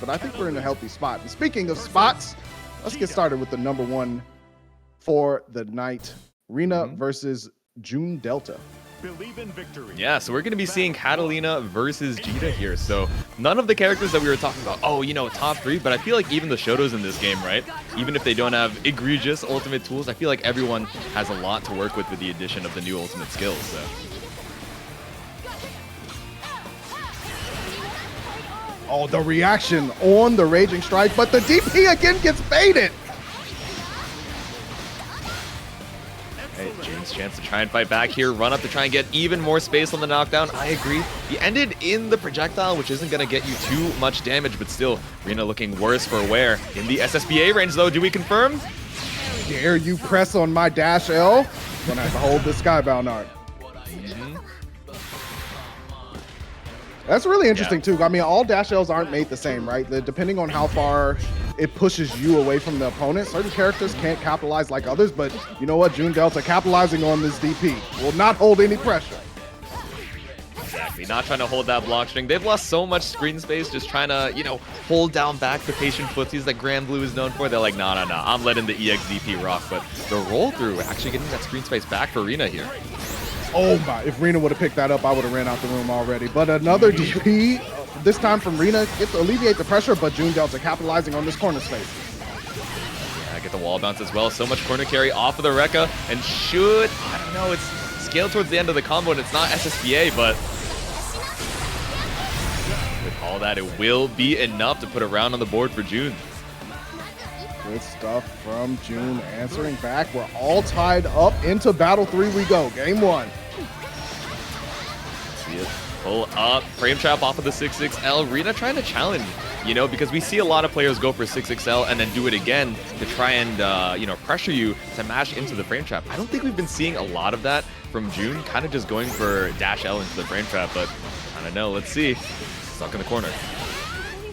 but I think we're in a healthy spot. And speaking of spots, let's get started with the number one for the night. Rinna versus Jundlta. Believe in victory. Yeah, so we're going to be seeing Katalina versus Djeeta here. So none of the characters that we were talking about, oh, you know, top 3, but I feel like even the Shotos in this game, right? Even if they don't have egregious ultimate tools, I feel like everyone has a lot to work with the addition of the new ultimate skills. So. Oh, the reaction on the Raging Strike, but the DP again gets baited. Hey, James' chance to try and fight back here. Run up to try and get even more space on the knockdown. I agree. He ended in the projectile, which isn't going to get you too much damage, but still, Rinna looking worse for wear. In the SSBA range, though, do we confirm? Dare you press on my dash L? Gonna have to hold this Skybound art. That's really interesting, too. I mean, all dash Ls aren't made the same, right? Depending on how far it pushes you away from the opponent, certain characters can't capitalize like others, but you know what? Jundlta capitalizing on this DP will not hold any pressure. Exactly, not trying to hold that block string. They've lost so much screen space just trying to, you know, hold down back the patient footsies that Granblue is known for. They're like, nah, I'm letting the EX DP rock, but the roll through actually getting that screen space back for Rinna here. Oh my, if Rinna would have picked that up, I would have ran out the room already. But another DP, this time from Rinna, gets to alleviate the pressure, but Jundlta capitalizing on this corner space. Yeah, get the wall bounce as well. So much corner carry off of the Rekka, and should, I don't know, it's scaled towards the end of the combo, and it's not SSBA, but with all that, it will be enough to put a round on the board for June. Good stuff from June answering back. We're all tied up. Into battle 3 we go. Game 1. See it pull up, frame trap off of the 6XL. Rinna trying to challenge, you know, because we see a lot of players go for 6XL and then do it again to try and, you know, pressure you to mash into the frame trap. I don't think we've been seeing a lot of that from June, kind of just going for dash L into the frame trap, but I don't know. Let's see. Stuck in the corner.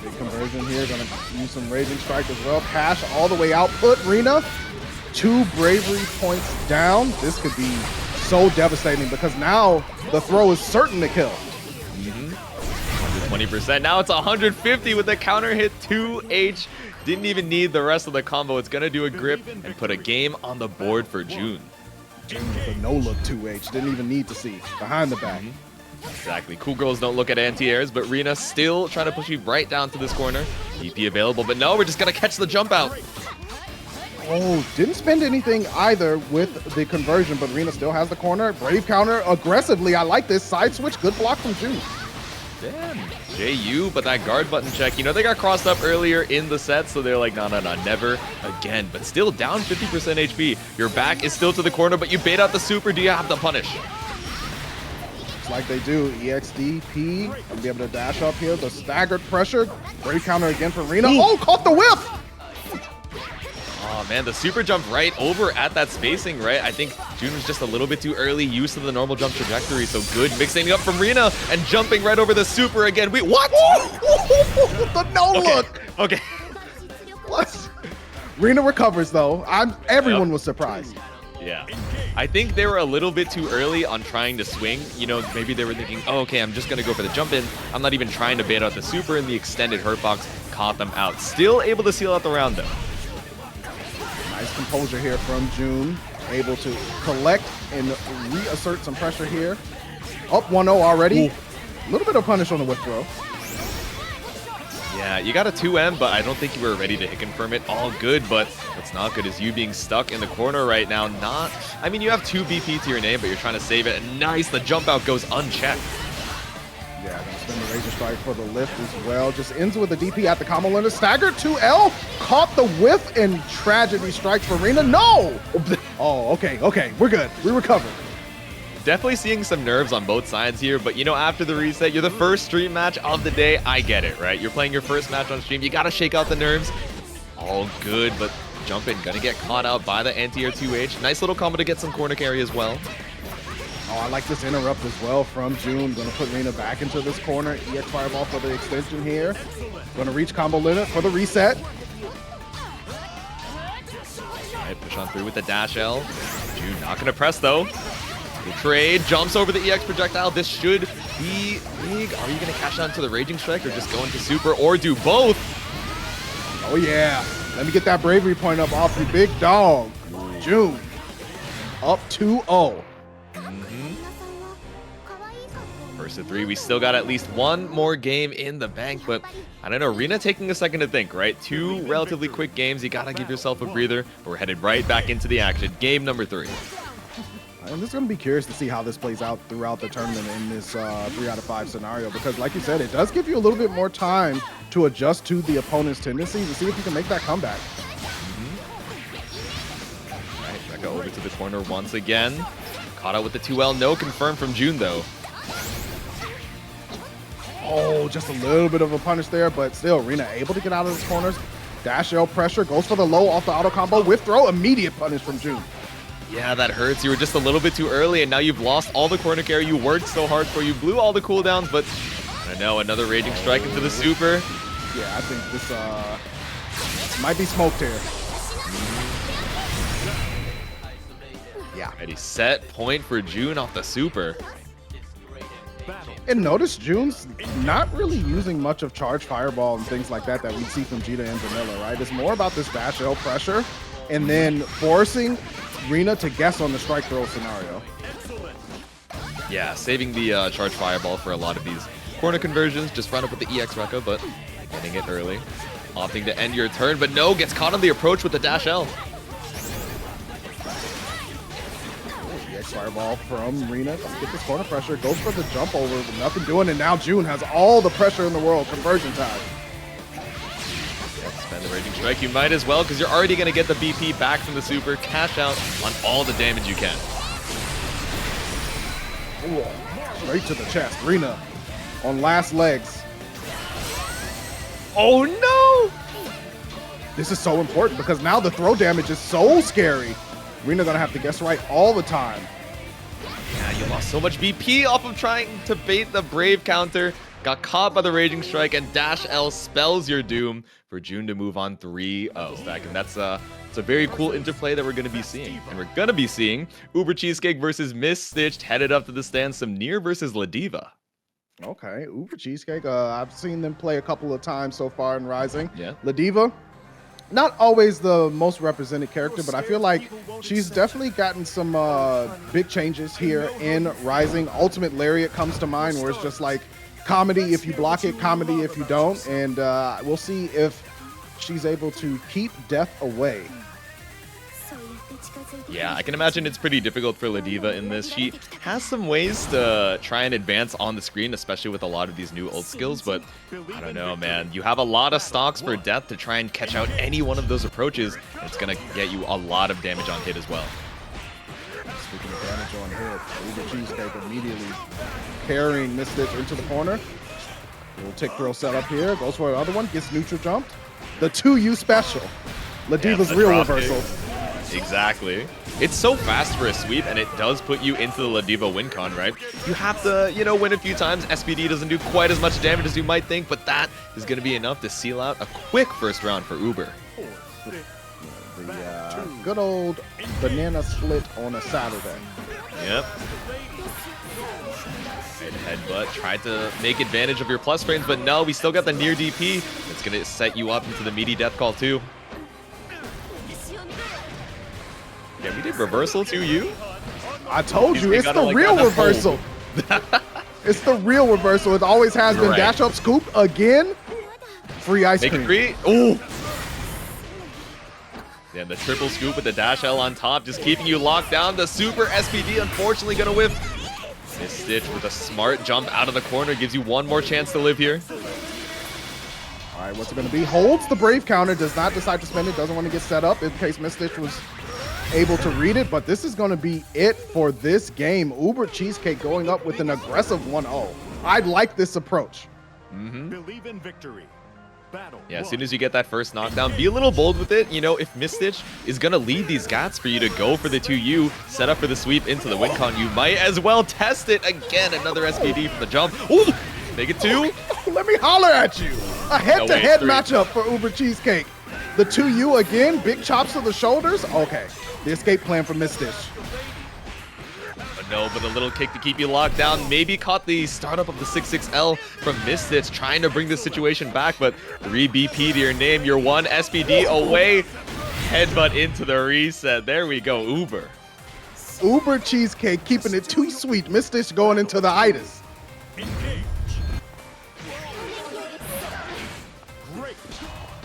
Big conversion here. Gonna use some Raging Strike as well. Cash all the way out. Put Rinna 2 bravery points down. This could be so devastating because now the throw is certain to kill. 120%. Now it's 150 with the counter hit 2H. Didn't even need the rest of the combo. It's going to do a grip and put a game on the board for June. June with a no-look 2H. Didn't even need to see. Behind the back. Exactly. Cool girls don't look at anti-airs, but Rinna still trying to push you right down to this corner. DP available, but no, we're just going to catch the jump out. Oh, didn't spend anything either with the conversion, but Rinna still has the corner. Brave counter aggressively. I like this. Side switch. Good block from June. Damn. JU, but that guard button check, you know, they got crossed up earlier in the set, so they're like, no, never again. But still down 50% HP. Your back is still to the corner, but you bait out the super. Do you have to punish? Looks like they do. EXDP. Gonna be able to dash up here. The staggered pressure. Brave counter again for Rinna. Oh, caught the whip! Oh man, the super jump right over at that spacing, right? I think June was just a little bit too early, used to the normal jump trajectory, so good mixing up from Rinna and jumping right over the super again. Wait, what? The no look! Okay. What? Rinna recovers though. Everyone was surprised. Yeah. I think they were a little bit too early on trying to swing. You know, maybe they were thinking, oh, okay, I'm just going to go for the jump in. I'm not even trying to bait out the super, and the extended hurt box caught them out. Still able to seal out the round though. Nice composure here from June. Able to collect and reassert some pressure here. Up 1-0 already. A little bit of punish on the whip throw. Yeah, you got a 2M, but I don't think you were ready to hit confirm it. All good, but what's not good is you being stuck in the corner right now. I mean, you have 2 BP to your name, but you're trying to save it. And nice, the jump out goes unchecked. Yeah, gonna spin the Razor Strike for the lift as well. Just ends with the DP at the combo limiter. Staggered 2L. Caught the whiff and tragedy strikes for Rinna. No! Oh, okay. We're good. We recovered. Definitely seeing some nerves on both sides here, but you know, after the reset, you're the first stream match of the day. I get it, right? You're playing your first match on stream. You got to shake out the nerves. All good, but jumping, gonna get caught out by the anti-air 2H. Nice little combo to get some corner carry as well. Oh, I like this interrupt as well from June. Gonna put Rinna back into this corner. EX Fireball for the extension here. Gonna reach combo limit for the reset. All right, push on through with the dash L. June not gonna press though. The trade jumps over the EX projectile. This should be big. Are you going to cash out into the Raging Strike or just go into Super or do both? Oh, yeah. Let me get that bravery point up off the big dog. June. Up 2-0. First to 3. We still got at least one more game in the bank, but I don't know. Rinna taking a second to think, right? 2 relatively quick games. You got to give yourself a breather. But we're headed right back into the action. Game number 3. I'm just going to be curious to see how this plays out throughout the tournament in this 3 out of 5 scenario, because like you said, it does give you a little bit more time to adjust to the opponent's tendencies and see if you can make that comeback. All right, Becca over to the corner once again. Caught out with the 2L. No confirm from June, though. Oh, just a little bit of a punish there, but still, Rinna able to get out of his corners. Dash L pressure, goes for the low off the auto combo with throw. Immediate punish from June. Yeah, that hurts. You were just a little bit too early, and now you've lost all the corner carry you worked so hard for. You blew all the cooldowns, but I don't know, another Raging Strike into the Super. Yeah, I think this might be smoked here. Yeah. Ready, set, point for June off the Super. And notice June's not really using much of Charge Fireball and things like that we see from Djeeta and Vanilla, right? It's more about this dash L pressure and then forcing Rinna to guess on the strike throw scenario. Yeah, saving the Charge Fireball for a lot of these corner conversions. Just run up with the EX Rekka, but getting it early. Opting to end your turn, but no, gets caught on the approach with the dash L. EX Fireball from Rinna. Let's get this corner pressure. Goes for the jump over, but nothing doing. And now June has all the pressure in the world. Conversion time. Spend the Raging Strike. You might as well, because you're already going to get the BP back from the Super. Cash out on all the damage you can. Ooh, straight to the chest. Rinna on last legs. Oh no! This is so important because now the throw damage is so scary. Rinna gonna have to guess right all the time. Yeah, you lost so much BP off of trying to bait the Brave counter. Got caught by the Raging Strike, and Dash L spells your doom for June to move on 3-0 stack. And that's it's a very cool interplay that we're going to be seeing. And we're going to be seeing UberCheesecake versus Misstiched headed up to the stand. Some Nier versus Ladiva. Okay, UberCheesecake. I've seen them play a couple of times so far in Rising. Yeah. Ladiva, not always the most represented character, but I feel like she's definitely gotten some big changes here in Rising. Ultimate Lariat comes to mind, where it's just like, comedy if you block it, comedy if you don't, and we'll see if she's able to keep death away. Yeah, I can imagine it's pretty difficult for Ladiva in this. She has some ways to try and advance on the screen, especially with a lot of these new ult skills, but I don't know, man. You have a lot of stocks for death to try and catch out any one of those approaches, and it's going to get you a lot of damage on hit as well. Speaking of damage on hit, UberCheesecake immediately carrying Misstiched into the corner. Little tick throw set up here. Goes for another one. Gets neutral jumped. The 2U special. Ladiva's real reversal. Exactly. It's so fast for a sweep, and it does put you into the Ladiva win con, right? You have to, you know, win a few times. SPD doesn't do quite as much damage as you might think, but that is going to be enough to seal out a quick first round for Uber. The good old banana split on a Saturday. Yep. Headbutt, tried to make advantage of your plus frames, but no, we still got the Nier DP. It's going to set you up into the meaty death call too. Yeah, we did reversal to you. I told you, it's the real reversal. It's the real reversal. It always has been. Right. Dash up scoop again. Free ice cream. Make it free. Ooh. Yeah, the triple scoop with the dash L on top, just keeping you locked down. The Super SPD unfortunately gonna whiff. Misstiched with a smart jump out of the corner gives you one more chance to live here. All right, what's it gonna be? Holds the Brave counter, does not decide to spend it, doesn't want to get set up in case Misstiched was able to read it, but this is gonna be it for this game. UberCheesecake going up with an aggressive 1-0. I like this approach. Believe in victory. Yeah, as soon as you get that first knockdown, be a little bold with it. You know, if Misstiched is going to lead these gats for you to go for the 2U, set up for the sweep into the win con, you might as well test it again. Another SPD from the jump. Ooh, make it 2. Let me holler at you. A head-to-head matchup for UberCheesecake. The 2U again, big chops to the shoulders. Okay, the escape plan for Misstiched. No, but a little kick to keep you locked down. Maybe caught the startup of the 6-6L from Misstiched, trying to bring the situation back, but 3 BP to your name. You're 1 SPD away. Headbutt into the reset. There we go, Uber. UberCheesecake keeping it too sweet. Misstiched going into the itis.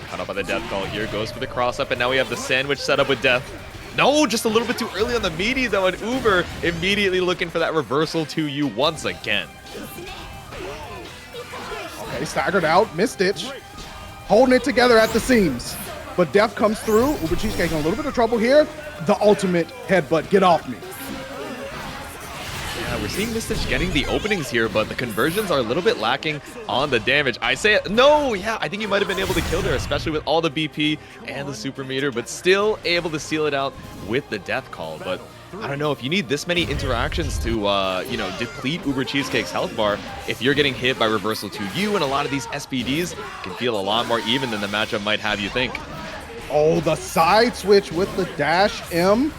Caught up by the death call here, goes for the cross up, and now we have the sandwich set up with death. No, just a little bit too early on the meaty though, and Uber immediately looking for that reversal to you once again. Okay, staggered out, Misstiched, holding it together at the seams. But death comes through, UberCheesecake in a little bit of trouble here. The ultimate headbutt, get off me. Yeah, we're seeing Misstiched getting the openings here, but the conversions are a little bit lacking on the damage. I say it, no, yeah, I think he might have been able to kill there, especially with all the BP and the super meter, but still able to seal it out with the death call. But I don't know, if you need this many interactions to, you know, deplete UberCheesecake's health bar, if you're getting hit by reversal to you and a lot of these SPDs, can feel a lot more even than the matchup might have you think. Oh, the side switch with the dash M.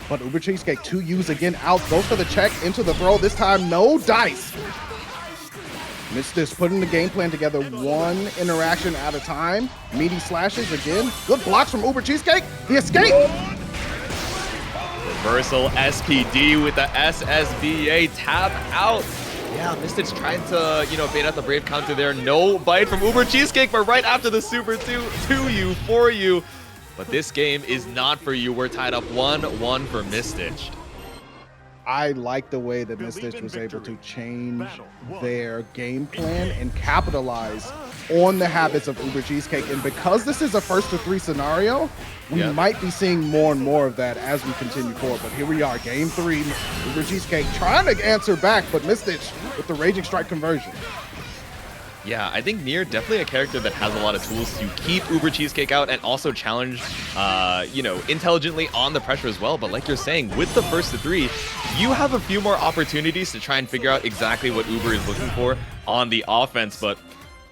But UberCheesecake 2 U's again out, goes for the check into the throw. This time, no dice. Misstiched putting the game plan together, 1 interaction at a time. Meaty slashes again. Good blocks from UberCheesecake. The escape. Reversal SPD with the SSBA tap out. Yeah, Misstiched trying to, you know, bait out the Brave counter there. No bite from UberCheesecake, but right after the Super 2, for you. But this game is not for you. We're tied up 1-1 for Misstiched. I like the way that Misstiched was able to change their game plan and capitalize on the habits of UberCheesecake. And because this is a 1st-to-3 scenario, we might be seeing more and more of that as we continue forward. But here we are, game 3. UberCheesecake trying to answer back, but Misstiched with the Raging Strike conversion. Yeah, I think Nier definitely a character that has a lot of tools to keep UberCheesecake out and also challenge, you know, intelligently on the pressure as well. But like you're saying, with the 1st-to-3, you have a few more opportunities to try and figure out exactly what Uber is looking for on the offense. But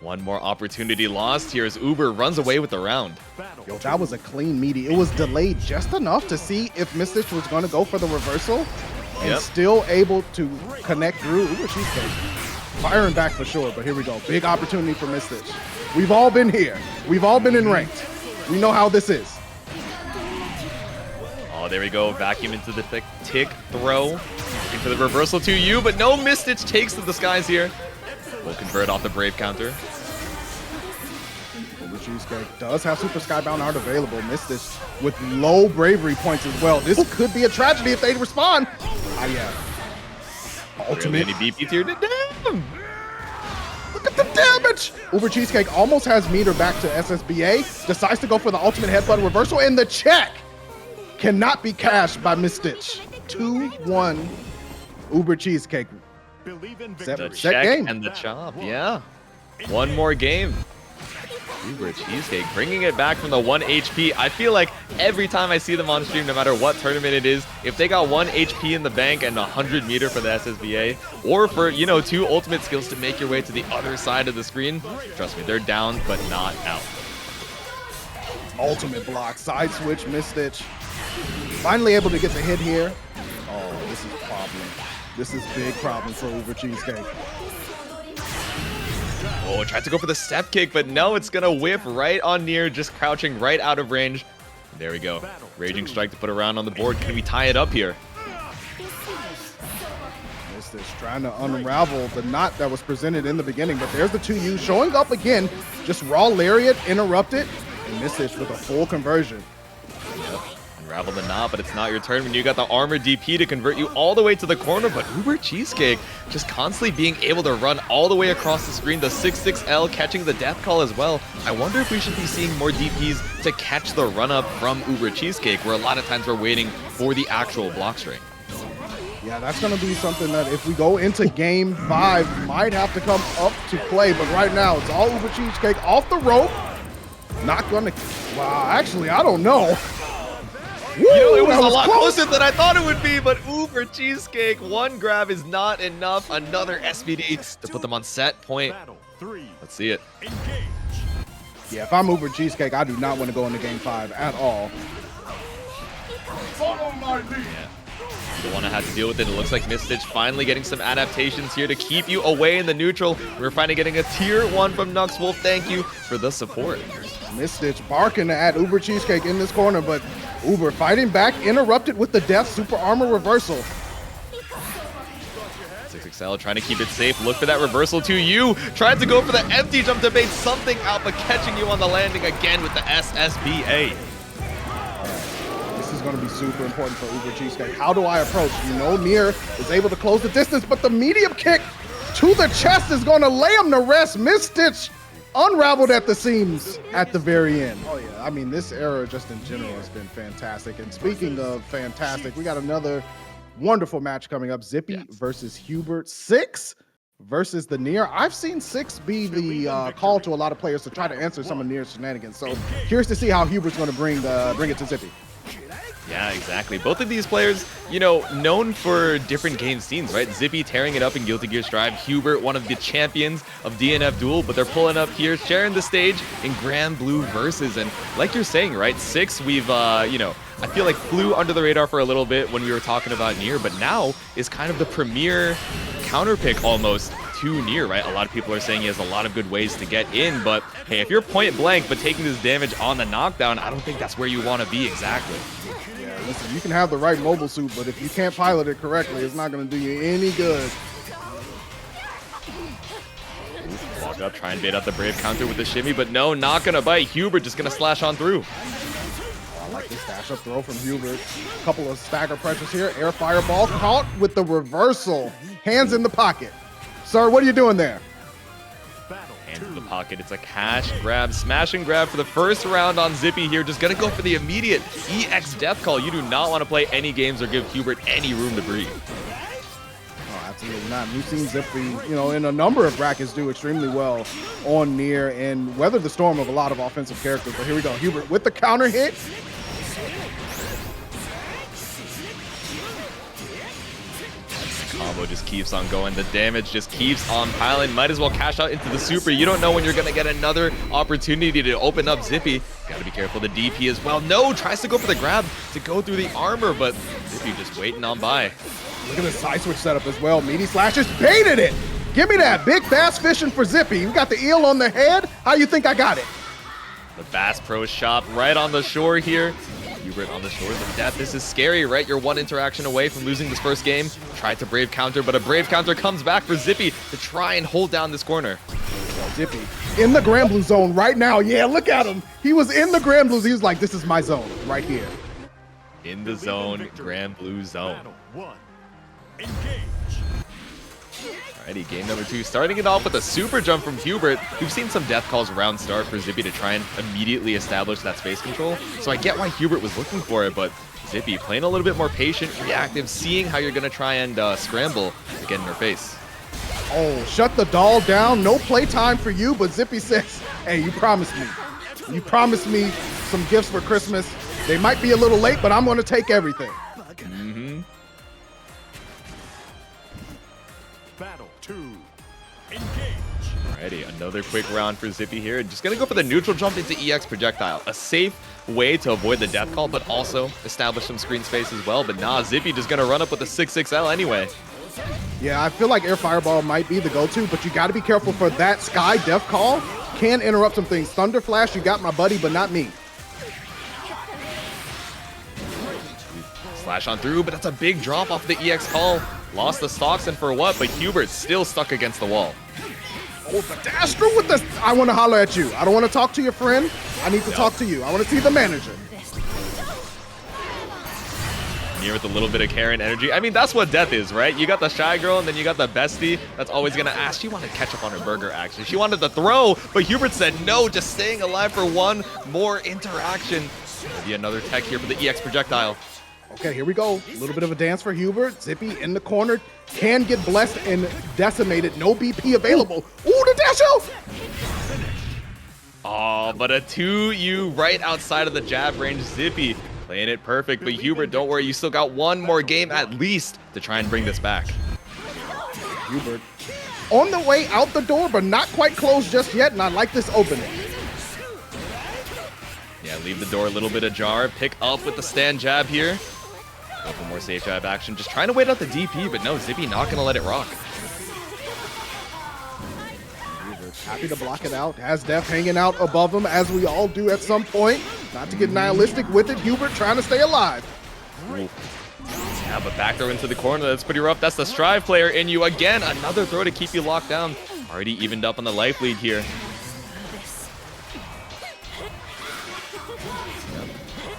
one more opportunity lost here as Uber runs away with the round. Yo, that was a clean meaty. It was delayed just enough to see if Misstiched was going to go for the reversal and still able to connect through. UberCheesecake firing back for sure, but here we go. Big opportunity for Misstiched. We've all been here. We've all been in ranked. We know how this is. Oh, there we go. Vacuum into the tick throw. Looking for the reversal to you, but no, Misstiched takes to the skies here. We'll convert off the Brave counter. UberCheesecake does have Super Skybound Art available. Misstiched with low bravery points as well. This could be a tragedy if they respond. Yeah. Ultimate. Really BP tier to damn. Look at the damage. UberCheesecake almost has meter back to SSBA. Decides to go for the ultimate headbutt reversal, and the check cannot be cashed by Misstiched. 2-1 UberCheesecake. The check game and the chop. Yeah. One more game. UberCheesecake bringing it back from the 1 HP. I feel like every time I see them on stream, no matter what tournament it is, if they got 1 HP in the bank and 100 meter for the SSBA, or for, you know, 2 ultimate skills to make your way to the other side of the screen, trust me, they're down but not out. Ultimate block, side switch, Misstiched. Finally able to get the hit here. Oh, this is a problem. This is big problem for UberCheesecake. Oh, tried to go for the step kick, but no, it's gonna whip right on Nier, just crouching right out of range. There we go. Raging Strike to put around on the board. Can we tie it up here? Misstiched trying to unravel the knot that was presented in the beginning, but there's the 2U showing up again. Just raw lariat, interrupt it, and Misstiched with a full conversion. Yep. Unravel the knot, but it's not your turn when you got the armor DP to convert you all the way to the corner. But UberCheesecake just constantly being able to run all the way across the screen. The 6-6L catching the death call as well. I wonder if we should be seeing more DPs to catch the run up from UberCheesecake, where a lot of times we're waiting for the actual block string. Yeah, that's going to be something that if we go into game 5, might have to come up to play. But right now, it's all UberCheesecake off the rope. Not going to... Wow, actually, I don't know. You know, it was a lot closer than I thought it would be, but UberCheesecake, 1 grab is not enough. Another SPD to put them on set point. Let's see it. Yeah, if I'm UberCheesecake, I do not want to go into game 5 at all. Yeah. The one I had to deal with it. It looks like Misstiched finally getting some adaptations here to keep you away in the neutral. We're finally getting a tier 1 from Nux Wolf. Thank you for the support. Misstiched barking at UberCheesecake in this corner, but Uber fighting back, interrupted with the death super armor reversal. 6XL trying to keep it safe. Look for that reversal to you. Tried to go for the empty jump to bait something out, but catching you on the landing again with the SSBA. This is going to be super important for UberCheesecake. How do I approach? You know, Nier is able to close the distance, but the medium kick to the chest is going to lay him to rest. Misstiched unraveled at the seams at the very end. Oh yeah, I mean, this era just in general has been fantastic. And speaking of fantastic, we got another wonderful match coming up. Zippy versus Huebert. 6 versus the Nier. I've seen 6 be the call to a lot of players to try to answer some of Nier's shenanigans. So curious to see how Hubert's going to bring it to Zippy. Yeah, exactly. Both of these players, you know, known for different game scenes, right? Zippy tearing it up in Guilty Gear Strive. Huebert, one of the champions of DNF Duel, but they're pulling up here, sharing the stage in Granblue Versus. And like you're saying, right, 6, we've, you know, I feel like flew under the radar for a little bit when we were talking about Nier, but now is kind of the premier counter pick almost to Nier, right? A lot of people are saying he has a lot of good ways to get in, but hey, if you're point blank but taking this damage on the knockdown, I don't think that's where you want to be exactly. Yeah, listen, you can have the right mobile suit, but if you can't pilot it correctly, it's not going to do you any good. Walk up, try and bait out the Brave counter with the shimmy, but no, not going to bite. Huebert just going to slash on through. I like this dash up throw from Huebert. A couple of stagger pressures here. Air fireball caught with the reversal. Hands in the pocket. Sir, what are you doing there? Hands in the pocket. It's a cash grab, smash and grab for the first round on Zippy here. Just going to go for the immediate EX death call. You do not want to play any games or give Huebert any room to breathe. Oh, absolutely not. We've seen Zippy, you know, in a number of brackets do extremely well on Nier and weather the storm of a lot of offensive characters. But here we go. Huebert with the counter hit. Combo just keeps on going. The damage just keeps on piling. Might as well cash out into the super. You don't know when you're going to get another opportunity to open up Zippy. Got to be careful. The DP as well. No, tries to go for the grab to go through the armor, but Zippy just waiting on by. Look at the side switch setup as well. Meaty slashes baited it. Give me that. Big bass fishing for Zippy. You got the eel on the head. How you think I got it? The Bass Pro shop right on the shore here. Huebert on the shores of death. This is scary, right? You're one interaction away from losing this first game. Tried to Brave counter, but a Brave counter comes back for Zippy to try and hold down this corner. Zippy in the Granblue zone right now. Yeah, look at him. He was in the Granblues. He was like, this is my zone right here. In the zone, Granblue zone. Alrighty, game number 2. Starting it off with a super jump from Huebert. We've seen some death calls round start for Zippy to try and immediately establish that space control. So I get why Huebert was looking for it, but Zippy playing a little bit more patient, reactive, seeing how you're going to try and scramble to get in her face. Oh, shut the doll down. No playtime for you, but Zippy says, hey, you promised me. You promised me some gifts for Christmas. They might be a little late, but I'm going to take everything. Battle 2. Engage. Alrighty, another quick round for Zippy here. Just gonna go for the neutral jump into EX projectile. A safe way to avoid the death call, but also establish some screen space as well. But nah, Zippy just gonna run up with the 6XL anyway. Yeah, I feel like air fireball might be the go-to, but you got to be careful for that sky death call. Can interrupt some things. Thunder Flash, you got my buddy, but not me. Slash on through, but that's a big drop off the EX call. Lost the stocks, and for what? But Huebert's still stuck against the wall. Oh, the dash through with the... I want to holler at you. I don't want to talk to your friend. I need to talk to you. I want to see the manager. Nier with a little bit of Karen energy. I mean, that's what death is, right? You got the shy girl, and then you got the bestie that's always going to ask. She wanted to catch up on her burger, actually. She wanted to throw, but Huebert said no, just staying alive for one more interaction. Maybe another tech here for the EX projectile. Okay, here we go. A little bit of a dance for Huebert. Zippy in the corner. Can get blessed and decimated. No BP available. Ooh, the dash out! Oh, but a 2U right outside of the jab range. Zippy playing it perfect, but Huebert, don't worry. You still got one more game at least to try and bring this back. Huebert on the way out the door, but not quite closed just yet, and I like this opening. Yeah, leave the door a little bit ajar. Pick up with the stand jab here. For more safe drive action, just trying to wait out the DP, but no, Zippy not going to let it rock. Happy to block it out. Has Def hanging out above him, as we all do at some point. Not to get nihilistic with it. Huebert trying to stay alive. Ooh. Yeah, but back throw into the corner. That's pretty rough. That's the Strive player in you again. Another throw to keep you locked down. Already evened up on the life lead here.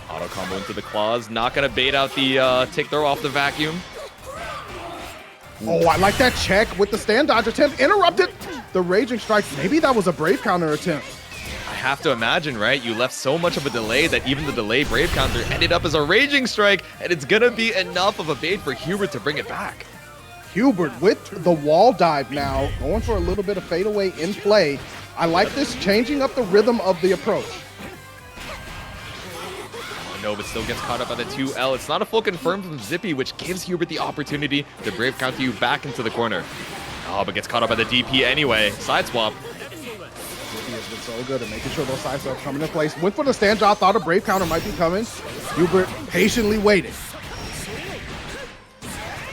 Auto combo into the claws. Not going to bait out the tick throw off the vacuum. Oh, I like that check with the stand dodge attempt. Interrupted the Raging Strike. Maybe that was a Brave counter attempt. I have to imagine, right? You left so much of a delay that even the delay Brave counter ended up as a Raging Strike, and it's going to be enough of a bait for Huebert to bring it back. Huebert with the wall dive now, going for a little bit of fadeaway in play. I like this, changing up the rhythm of the approach. No, but still gets caught up by the 2L. It's not a full confirm from Zippy, which gives Huebert the opportunity to Brave counter you back into the corner. Oh, but gets caught up by the DP anyway. Side swap. Zippy has been so good at making sure those side swaps come into place. Went for the stand drop, thought a Brave counter might be coming. Huebert patiently waited.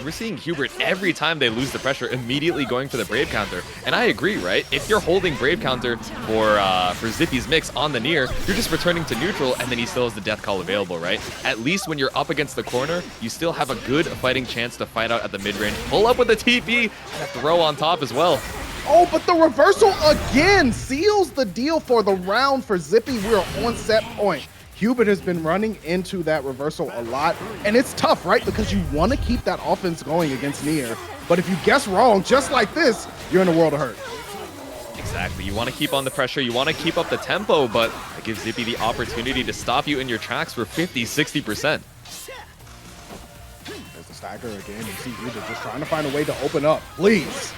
We're seeing Huebert every time they lose the pressure immediately going for the Brave counter. And I agree, right? If you're holding Brave counter for Zippy's mix on the Nier, you're just returning to neutral and then he still has the death call available, right? At least when you're up against the corner, you still have a good fighting chance to fight out at the mid-range. Pull up with the TP and a throw on top as well. Oh, but the reversal again seals the deal for the round for Zippy. We're on set point. Huebert has been running into that reversal a lot, and it's tough, right? Because you want to keep that offense going against Nier, but if you guess wrong, just like this, you're in a world of hurt. Exactly. You want to keep on the pressure, you want to keep up the tempo, but it gives Zippy the opportunity to stop you in your tracks for 50-60%. There's the stagger again. You see Huebert just trying to find a way to open up. Please.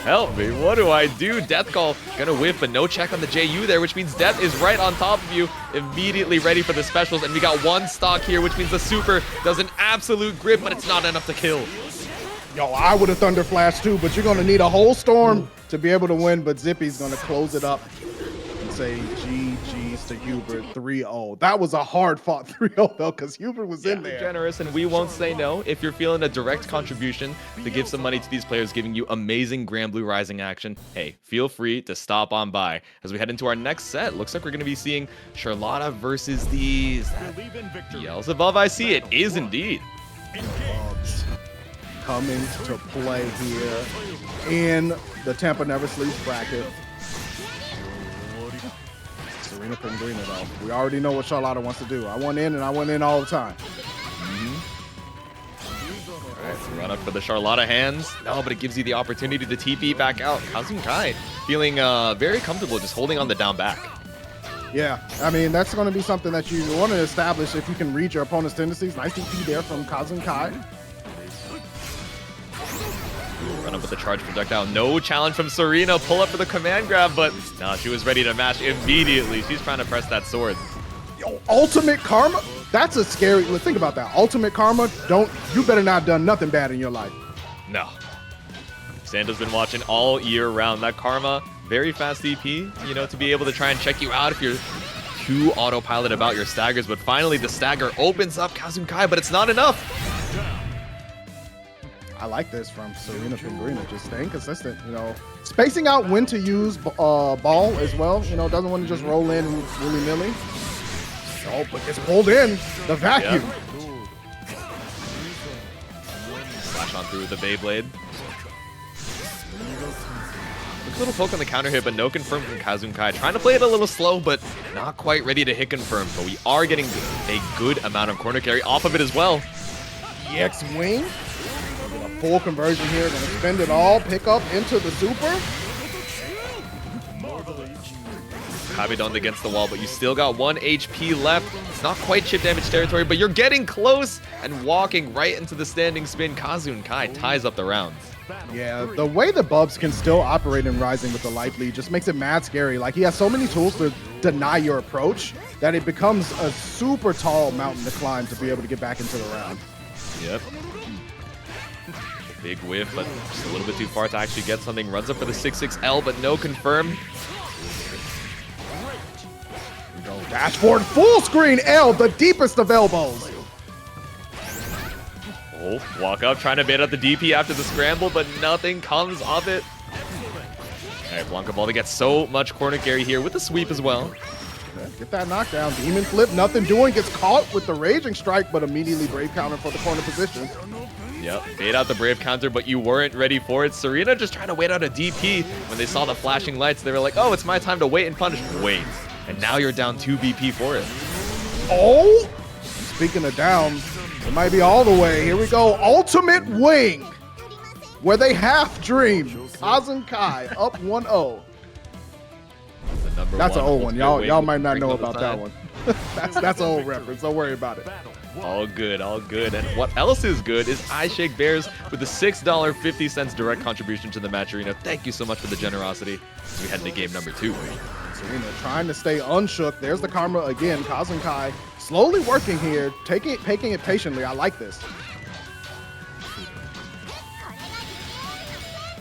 Help me, what do I do? Death call, gonna whiff, but no check on the JU there, which means Death is right on top of you, immediately ready for the specials, and we got one stock here, which means the super does an absolute grip, but it's not enough to kill. Yo, I would have Thunder Flash too, but you're gonna need a whole storm to be able to win, but Zippy's gonna close it up and say GG's to Huebert 3-0. That was a hard fought 3-0 though, because Huebert was in there. Generous, and we won't say no. If you're feeling a direct contribution to give some money to these players giving you amazing Granblue Rising action, hey, feel free to stop on by. As we head into our next set, looks like we're gonna be seeing Charlotta versus the Beelzebub. I see it is indeed. Bubs coming to play here in the Tampa Never Sleeps bracket. SarinaPenguina though. We already know what Charlotta wants to do. I want in and I want in all the time. All right, so run up for the Charlotta hands. No, but it gives you the opportunity to TP back out. Kazunkai feeling very comfortable just holding on the down back. Yeah, I mean, that's going to be something that you want to establish if you can read your opponent's tendencies. Nice DP there from Kazunkai. Run up with the charge projectile. No challenge from Sarina. Pull up for the command grab, but no, she was ready to mash immediately. She's trying to press that sword. Yo, ultimate karma? That's a scary, think about that. Ultimate karma, you better not have done nothing bad in your life. No. Santa's been watching all year round. That karma, very fast DP, you know, to be able to try and check you out if you're too autopilot about your staggers, but finally the stagger opens up Kazunkai, but it's not enough. I like this from SarinaPenguina, just staying consistent, you know, spacing out when to use ball as well, you know, doesn't want to just roll in willy-nilly. Oh, but gets pulled in, the vacuum. Yep. Slash on through with the Beyblade. Looks a little poke on the counter hit, but no confirm from Kazunkai. Trying to play it a little slow, but not quite ready to hit confirm. But we are getting a good amount of corner carry off of it as well. EX wing. Full conversion here, gonna spend it all, pick up into the super. Kabidon against the wall, but you still got 1 HP left. It's not quite chip damage territory, but you're getting close and walking right into the standing spin. Kazunkai ties up the rounds. Yeah, the way the Bubs can still operate in Rising with the life lead just makes it mad scary. Like, he has so many tools to deny your approach that it becomes a super tall mountain to climb to be able to get back into the round. Yep. Big whiff, but just a little bit too far to actually get something. Runs up for the 6-6L, but no confirm. Dash forward, full screen L, the deepest of elbows. Oh, walk up, trying to bait out the DP after the scramble, but nothing comes of it. All right, Blanca Ball to get so much corner carry here with the sweep as well. Yeah, get that knockdown. Demon flip, nothing doing. Gets caught with the Raging Strike, but immediately Brave counter for the corner position. Yep, bait out the Brave counter, but you weren't ready for it. Serena just trying to wait out a DP. When they saw the flashing lights, they were like, oh, it's my time to wait and punish. Wait. And now you're down 2 BP for it. Oh! Speaking of down, it might be all the way. Here we go. Ultimate Wing, where they half dream. Kazunkai up 1-0. That's an old one. Y'all might not know about that one. that's an old reference. Don't worry about it. All good, all good. And what else is good is I Shake Bears with the $6.50 direct contribution to the match arena. Thank you so much for the generosity as we head into game number 2. Serena trying to stay unshook. There's the karma again. Kazunkai slowly working here, taking it patiently. I like this.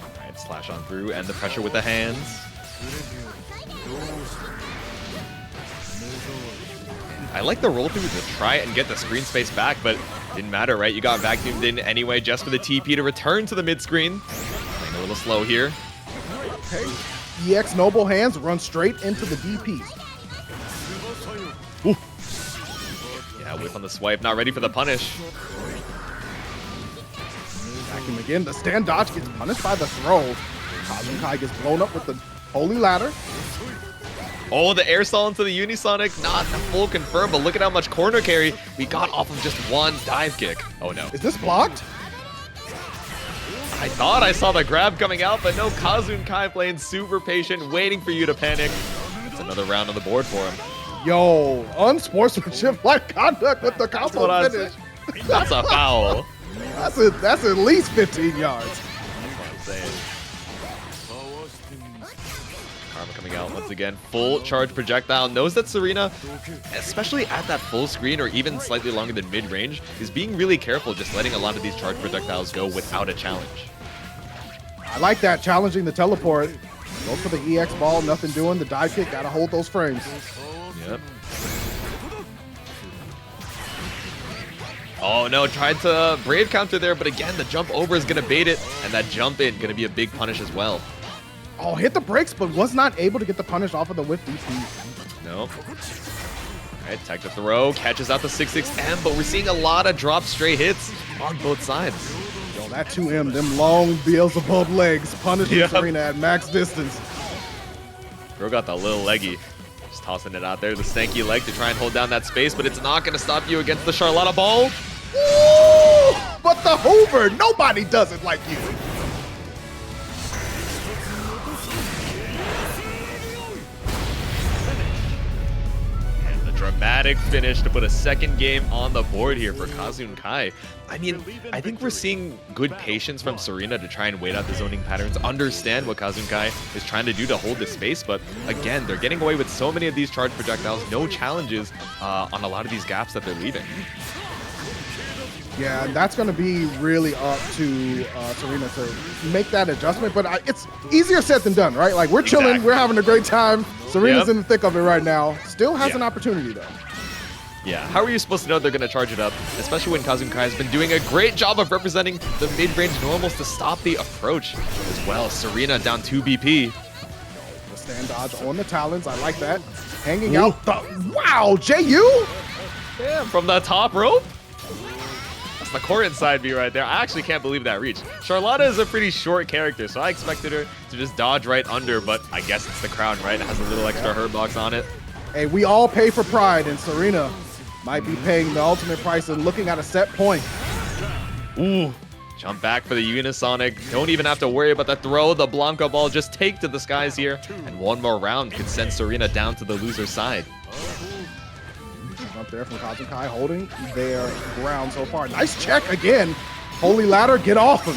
All right, slash on through and the pressure with the hands. I like the roll through to try and get the screen space back, but didn't matter, right? You got vacuumed in anyway just for the TP to return to the mid screen. Playing a little slow here. Okay. EX Noble Hands run straight into the DPs. Ooh. Yeah, whip on the swipe, not ready for the punish. Vacuum again. The stand dodge gets punished by the throw. Kazunkai gets blown up with the Holy Ladder. Oh, the air stall into the Unisonic, not a full confirm, but look at how much corner carry we got off of just one dive kick. Oh no. Is this blocked? I thought I saw the grab coming out, but no, Kazunkai playing super patient, waiting for you to panic. It's another round on the board for him. Yo, unsportsmanship-like conduct with the combo finish. That's a foul. That's at least 15 yards. That's what I'm saying. Karma coming out once again. Full charge projectile. Knows that Serena, especially at that full screen or even slightly longer than mid-range, is being really careful just letting a lot of these charge projectiles go without a challenge. I like that, challenging the teleport. Goes for the EX ball, nothing doing. The dive kick, gotta hold those frames. Yep. Oh no, tried to Brave counter there, but again, the jump over is gonna bait it, and that jump in gonna be a big punish as well. Oh, hit the brakes, but was not able to get the punish off of the whip DP. No. All right, tech the throw, catches out the 6-6M, but we're seeing a lot of drop stray hits on both sides. Yo, that 2M, them long Beelzebub legs, punishing Serena at max distance. Bro got the little leggy. Just tossing it out there, the stanky leg to try and hold down that space, but it's not going to stop you against the Charlotta ball. Ooh, but the Huebert, nobody does it like you. Dramatic finish to put a second game on the board here for Kazunkai. I mean, I think we're seeing good patience from Serena to try and wait out the zoning patterns, understand what Kazunkai is trying to do to hold this space, but again, they're getting away with so many of these charge projectiles, no challenges on a lot of these gaps that they're leaving. Yeah, and that's going to be really up to Serena to make that adjustment, but it's easier said than done, right? Like, we're chilling, Exactly. we're having a great time. Serena's in the thick of it right now. Still has an opportunity, though. Yeah, how are you supposed to know they're going to charge it up, especially when Kazunkai has been doing a great job of representing the mid-range normals to stop the approach as well. Serena down 2 BP. The stand dodge on the talons, I like that. Hanging out the, wow, JU? Damn, from the top rope? The court inside B right there. I actually can't believe that reach. Charlotta is a pretty short character, so I expected her to just dodge right under, but I guess it's the crown, right? It has a little extra hurt box on it. Hey, we all pay for pride, and Serena might be paying the ultimate price and looking at a set point. Ooh, jump back for the Unisonic. Don't even have to worry about the throw. The Blanca ball just take to the skies here, and one more round could send Serena down to the loser's side. Up there from Kazunkai, holding their ground so far. Nice check again. Holy Ladder, get off him.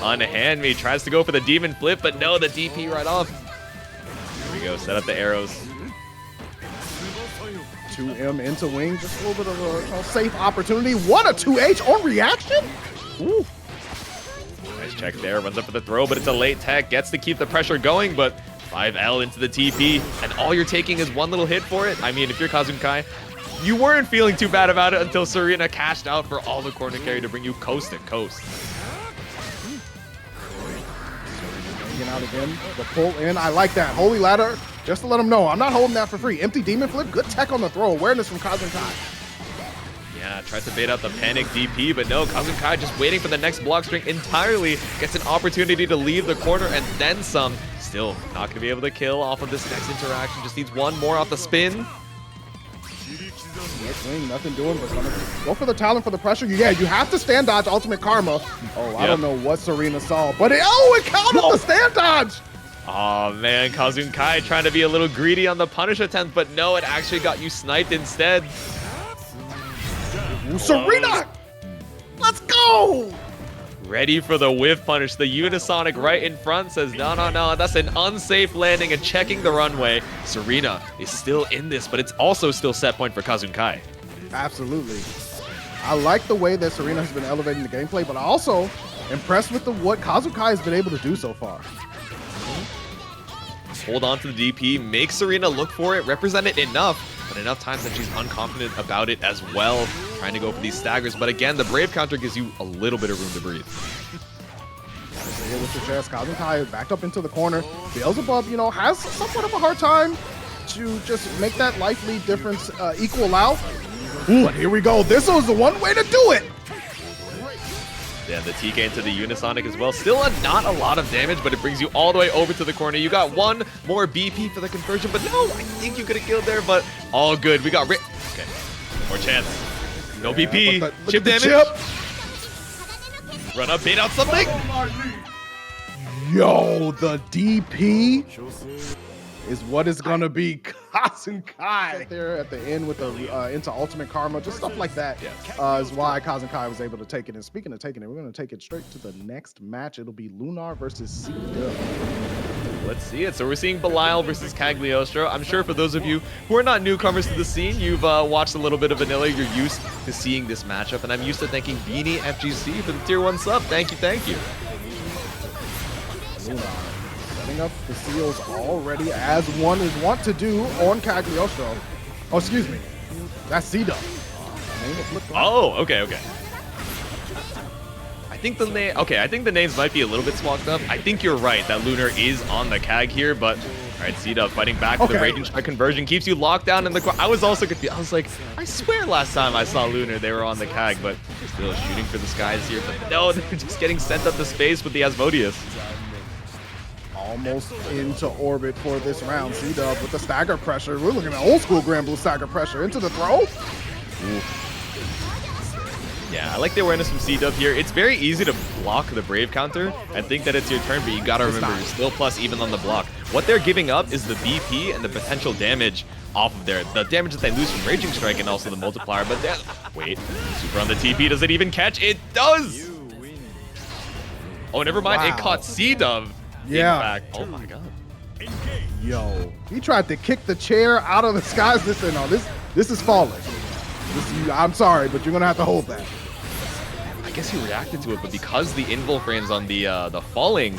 Unhand me, tries to go for the demon flip, but no, the DP right off. Here we go, set up the arrows. 2M into wing, just a little bit of a safe opportunity. What a 2H on reaction. Ooh. Nice check there, runs up for the throw, but it's a late tech, gets to keep the pressure going, but 5L into the TP, and all you're taking is one little hit for it. I mean, if you're Kazunkai, you weren't feeling too bad about it until Sarina cashed out for all the corner carry to bring you coast to coast. Getting out again, the pull in. I like that. Holy Ladder, just to let him know, I'm not holding that for free. Empty Demon Flip, good tech on the throw. Awareness from Kazunkai. Yeah, tries to bait out the panic DP, but no, Kazunkai just waiting for the next block string entirely. Gets an opportunity to leave the corner and then some. Still not going to be able to kill off of this next interaction. Just needs one more off the spin. Swing, nothing doing, but gonna go for the talent for the pressure. Yeah, you have to stand dodge ultimate karma. Oh, I don't know what Sarina saw, but it counted the stand dodge. Oh man, Kazunkai trying to be a little greedy on the punish attempt, but no, it actually got you sniped instead. Ooh, Sarina! Let's go! Ready for the whiff punish. The Unisonic right in front says, no, no, no, that's an unsafe landing and checking the runway. Sarina is still in this, but it's also still set point for Kazunkai. Absolutely. I like the way that Sarina has been elevating the gameplay, but also impressed with what Kazunkai has been able to do so far. Hold on to the DP, make Sarina look for it, represent it enough, but enough times that she's unconfident about it as well, trying to go for these staggers. But again, the Brave counter gives you a little bit of room to breathe. Here with the chest, Kazunkai backed up into the corner. Beelzebub, you know, has somewhat of a hard time to just make that life lead difference equal out. But here we go. This was the one way to do it. Yeah, the TK into the Unisonic as well. Still not a lot of damage, but it brings you all the way over to the corner. You got one more BP for the conversion, but no, I think you could have killed there, but all good. We got okay, more chance. No BP. Chip damage. Run up, bait out something. Yo, the DP is what is gonna be. Kazunkai there at the end with the into ultimate karma, just stuff like that is why Kazunkai was able to take it. And speaking of taking it, we're gonna take it straight to the next match. It'll be Lunar versus Cdubb. Let's see it. So we're seeing Belial versus Cagliostro. I'm sure for those of you who are not newcomers to the scene, you've watched a little bit of Vanilla. You're used to seeing this matchup, and I'm used to thanking Beanie FGC for the tier 1 sub. Thank you, thank you. Lunar setting up the seals already, as one is wont to do on Cagliostro. Oh, excuse me. That's Cdubb. Oh, okay. I think the name. Okay, I think the names might be a little bit swapped up. I think you're right that Lunar is on the Cag here, but all right, Cdubb fighting back with the Raging Strike conversion keeps you locked down in the corner. I was also confused. I was like, I swear last time I saw Lunar, they were on the Cag, but still shooting for the skies here. But no, they're just getting sent up to space with the Asmodeus. Almost into orbit for this round. Cdubb with the stagger pressure. We're looking at old school Granblue stagger pressure into the throw. Ooh. Yeah, I like the awareness from Cdubb here. It's very easy to block the Brave counter and think that it's your turn, but you gotta remember you're still plus even on the block. What they're giving up is the BP and the potential damage off of the damage that they lose from Raging Strike and also the multiplier. But wait, super on the TP, does it even catch? It does! Oh, never mind, It caught Cdubb. Yeah. In fact. Oh my god. Yo, he tried to kick the chair out of the skies. This is falling. I'm sorry, but you're gonna have to hold that. I guess he reacted to it, but because the invul frames on the falling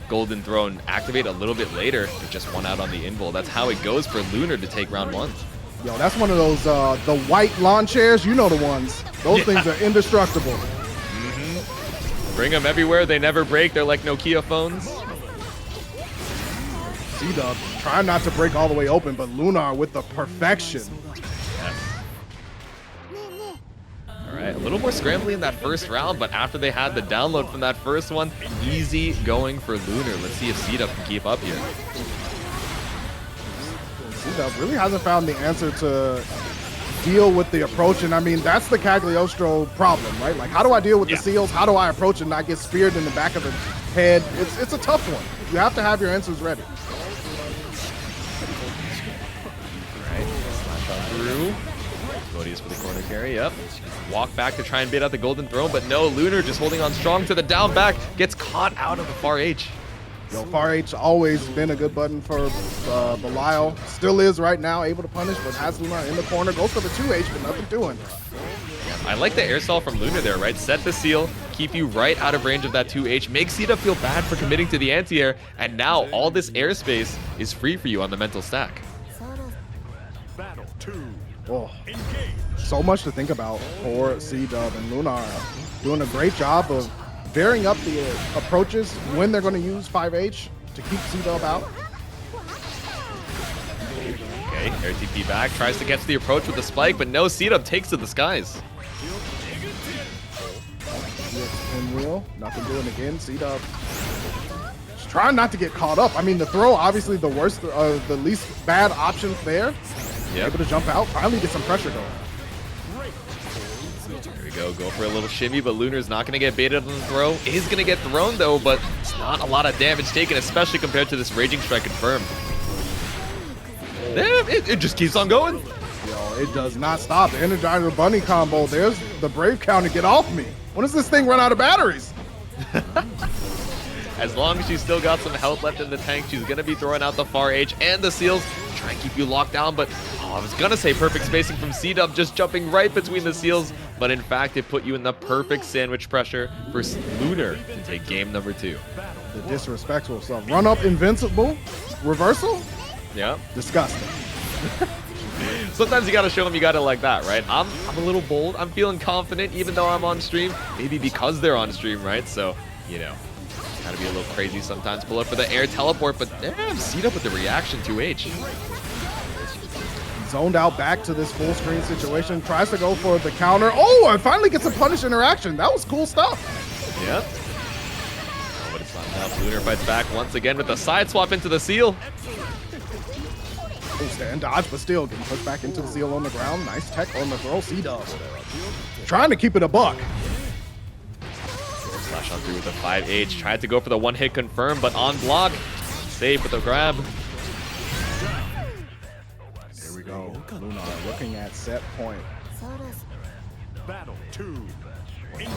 Golden Throne activate a little bit later, it just won out on the invul. That's how it goes for Lunar to take round 1. Yo, that's one of those the white lawn chairs. You know the ones. Those things are indestructible. Bring them everywhere. They never break. They're like Nokia phones. Cdubb trying not to break all the way open, but Lunar with the perfection. Yes. All right, a little more scrambly in that first round, but after they had the download from that first one, easy going for Lunar. Let's see if Cdubb can keep up here. Cdubb really hasn't found the answer to deal with the approach, and I mean, that's the Cagliostro problem, right? Like, how do I deal with the seals? How do I approach and not get speared in the back of the head? It's a tough one. You have to have your answers ready. Through. Asmodeus for the corner carry, yep. Walk back to try and bait out the Golden Throne, but no, Lunar just holding on strong to the down back, gets caught out of the far H. Yo, far H always been a good button for Belial. Still is right now, able to punish, but has Lunar in the corner, goes for the 2H, but nothing doing. Yeah, I like the air stall from Lunar there, right? Set the seal, keep you right out of range of that 2H, make Cdubb feel bad for committing to the anti-air, and now all this airspace is free for you on the mental stack. Battle 2. Oh, so much to think about for Cdubb, and Lunar doing a great job of varying up the approaches when they're going to use 5H to keep Cdubb out. Okay, air TP back, tries to get to the approach with the spike, but no, Cdubb takes to the skies. Pinwheel, nothing doing again. Cdubb just trying not to get caught up. I mean, the throw, obviously the worst, the least bad options there. Yep. Able to jump out, finally get some pressure going. There we go for a little shimmy, but Lunar's not going to get baited on the throw. Is going to get thrown though, but it's not a lot of damage taken, especially compared to this Raging Strike confirmed. It just keeps on going. Yo, it does not stop. The Energizer Bunny combo. There's the Brave counter. Get off me. When does this thing run out of batteries? As long as she's still got some health left in the tank, she's going to be throwing out the far H and the seals. Try and keep you locked down, but I was going to say perfect spacing from Cdubb, just jumping right between the seals. But in fact, it put you in the perfect sandwich pressure for Lunar to take game number 2. The disrespectful stuff. Run up invincible. Reversal. Yeah. Disgusting. Sometimes you gotta show them you got it like that, right? I'm a little bold. I'm feeling confident even though I'm on stream. Maybe because they're on stream, right? So, you know, gotta be a little crazy sometimes. Pull up for the air teleport, but damn, Cdubb with the reaction 2H. Zoned out back to this full screen situation. Tries to go for the counter. Oh, and finally gets a punish interaction. That was cool stuff. Yep. Oh, but it's not enough. Lunar fights back once again with the side swap into the seal. Oh, stand dodge, but still getting pushed back into the seal on the ground. Nice tech on the throw. Cdubb trying to keep it a buck. Slash on through with the 5H. Tried to go for the one hit confirm, but on block. Save with the grab. Here we go. Lunar looking at set point. Battle 2.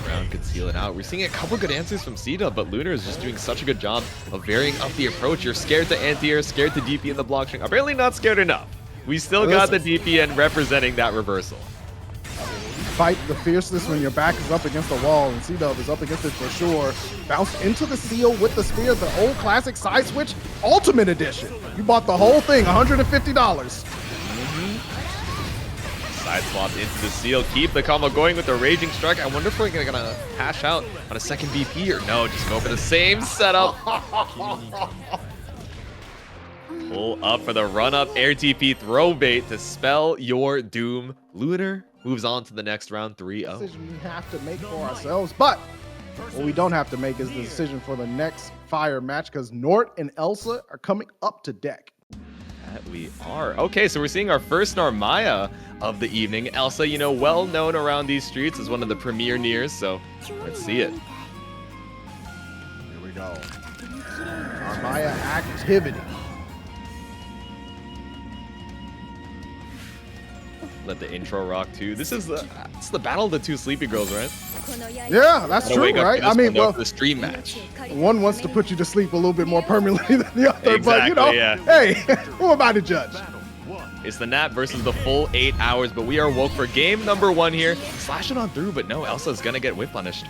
Round could seal it out. We're seeing a couple good answers from Cdubb, but Lunar is just doing such a good job of varying up the approach. You're scared to anti-air, scared to DP in the block string. Apparently not scared enough. We still got the DPN representing that reversal. Fight the fierceness when your back is up against the wall, and Cdubb is up against it for sure. Bounced into the seal with the spear, the old classic side switch, Ultimate Edition. You bought the whole thing, $150. Side swap into the seal, keep the combo going with the Raging Strike. I wonder if we're gonna hash out on a second BP or no, just go for the same setup. Pull up for the run-up air TP throw bait to spell your doom. Lunar moves on to the next round 3-0. Decision we have to make for ourselves, but what we don't have to make is the decision for the next fire match, because NORT and Elsa are coming up to deck. That we are. Okay, so we're seeing our first Narmaya of the evening. Elsa, you know, well known around these streets as one of the premier Niers, so let's see it. Here we go. Narmaya activity. Let the intro rock too. This is it's the battle of the two sleepy girls, right? Yeah, that's Gotta true, wake up right? for this I mean, one, though, well, for the stream match. one wants to put you to sleep a little bit more permanently than the other, but you know, yeah. hey, who am I to judge? It's the nap versus the full 8 hours, but we are woke for game number 1 here. Slashing on through, but no, Elsa's gonna get whip punished.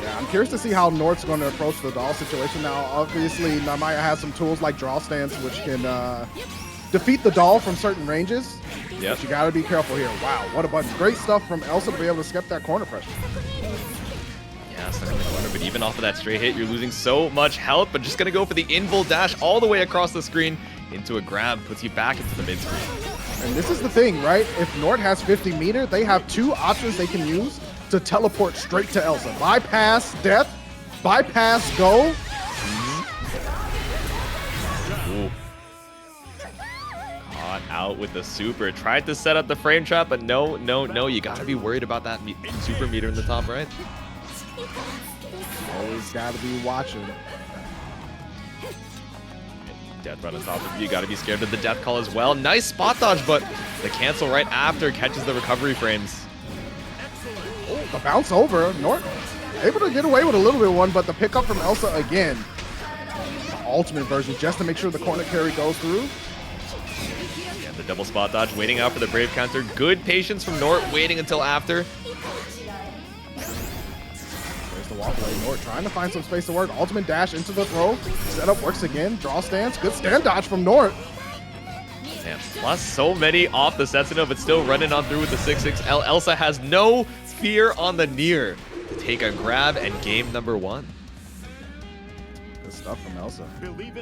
Yeah, I'm curious to see how Nort's going to approach the doll situation now. Obviously, Narmaya has some tools like draw stance, which can defeat the doll from certain ranges. Yep. But you got to be careful here. Wow, what a bunch of great stuff from Elsa to be able to skip that corner pressure. Yeah, stuck in the corner, but even off of that straight hit, you're losing so much health, but just gonna go for the invul dash all the way across the screen into a grab, puts you back into the mid screen. And this is the thing, right? If NORT has 50 meter, they have 2 options they can use to teleport straight to Elsa. Bypass death, bypass go. Ooh. Caught out with the super. Tried to set up the frame trap, but no. You gotta be worried about that super meter in the top right. Always got to be watching. Death right on top of you. Gotta be scared of the death call as well. Nice spot dodge, but the cancel right after catches the recovery frames. Oh, the bounce over. NORT able to get away with a little bit of one, but the pickup from Elsa again. The ultimate version just to make sure the corner carry goes through. Yeah, the double spot dodge, waiting out for the Brave counter. Good patience from NORT, waiting until after. There's the walk away. NORT trying to find some space to work. Ultimate dash into the throw. Setup works again. Draw stance. Good stand dodge from NORT. Damn, lost so many off the Setsuna, but still running on through with the 6-6L. Elsa has no fear on the Nier to take a grab and game number 1. Good stuff from Elsa.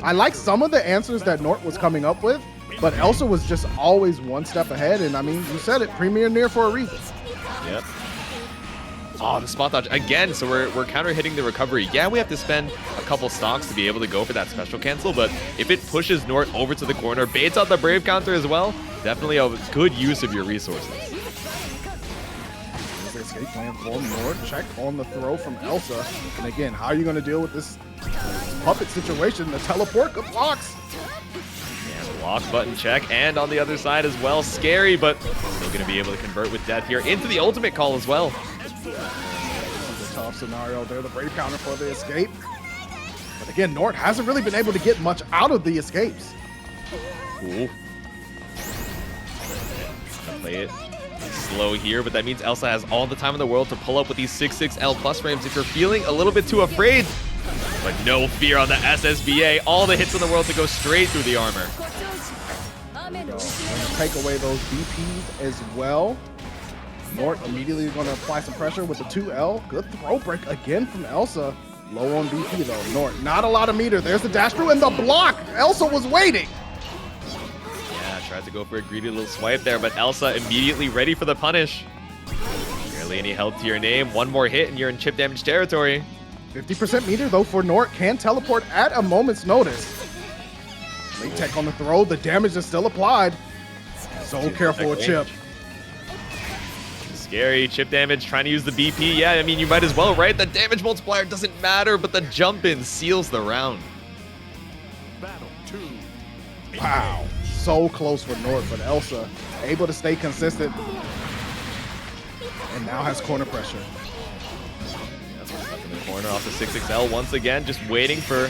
I like some of the answers that NORT was coming up with, but Elsa was just always one step ahead. And I mean, you said it, Premier Nier for a reason. Yep. Oh, the spot dodge again. So we're counter hitting the recovery. Yeah, we have to spend a couple stocks to be able to go for that special cancel, but if it pushes NORT over to the corner, baits out the Brave counter as well, definitely a good use of your resources. Escape plan for NORT. Check on the throw from Elsa. And again, how are you going to deal with this puppet situation? The teleport blocks. Yeah, block button check, and on the other side as well. Scary, but still going to be able to convert with death here into the ultimate call as well. A tough scenario there. The Brave counter for the escape. But again, NORT hasn't really been able to get much out of the escapes. Cool. Play it slow here, but that means Elsa has all the time in the world to pull up with these 6-6L plus frames if you're feeling a little bit too afraid. But no fear on the SSBA. All the hits in the world to go straight through the armor. Going to take away those DPs as well. NORT immediately going to apply some pressure with the 2L. Good throw break again from Elsa. Low on BP though. NORT, not a lot of meter. There's the dash through and the block. Elsa was waiting. Yeah, tried to go for a greedy little swipe there, but Elsa immediately ready for the punish. Barely any health to your name. One more hit and you're in chip damage territory. 50% meter though for NORT. Can teleport at a moment's notice. Late tech on the throw. The damage is still applied. So careful with chip. Scary chip damage, trying to use the BP. Yeah, I mean, you might as well, right? The damage multiplier doesn't matter, but the jump in seals the round. Battle 2. Wow. So close for NORT, but Elsa able to stay consistent. And now has corner pressure. That's what's stuck in the corner off the 6-6L once again, just waiting for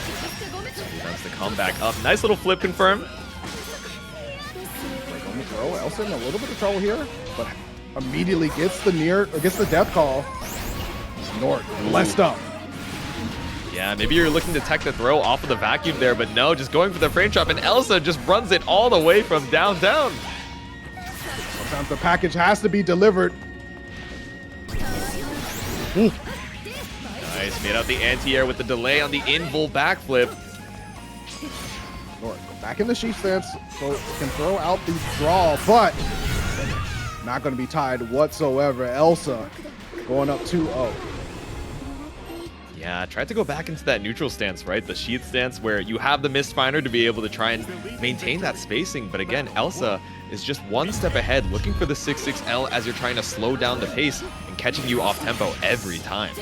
to come back up. Nice little flip confirm. Like on the throw, Elsa in a little bit of trouble here, but immediately gets the Nier, or gets the death call. NORT blessed up. Yeah, maybe you're looking to tech the throw off of the vacuum there, but no, just going for the frame trap, and Elsa just runs it all the way from downtown. Sometimes the package has to be delivered. Ooh. Nice, made out the anti-air with the delay on the invul backflip. NORT back in the sheep stance, so can throw out the draw, but not going to be tied whatsoever. Elsa going up 2-0. Yeah, tried to go back into that neutral stance, right? The sheath stance where you have the mist finder to be able to try and maintain that spacing. But again, Elsa is just one step ahead, looking for the 6-6L as you're trying to slow down the pace and catching you off tempo every time.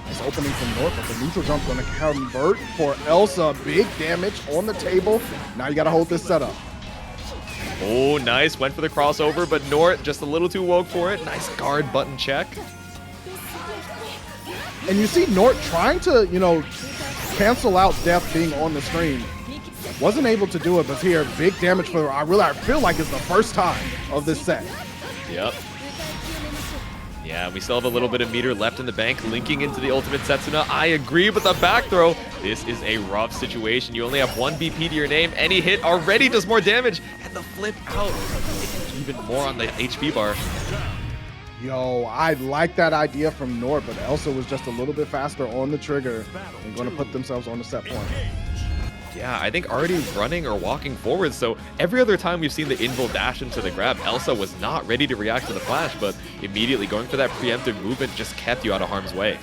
Nice opening from NORT, but the neutral jump going to convert for Elsa. Big damage on the table. Now you got to hold this setup. Oh, nice. Went for the crossover, but NORT just a little too woke for it. Nice guard button check. And you see NORT trying to, cancel out death being on the screen. Wasn't able to do it, but here, big damage for her. I feel like it's the first time of this set. Yep. Yeah, we still have a little bit of meter left in the bank, linking into the ultimate Setsuna. I agree with the back throw. This is a rough situation. You only have one BP to your name. Any hit already does more damage. And the flip out, even more on the HP bar. Yo, I like that idea from NORT, but Elsa was just a little bit faster on the trigger and going to put themselves on the set point. Yeah, I think already running or walking forward. So every other time we've seen the invul dash into the grab, Elsa was not ready to react to the flash, but immediately going for that preemptive movement just kept you out of harm's way.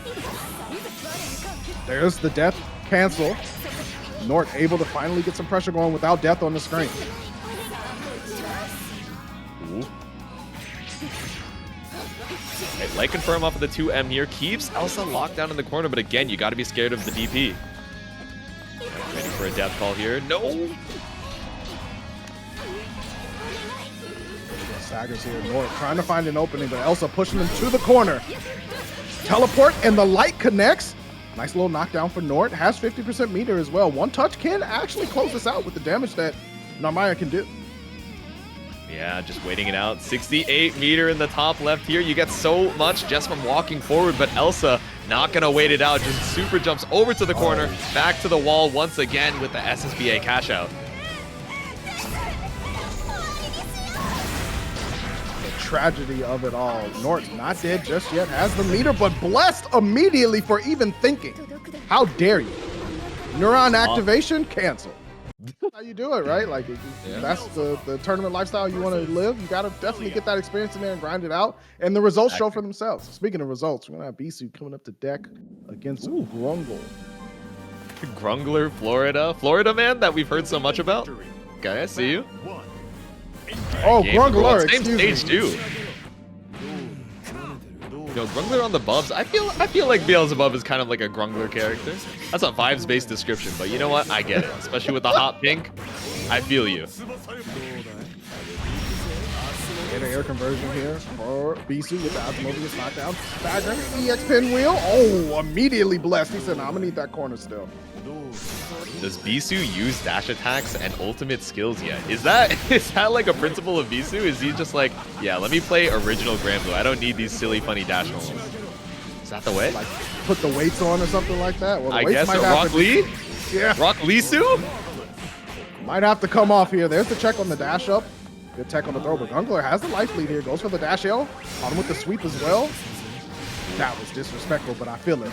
There's the death cancel. NORT able to finally get some pressure going without death on the screen. Ooh. Okay, light confirm off of the 2M here. Keeps Elsa locked down in the corner, but again, you got to be scared of the DP. Ready for a death call here. No! Saggers here. NORT trying to find an opening, but Elsa pushing him to the corner. Teleport, and the light connects. Nice little knockdown for NORT. Has 50% meter as well. One touch can actually close this out with the damage that Narmaya can do. Yeah, just waiting it out. 68 meter in the top left here. You get so much just from walking forward, but Elsa not gonna wait it out. Just super jumps over to the corner, back to the wall once again with the SSBA cash out. Tragedy of it all. NORT's not dead just yet, has the meter, but blessed immediately for even thinking. How dare you? Neuron activation, cancel. How you do it, right? Like, that's the tournament lifestyle you want to live. You got to definitely get that experience in there and grind it out. And the results show for themselves. Speaking of results, we're going to have Beesu coming up to deck against Grungle. Grungler, Florida. Florida man that we've heard so much about. Okay, I see you. Oh, Grungler, same stage too. Yo, Grungler on the bubs. I feel like Beelzebub is kind of like a Grungler character. That's a vibes-based description, but you know what? I get it. Especially with the hot pink. I feel you. And an air conversion here for Beesu with the Asmodeus knockdown. Stagger, EX pinwheel. Oh, immediately blessed. He said, nah, I'm gonna need that corner still. Does Beesu use dash attacks and ultimate skills yet? Is that like a principle of Beesu? Is he just like, yeah, let me play original Granblue. I don't need these silly, funny dash rolls. Is that the way? Like, put the weights on or something like that? Well, I guess so. Rock Lee? Yeah. Rock Lisu? Might have to come off here. There's the check on the dash up. Good tech on the throw, but Grungler has the life lead here. Goes for the dash L. On him with the sweep as well. That was disrespectful, but I feel it.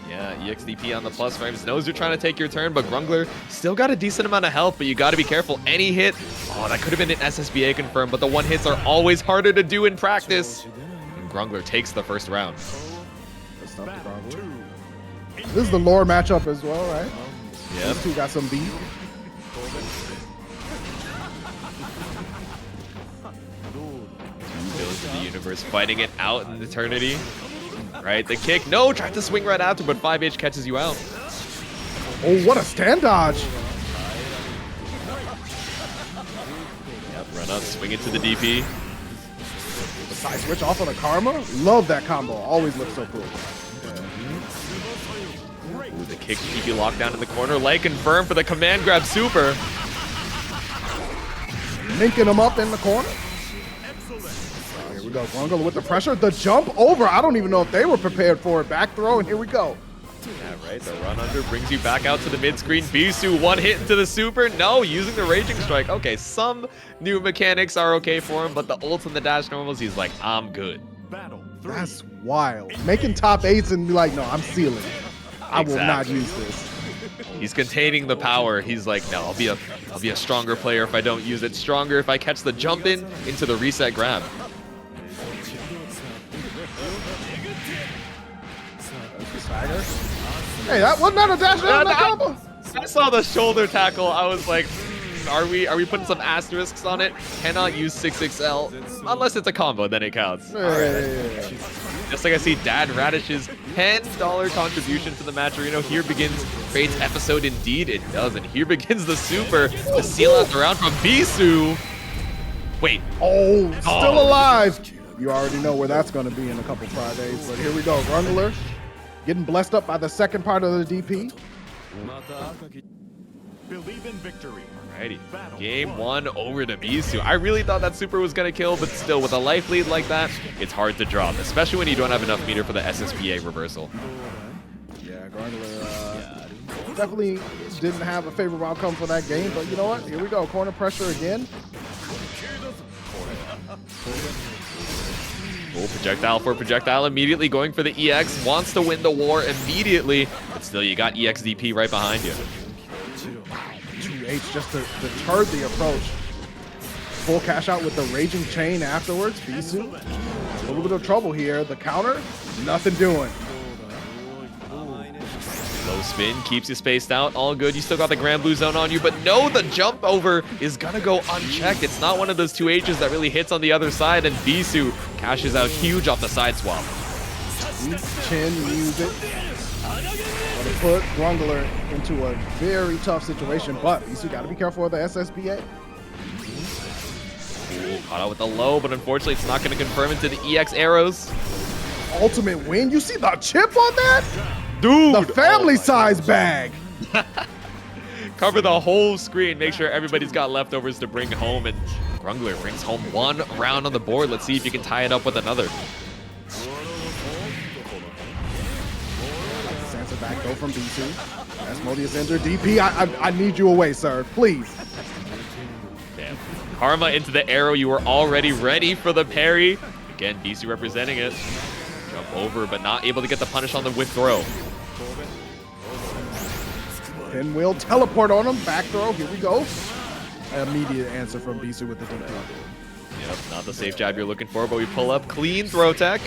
Yeah, EXDP on the plus frames. Knows you're trying to take your turn, but Grungler still got a decent amount of health, but you got to be careful. Any hit, oh, that could have been an SSBA confirmed, but the one hits are always harder to do in practice. And Grungler takes the first round. This is the lore matchup as well, right? Yeah. These two got some beat. Villains of the universe fighting it out in eternity. Right, the kick. No, tried to swing right after, but 5H catches you out. Oh, what a stand dodge. Yep, run up, swing it to the DP. The side switch off on the Karma. Love that combo. Always looks so cool. Ooh, the kick keep you locked down in the corner. Leg confirmed for the command grab super. Linking him up in the corner. Here we go, Grungler with the pressure. The jump over. I don't even know if they were prepared for it. Back throw, and here we go. Yeah, right. The run under brings you back out to the mid screen. Beesu, one hit into the super. No, using the Raging Strike. Okay, some new mechanics are okay for him, but the ult and the dash normals, he's like, I'm good. That's wild. Making top 8s and be like, no, I'm sealing. I will not use this. He's containing the power. He's like, no, I'll be a stronger player if I don't use it. Stronger if I catch the jump in into the reset grab. Hey, that wasn't that a dash down combo? I saw the shoulder tackle. I was like, are we putting some asterisks on it? Cannot use 6XL unless it's a combo, then it counts. Yeah. Just like I see Dad Radish's $10 contribution to the match arena. Here begins Fate's episode. Indeed, it does. And here begins the super to seal out the round from Beesu. Wait. Oh, still alive. You already know where that's going to be in a couple Fridays. But here we go. Grungler getting blessed up by the second part of the DP. Believe in victory. Alrighty. Game 1 over to Beesu. I really thought that super was going to kill, but still, with a life lead like that, it's hard to drop, especially when you don't have enough meter for the SSBA reversal. Yeah, Grungler definitely didn't have a favorable outcome for that game, but you know what? Here we go. Corner pressure again. Full projectile for projectile, immediately going for the EX, wants to win the war immediately, but still, you got EXDP right behind you. 2H just to deter the approach. Full cash out with the Raging Chain afterwards. Beesu, a little bit of trouble here. The counter, nothing doing. Low spin, keeps you spaced out, all good. You still got the Granblue zone on you, but no, the jump over is gonna go unchecked. It's not one of those 2Hs that really hits on the other side, and Beesu cashes out huge off the side swap. Chin music. To put Grungler into a very tough situation, but Beesu got to be careful of the SSBA. Ooh, caught out with the low, but unfortunately it's not going to confirm into the EX arrows. Ultimate win. You see the chip on that? Dude! The family size bag. Cover the whole screen. Make sure everybody's got leftovers to bring home, and Grungler brings home 1 round on the board. Let's see if he can tie it up with another. Sansa back though from Beesu. Asmodeus enter. DP, I need you away, sir. Please. Damn. Karma into the arrow. You were already ready for the parry. Again, Beesu representing it. Jump over, but not able to get the punish on the whip throw. Pinwheel teleport on him. Back throw. Here we go. Immediate answer from Beesu with the DP. Yep, not the safe jab you're looking for, but we pull up clean throw tech.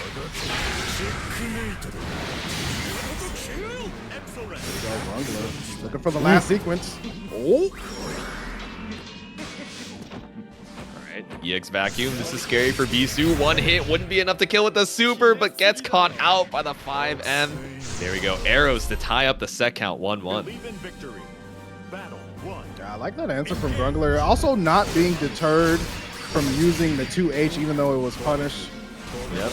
Looking for the last sequence. Oh. Alright, EX vacuum. This is scary for Beesu. 1 hit wouldn't be enough to kill with the super, but gets caught out by the 5M. There we go. Arrows to tie up the set count. 1-1. I like that answer from Grungler. Also not being deterred from using the 2H even though it was punished. Yep.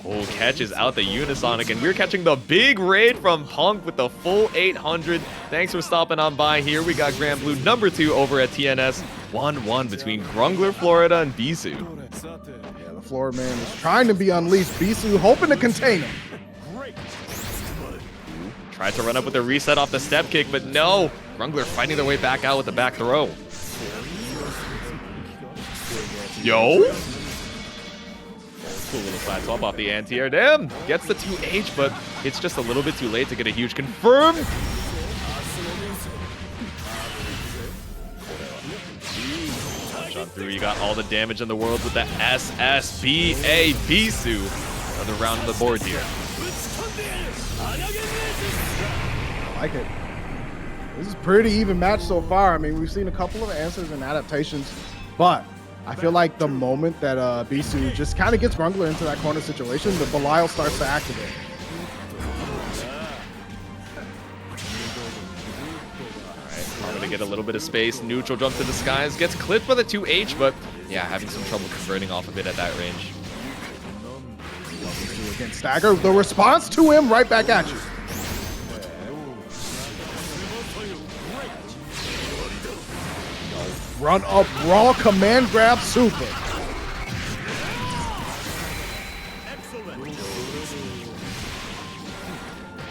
Oh, catches out the Unisonic, and we're catching the big raid from Punk with the full 800. Thanks for stopping on by here. We got Granblue number 2 over at TNS. 1-1 between Grungler, Florida, and Beesu. Yeah, the Florida man is trying to be unleashed. Beesu hoping to contain him. Tried to run up with a reset off the step kick, but no. Grungler fighting their way back out with the back throw. Yo! Cool little side swap off the anti-air. Damn! Gets the 2H, but it's just a little bit too late to get a huge confirm. Shot through, you got all the damage in the world with the SSBA Beesu. Another round on the board here. I like it. This is pretty even match so far. I mean, we've seen a couple of answers and adaptations, but I feel like the moment that Beesu just kind of gets Grungler into that corner situation, the Belial starts to activate. Alright, I'm gonna get a little bit of space. Neutral jump to the skies. Gets clipped by the 2H, but yeah, having some trouble converting off of it at that range. Again, stagger. The response to him right back at you. Run up, raw command grab super.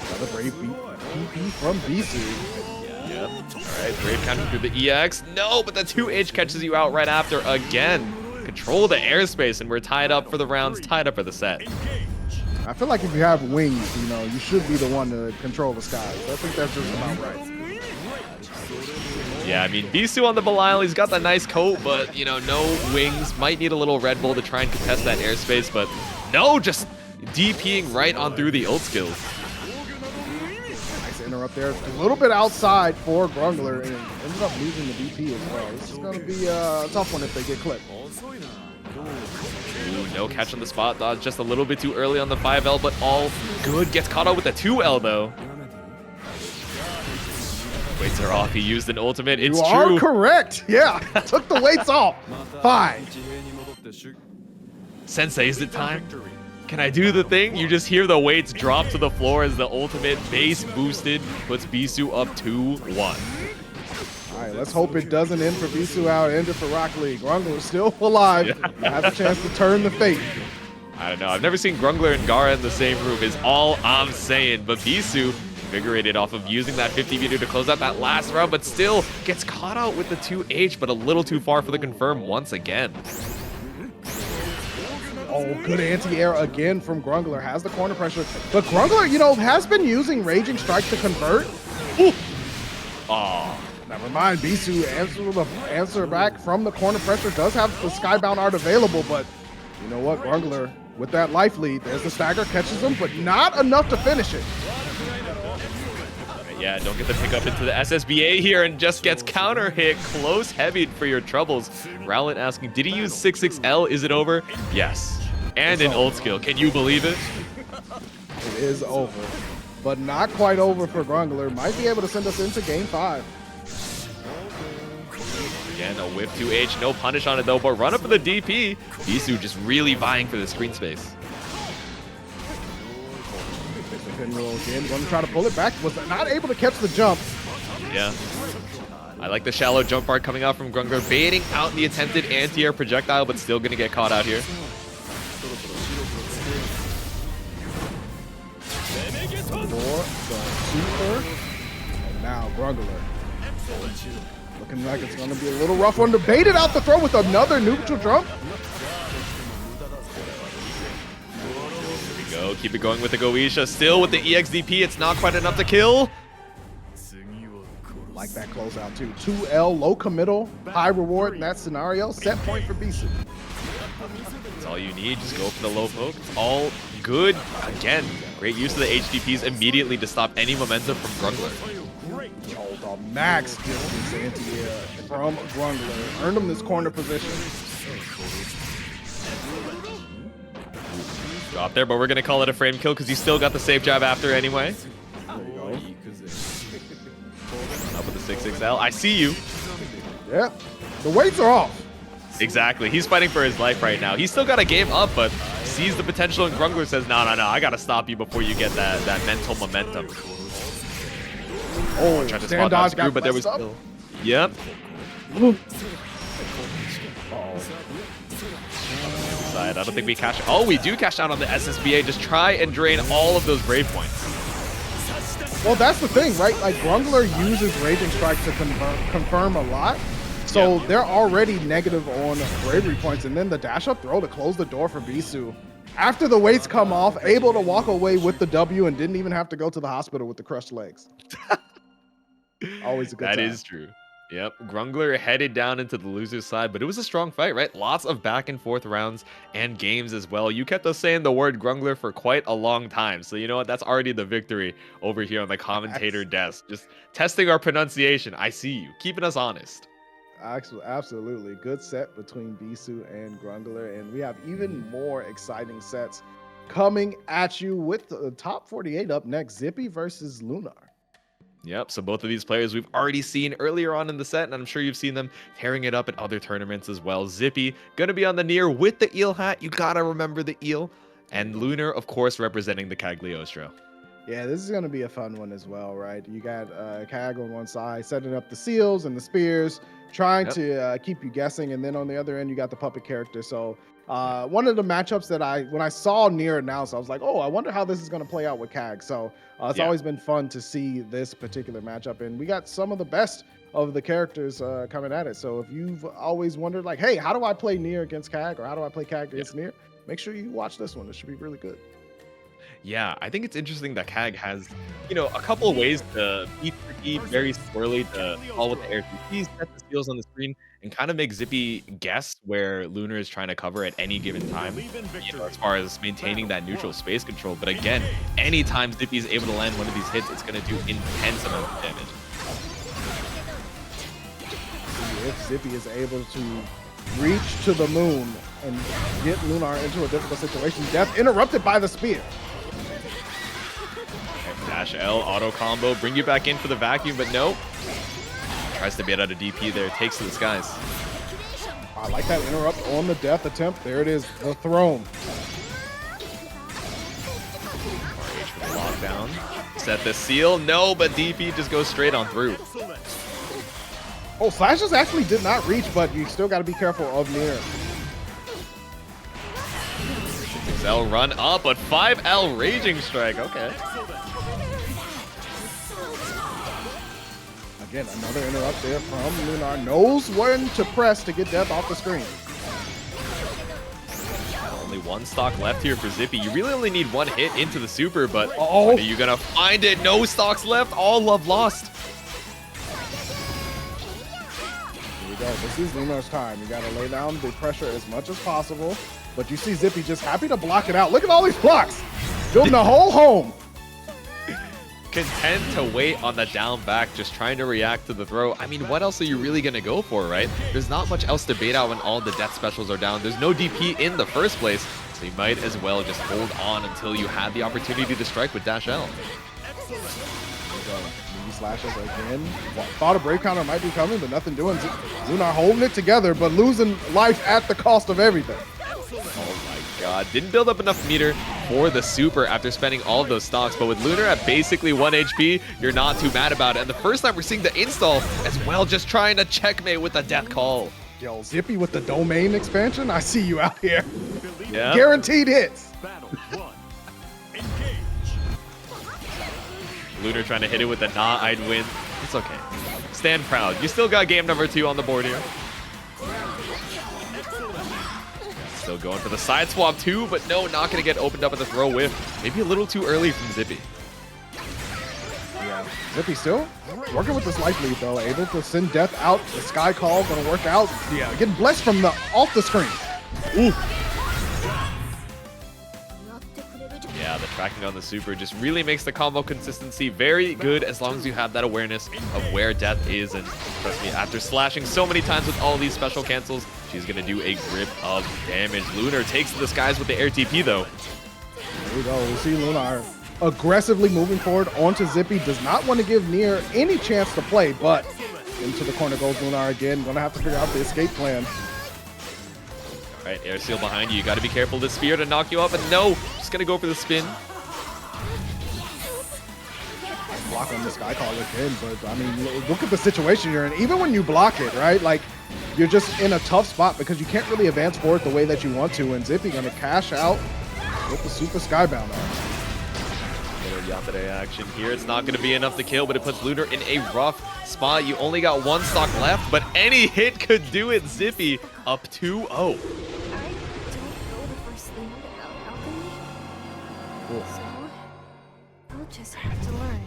Another brave PP from Beesu. Yep. Alright, brave counter through the EX. No, but the 2H catches you out right after again. Control the airspace, and we're tied up for the rounds, tied up for the set. I feel like if you have wings, you know, you should be the one to control the skies. I think that's just about right. Yeah, I mean, Beesu on the Belial, he's got that nice coat, but, you know, no wings. Might need a little Red Bull to try and contest that airspace, but no, just DPing right on through the ult skills. Nice interrupt there. A little bit outside for Grungler, and ended up losing the DP as well. This is going to be a tough one if they get clipped. Ooh, no catch on the spot dodge, just a little bit too early on the 5L, but all good. Gets caught out with the 2L, though. Weights are off. He used an ultimate. It's true. You are correct. Yeah, took the weights off. Fine. Sensei, is it time? Can I do the thing? You just hear the weights drop to the floor as the ultimate base boosted puts Beesu up 2-1. All right, let's hope it doesn't end for Beesu out, end it for Rock League. Grungler is still alive. Yeah. Have a chance to turn the fate. I don't know. I've never seen Grungler and Gara in the same room is all I'm saying. But Beesu invigorated off of using that 50 meter to close out that last round, but still gets caught out with the 2H, but a little too far for the confirm once again. Oh, good anti-air again from Grungler. Has the corner pressure. But Grungler, you know, has been using Raging Strike to convert. Ooh. Oh. Never mind. Beesu answer back from the corner pressure. Does have the Skybound art available, but you know what? Grungler, with that life lead, there's the stagger, catches him, but not enough to finish it. Yeah, don't get the pickup into the SSBA here and just gets counter hit, close heavied for your troubles. Rowland asking, did he use 66L? Is it over? Yes. And an ult skill. Can you believe it? It is over, but not quite over for Grungler. Might be able to send us into game 5. Again, a whip 2H, no punish on it though, but run up for the DP. Beesu just really vying for the screen space. Pinroll again, going to try to pull it back. Was not able to catch the jump. Yeah. I like the shallow jump bar coming out from Grungler, baiting out the attempted anti-air projectile, but still going to get caught out here. For the super. And now Grungler. Looking like it's going to be a little rough one to bait it out the throw with another neutral jump. Here we go. Keep it going with the Goisha. Still with the EXDP. It's not quite enough to kill. Like that closeout too. 2L, low committal, high reward in that scenario. Set point for Beesu. That's all you need. Just go for the low poke. It's all good. Again, great use of the HDPs immediately to stop any momentum from Grungler. Oh, the max distance anti-air from Grungler. Earned him this corner position. Drop there, but we're going to call it a frame kill because he still got the safe jab after anyway. There you go. Up with the 6XL. I see you. Yeah, the weights are off. Exactly. He's fighting for his life right now. He's still got a game up, but sees the potential, and Grungler says, no, I got to stop you before you get that mental momentum. Oh, tried to spot that screw, but there was still... Yep. Oh. Side. I don't think we cash... Oh, we do cash out on the SSBA. Just try and drain all of those Brave points. Well, that's the thing, right? Like, Grungler uses Raging Strike to confirm a lot. So yeah. They're already negative on bravery points. And then the dash up throw to close the door for Beesu. After the weights come off, able to walk away with the W and didn't even have to go to the hospital with the crushed legs. Always a good time. That is true. Yep, Grungler headed down into the loser's side, but it was a strong fight, right? Lots of back and forth rounds and games as well. You kept us saying the word Grungler for quite a long time, so you know what? That's already the victory over here on the commentator desk. Just testing our pronunciation. I see you, keeping us honest. Actually, absolutely. Good set between Beesu and Grungler, and we have even more exciting sets coming at you with the top 48 up next. Zippy versus Lunar. Yep, so both of these players we've already seen earlier on in the set, and I'm sure you've seen them tearing it up at other tournaments as well. Zippy gonna be on the Nier with the eel hat. You gotta remember the eel. And Lunar, of course, representing the Cagliostro. Yeah, this is gonna be a fun one as well, right? You got Cag on one side, setting up the seals and the spears, trying to keep you guessing, and then on the other end, you got the puppet character. So one of the matchups that when I saw Nier announced, I was like, oh, I wonder how this is gonna play out with Cag. So it's always been fun to see this particular matchup, and we got some of the best of the characters coming at it. So if you've always wondered, like, hey, how do I play Nier against Cag, or how do I play Cag against Nier? Make sure you watch this one. It should be really good. Yeah, I think it's interesting that Cag has, you know, a couple of ways to be tricky, very squirrely, to call with the air TPs, set the seals on the screen, and kind of make Zippy guess where Lunar is trying to cover at any given time, you know, as far as maintaining that neutral space control. But again, anytime Zippy is able to land one of these hits, it's going to do intense amounts of damage. If Zippy is able to reach to the moon and get Lunar into a difficult situation, death interrupted by the spear. Dash L, auto combo, bring you back in for the vacuum, but no. Tries to bait out a DP there, takes to the skies. I like that interrupt on the death attempt. There it is, the throne. Lockdown, set the seal, no, but DP just goes straight on through. Oh, slashes actually did not reach, but you still got to be careful of Nier. L run up, but 5L Raging Strike, okay. Again, another interrupt there from Lunar. Knows when to press to get death off the screen. Only one stock left here for Zippy. You really only need one hit into the super, but are you gonna find it? No stocks left, all love lost. Here we go, this is Lunar's time. You gotta lay down the pressure as much as possible, but you see Zippy just happy to block it out. Look at all these blocks, building a whole home. Content to wait on the down back, just trying to react to the throw. I mean, what else are you really going to go for, right? There's not much else to bait out when all the death specials are down. There's no DP in the first place, so you might as well just hold on until you have the opportunity to strike with Dash L. Maybe slashes again. Thought a brave counter might be coming, but nothing doing. Lunar holding it together, but losing life at the cost of everything. Oh my god. Didn't build up enough meter for the super after spending all of those stocks, but with Lunar at basically 1 HP, you're not too mad about it. And the first time we're seeing the install as well, just trying to checkmate with a death call. Yo, Zippy with the domain expansion. I see you out here. Yeah. Guaranteed hits. Battle 1. Engage. Lunar trying to hit it with the nah, I'd win. It's okay. Stand proud. You still got game number 2 on the board here. Still going for the side swap too, but no, not going to get opened up at the throw whiff. Maybe a little too early from Zippy. Yeah, Zippy still working with this life lead though, able to send death out. The sky call gonna work out. Yeah, getting blessed from the off the screen. Ooh. Yeah, the tracking on the super just really makes the combo consistency very good as long as you have that awareness of where death is. And trust me, after slashing so many times with all these special cancels, she's gonna do a grip of damage. Lunar takes to the skies with the air TP though. There we go. We see Lunar aggressively moving forward onto Zippy. Does not want to give Nier any chance to play, but into the corner goes Lunar again. Gonna have to figure out the escape plan. All right, air seal behind you. You got to be careful. This spear to knock you up, and no, just gonna go for the spin. Block on the sky call again, but I mean, look at the situation you're in. Even when you block it, right? Like, you're just in a tough spot because you can't really advance forward the way that you want to, and Zippy gonna cash out with the super skybound on. Yandere action here. It's not going to be enough to kill, but it puts Lunar in a rough spot. You only got 1 stock left, but any hit could do it. Zippy up 2-0. I don't know the first thing about alchemy, so I'll just have to learn.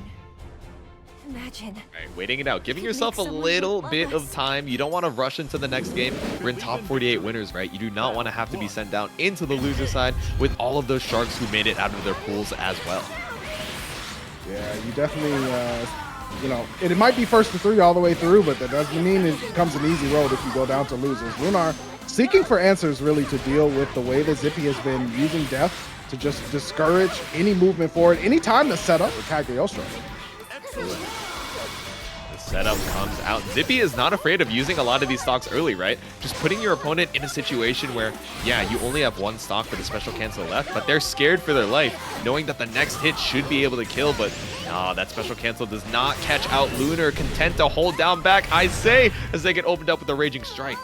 Imagine. All right, waiting it out. Giving yourself a little bit of time. You don't want to rush into the next game. We're in top 48 winners, right? You do not want to have to be sent down into the loser side with all of those sharks who made it out of their pools as well. Yeah, you definitely, you know, it might be first to 3 all the way through, but that doesn't mean it becomes an easy road if you go down to losers. Lunar seeking for answers really to deal with the way that Zippy has been using death to just discourage any movement forward, any time to set up with Cagliostro. The setup comes out. Zippy is not afraid of using a lot of these stocks early, right? Just putting your opponent in a situation where, yeah, you only have 1 stock for the special cancel left, but they're scared for their life, knowing that the next hit should be able to kill, but nah, that special cancel does not catch out Lunar, content to hold down back, I say, as they get opened up with a Raging Strike.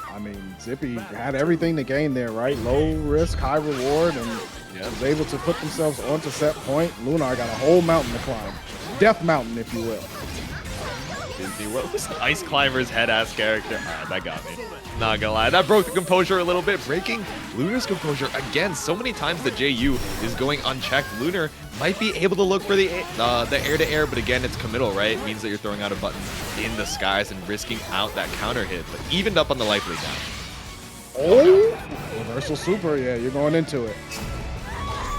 I mean, Zippy had everything to gain there, right? Low risk, high reward, and was able to put themselves onto set point. Lunar got a whole mountain to climb. Death Mountain, if you will. What was the Ice Climber's head-ass character? All right, that got me. Not gonna lie, that broke the composure a little bit, breaking Lunar's composure again. So many times the JU is going unchecked. Lunar might be able to look for the air-to-air, but again, it's committal, right? It means that you're throwing out a button in the skies and risking out that counter hit, but evened up on the life lead now. Oh, reversal super, yeah, you're going into it.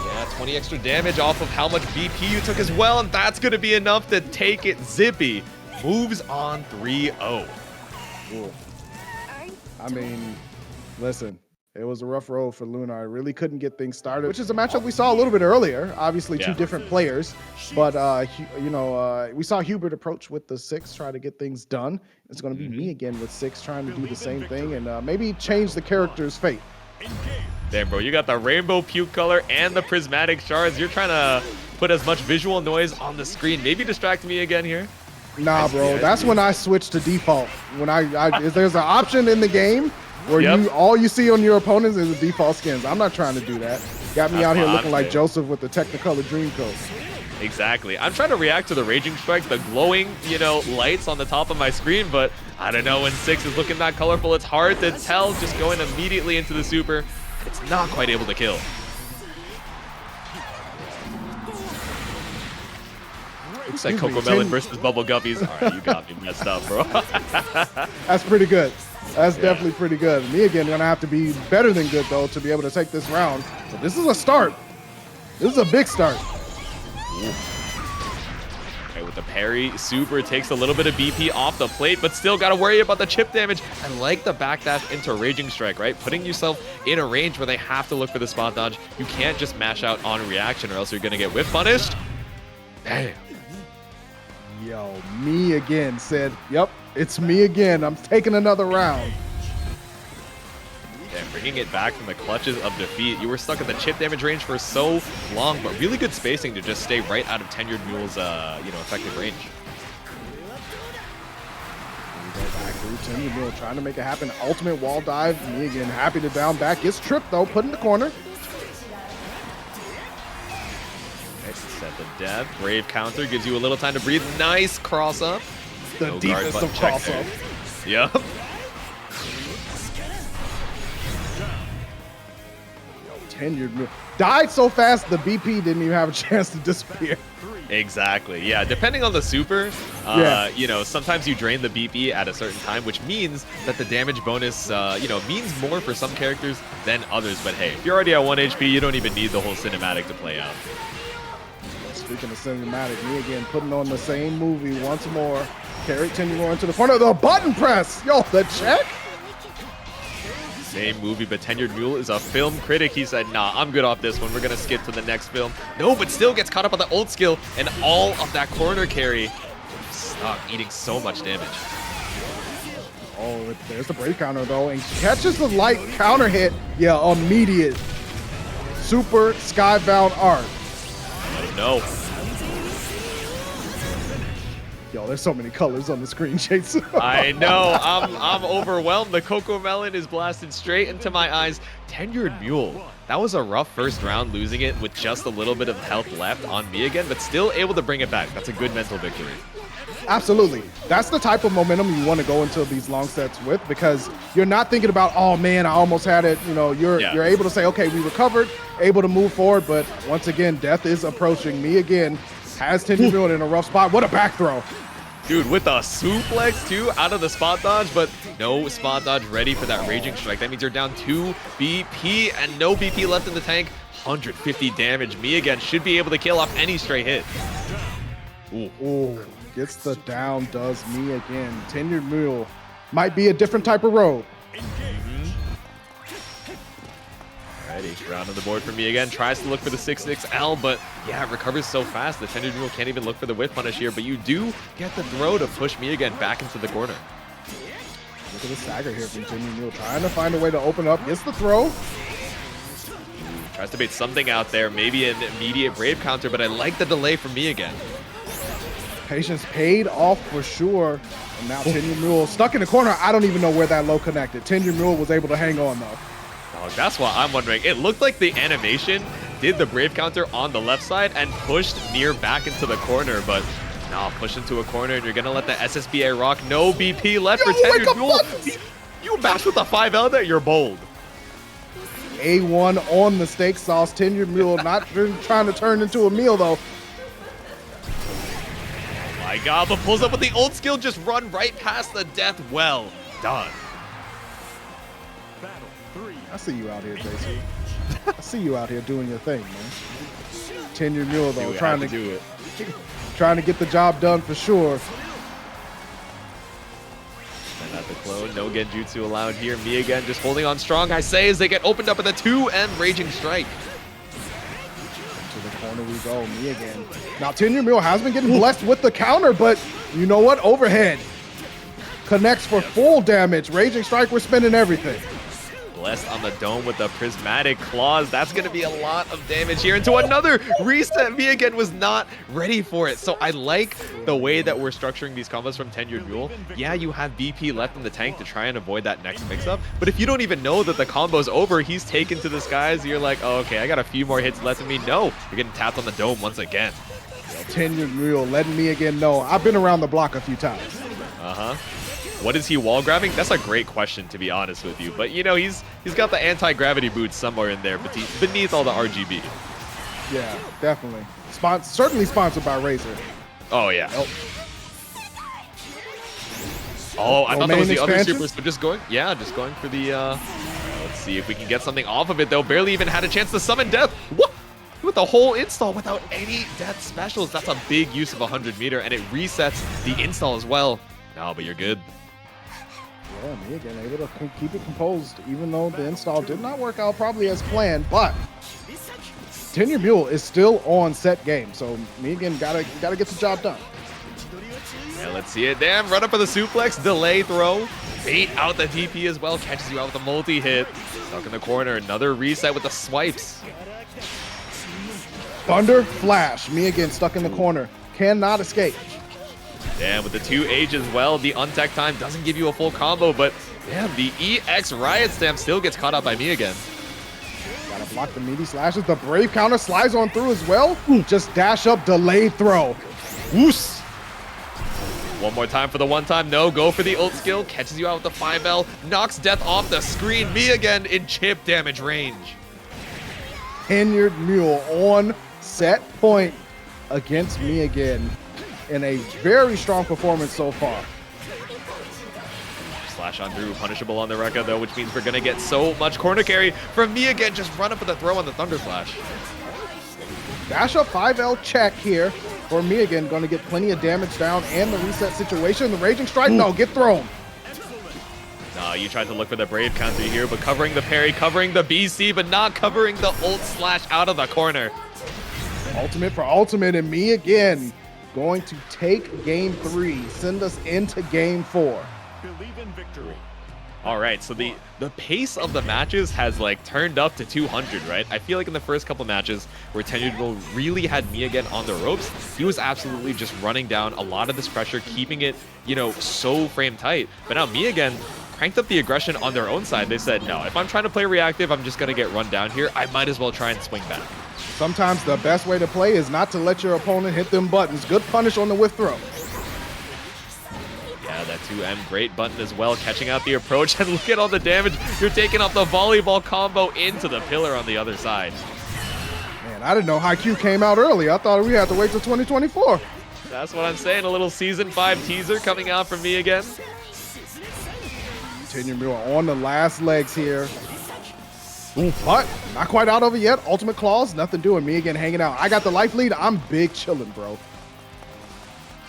Yeah, 20 extra damage off of how much BP you took as well, and that's going to be enough to take it. Zippy moves on 3-0. I mean, listen, it was a rough road for Lunar. I really couldn't get things started, which is a matchup we saw a little bit earlier. Obviously, 2 different players, but you know, we saw Huebert approach with the 6, try to get things done. It's going to be me again with 6, trying to do the same thing and maybe change the character's fate. Damn, bro, you got the rainbow puke color and the prismatic shards. You're trying to put as much visual noise on the screen. Maybe distract me again here. Nah, bro, that's when I switch to default. When if there's an option in the game where all you see on your opponents is the default skins. I'm not trying to do that. Got me out here looking like Joseph with the Technicolor Dreamcoat. Exactly. I'm trying to react to the Raging Strike, the glowing, you know, lights on the top of my screen, but I don't know, when 6 is looking that colorful, it's hard to tell. Just going immediately into the super. It's not quite able to kill. Looks like Coco Melon versus Bubble Guppies. All right, you got me messed up, bro. That's pretty good. That's definitely pretty good. Me again, gonna have to be better than good though to be able to take this round. But this is a start. This is a big start. Okay, with the parry, super takes a little bit of BP off the plate, but still got to worry about the chip damage. I like the backdash into Raging Strike, right? Putting yourself in a range where they have to look for the spot dodge. You can't just mash out on reaction or else you're going to get whiff punished. Damn. Yo, me again said, yep, it's me again. I'm taking another round. Yeah, bringing it back from the clutches of defeat. You were stuck at the chip damage range for so long, but really good spacing to just stay right out of TenuredMule's, effective range. Back through TenuredMule trying to make it happen. Ultimate wall dive. Me again, happy to down back. Gets tripped though, put in the corner. Set the death. Brave counter gives you a little time to breathe. Nice cross up. The No deepest guard of button cross check up. there. Yup. TenuredMule died so fast the BP didn't even have a chance to disappear. Exactly. Yeah. Depending on the super, sometimes you drain the BP at a certain time, which means that the damage bonus, means more for some characters than others. But hey, if you're already at 1 HP, you don't even need the whole cinematic to play out. Speaking of cinematic, me again putting on the same movie once more. Carry TenuredMule into the corner. The button press. Yo, the check. Same movie, but TenuredMule is a film critic. He said, nah, I'm good off this one. We're going to skip to the next film. No, but still gets caught up on the ult skill and all of that corner carry. Stuck, eating so much damage. Oh, there's the break counter though, and catches the light counter hit. Yeah, immediate. Super skybound art. Oh, no. Yo, there's so many colors on the screen, Chase. I know. I'm overwhelmed. The Cocoa Melon is blasted straight into my eyes. TenuredMule. That was a rough first round, losing it with just a little bit of health left on me again, but still able to bring it back. That's a good mental victory. Absolutely. That's the type of momentum you want to go into these long sets with, because you're not thinking about, oh man, I almost had it. You're able to say, okay, we recovered, able to move forward, but once again, death is approaching. Me again has TenuredMule in a rough spot. What a back throw. Dude, with a suplex too, out of the spot dodge, but no spot dodge ready for that Raging Strike. That means you're down 2 BP and no BP left in the tank. 150 damage. Me again should be able to kill off any stray hit. Ooh, gets the down, does me again. TenuredMule might be a different type of road. Ready, round on the board for me again. Tries to look for the 6-6L, but yeah, recovers so fast. The TenuredMule can't even look for the whiff punish here, but you do get the throw to push me again back into the corner. Look at the stagger here from TenuredMule, trying to find a way to open up. Gets the throw. Tries to bait something out there, maybe an immediate Brave counter, but I like the delay from me again. Patience paid off for sure. And now TenuredMule stuck in the corner. I don't even know where that low connected. TenuredMule was able to hang on though. Oh, that's what I'm wondering. It looked like the animation did the Brave counter on the left side and pushed Nier back into the corner, but no, push into a corner and you're gonna let the SSBA rock. No BP left for TenuredMule. You bash with the 5L there, you're bold. A1 on the steak sauce. TenuredMule not trying to turn into a meal though. Oh my god, but pulls up with the old skill, just run right past the death. Well done. I see you out here, JC. I see you out here doing your thing, man. TenuredMule though, trying to do it. Trying to get the job done for sure. And at the clone, no Genjutsu allowed here. Me again, just holding on strong, I say, as they get opened up at the 2 and Raging Strike. To the corner we go, me again. Now TenuredMule has been getting blessed with the counter, but you know what? Overhead connects for full damage. Raging Strike, we're spending everything. Blessed on the dome with the prismatic claws. That's going to be a lot of damage here into another reset. Me again was not ready for it. So I like the way that we're structuring these combos from TenuredMule. Yeah, you have BP left in the tank to try and avoid that next mix-up. But if you don't even know that the combo's over, he's taken to the skies, you're like, oh, okay, I got a few more hits left in me. No, you're getting tapped on the dome once again. TenuredMule letting me again know. I've been around the block a few times. Uh-huh. What is he wall grabbing? That's a great question, to be honest with you. But he's got the anti-gravity boots somewhere in there beneath all the RGB. Yeah, definitely. Certainly sponsored by Razer. Oh yeah. Oh, I thought that was the other super. So just going for the. Let's see if we can get something off of it though. Barely even had a chance to summon death. What? With the whole install without any death specials. That's a big use of 100 meter, and it resets the install as well. No, but you're good. Yeah, me again, able to keep it composed, even though the install did not work out probably as planned, but TenuredMule is still on set game, so me again gotta get the job done. Yeah, let's see it. Damn, run up for the suplex, delay throw. bait out the DP as well. Catches you out with a multi-hit. Stuck in the corner. Another reset with the swipes. Thunder Flash. Me again stuck in the corner. Cannot escape. And with the 2H as well, the untech time doesn't give you a full combo, but damn, the EX Riot Stamp still gets caught out by me again. Gotta block the meaty slashes. The Brave counter slides on through as well. Just dash up, delayed throw. Woos. One more time for the one time. No, go for the ult skill. Catches you out with the 5L. Knocks death off the screen. Me again in chip damage range. TenuredMule on set point against me again in a very strong performance so far. Slash on through, punishable on the Rekka though, which means we're gonna get so much corner carry from me again. Just run up with the throw on the Thunder Flash. Dash up 5L check here for me again. Going to get plenty of damage down and the reset situation. The Raging Strike, no, get thrown. No, you tried to look for the Brave counter here, but covering the parry, covering the BC, but not covering the ult slash out of the corner. Ultimate for ultimate, and me again going to take game 3, send us into game 4. Believe in victory. All right, so the pace of the matches has like turned up to 200, right? I feel like in the first couple matches where TenuredMule really had me again on the ropes, he was absolutely just running down a lot of this pressure, keeping it, you know, so frame tight. But now me again cranked up the aggression on their own side. They said, no, if I'm trying to play reactive, I'm just gonna get run down here. I might as well try and swing back. Sometimes the best way to play is not to let your opponent hit them buttons. Good punish on the whiff throw. Yeah, that 2M, great button as well, catching out the approach, and look at all the damage. You're taking off the volleyball combo into the pillar on the other side. Man, I didn't know Haikyuu came out early. I thought we had to wait till 2024. That's what I'm saying, a little Season 5 teaser coming out from me again. TenuredMule on the last legs here. Ooh, but not quite out of it yet. Ultimate Claws, nothing doing. Me again hanging out. I got the life lead. I'm big chilling, bro.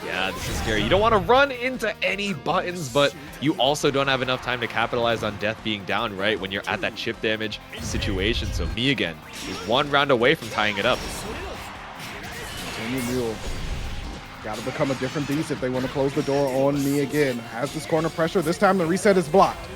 Yeah, this is scary. You don't want to run into any buttons, but you also don't have enough time to capitalize on death being down, right, when you're at that chip damage situation. So me again is one round away from tying it up. TenuredMule got to become a different beast if they want to close the door on me again. Has this corner pressure. This time the reset is blocked.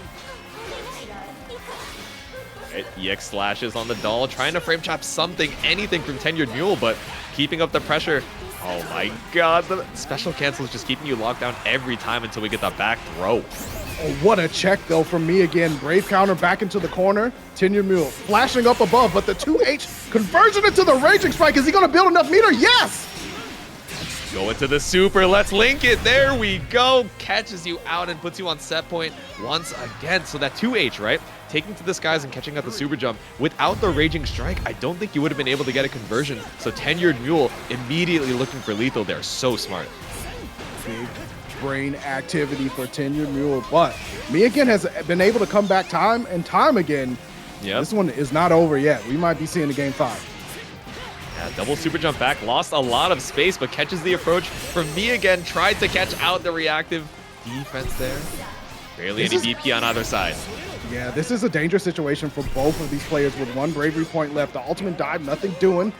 Right, EX slashes on the doll, trying to frame trap something, anything from TenuredMule, but keeping up the pressure. Oh my god, the special cancel is just keeping you locked down every time until we get the back throw. Oh, what a check though from me again. Brave counter back into the corner. TenuredMule flashing up above, but the 2H conversion into the Raging Strike. Is he going to build enough meter? Yes! Go into the super, let's link it. There we go. Catches you out and puts you on set point once again. So that 2H, right? Taking to the skies and catching out the super jump. Without the Raging Strike, I don't think you would have been able to get a conversion. So TenuredMule immediately looking for lethal there. So smart. Big brain activity for TenuredMule, but me again has been able to come back time and time again. Yeah. This one is not over yet. We might be seeing the game 5. Yeah, double super jump back, lost a lot of space, but catches the approach from me again. Tried to catch out the reactive defense there. Barely any DP on either side. Yeah, this is a dangerous situation for both of these players with one bravery point left. The ultimate dive, nothing doing.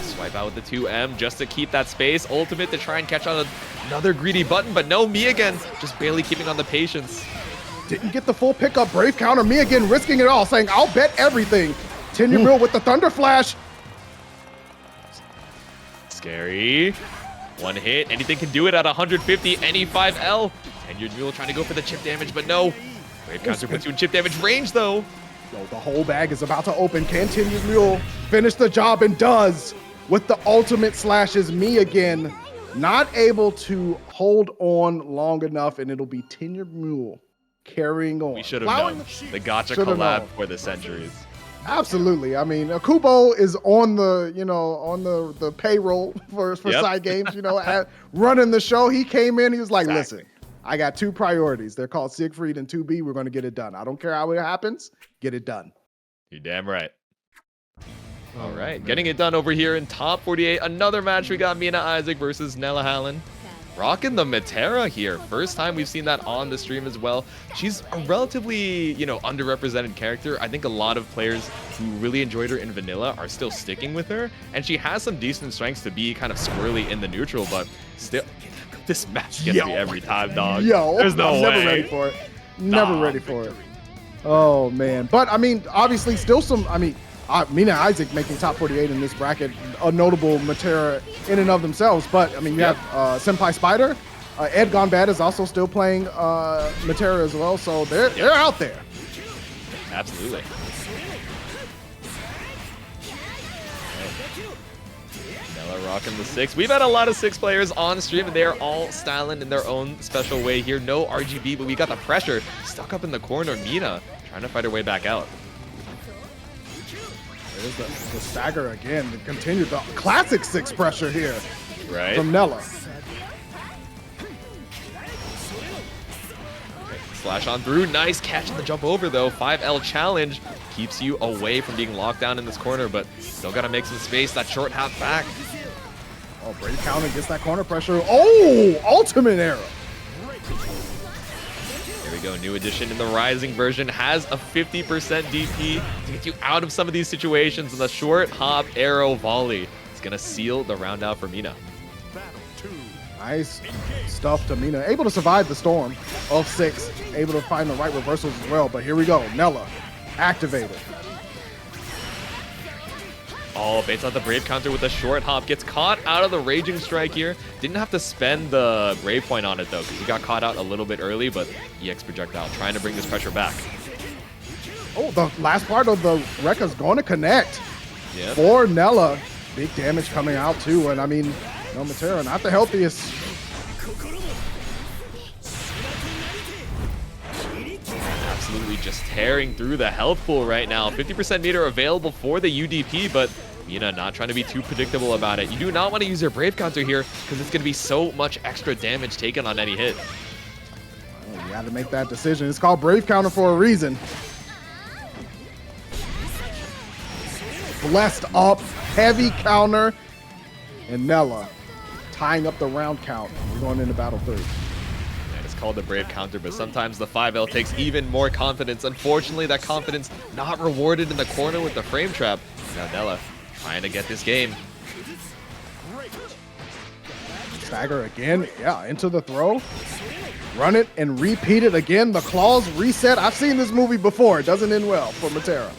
Swipe out with the 2M just to keep that space. Ultimate to try and catch on another greedy button, but no, me again, just barely keeping on the patience. Didn't get the full pickup. Brave counter, me again risking it all, saying, I'll bet everything. TenuredMule with the Thunder Flash. Scary. One hit, anything can do it at 150, any 5L. TenuredMule trying to go for the chip damage, but no. Brave counter puts you in chip damage range though. Yo, the whole bag is about to open. Can TenuredMule finish the job? And does with the ultimate slashes. Me again, not able to hold on long enough, and it'll be TenuredMule carrying on. We should have known. The gacha collab for the centuries. Absolutely. I mean, Kubo is on the, you know, on the payroll for side games, you know, running the show. He came in, he was like, listen, I got 2 priorities. They're called Siegfried and 2B. We're going to get it done. I don't care how it happens. Get it done. You're damn right. All right, getting it done over here in top 48. Another match. We got Mina Isaac versus NellahHallen. Rocking the Metera here. First time we've seen that on the stream as well. She's a relatively, you know, underrepresented character. I think a lot of players who really enjoyed her in vanilla are still sticking with her. And she has some decent strengths to be kind of squirrely in the neutral, but still, This match gets me every time, dog. Yo, there's no I'm way. never ready for it. Never ready for it. Oh man, but I mean, obviously, still some. I mean, Mina and Isaac making top 48 in this bracket, a notable Metera in and of themselves. But I mean, you have Senpai Spider, Ed Gone Bad is also still playing Metera as well, so they're out there. Absolutely. Nellah rocking the 6. We've had a lot of 6 players on stream, and they are all styling in their own special way here. No RGB, but we got the pressure stuck up in the corner. Mina trying to fight her way back out. There's the stagger again. The continued the classic 6 pressure here, right? From Nellah. Slash on through. Nice catch in the jump over, though. 5L challenge keeps you away from being locked down in this corner, but still got to make some space. That short hop back. Oh, brave counter gets that corner pressure. Oh, ultimate arrow. Here we go. New addition in the Rising version has a 50% DP to get you out of some of these situations, and the short hop arrow volley is going to seal the round out for Mina. Nice stuff to Mina. Able to survive the storm of 6. Able to find the right reversals as well. But here we go. Nellah activated. Oh, baits out the Brave counter with a short hop. Gets caught out of the Raging Strike here. Didn't have to spend the Brave point on it, though, because he got caught out a little bit early, but EX projectile trying to bring this pressure back. Oh, the last part of the Rekka's going to connect. Yep. For Nellah. Big damage coming out, too. And I mean, no, Metera, not the healthiest. Absolutely just tearing through the health pool right now. 50% meter available for the UDP, but Mina not trying to be too predictable about it. You do not want to use your Brave counter here because it's going to be so much extra damage taken on any hit. Well, you got to make that decision. It's called Brave counter for a reason. Blessed up, heavy counter, and Nellah tying up the round count. We're going into battle 3. It's called the Brave counter, but sometimes the 5L takes even more confidence. Unfortunately, that confidence not rewarded in the corner with the frame trap. Now Nellah trying to get this game. Stagger again, yeah, into the throw. Run it and repeat it again. The claws reset. I've seen this movie before. It doesn't end well for Metera.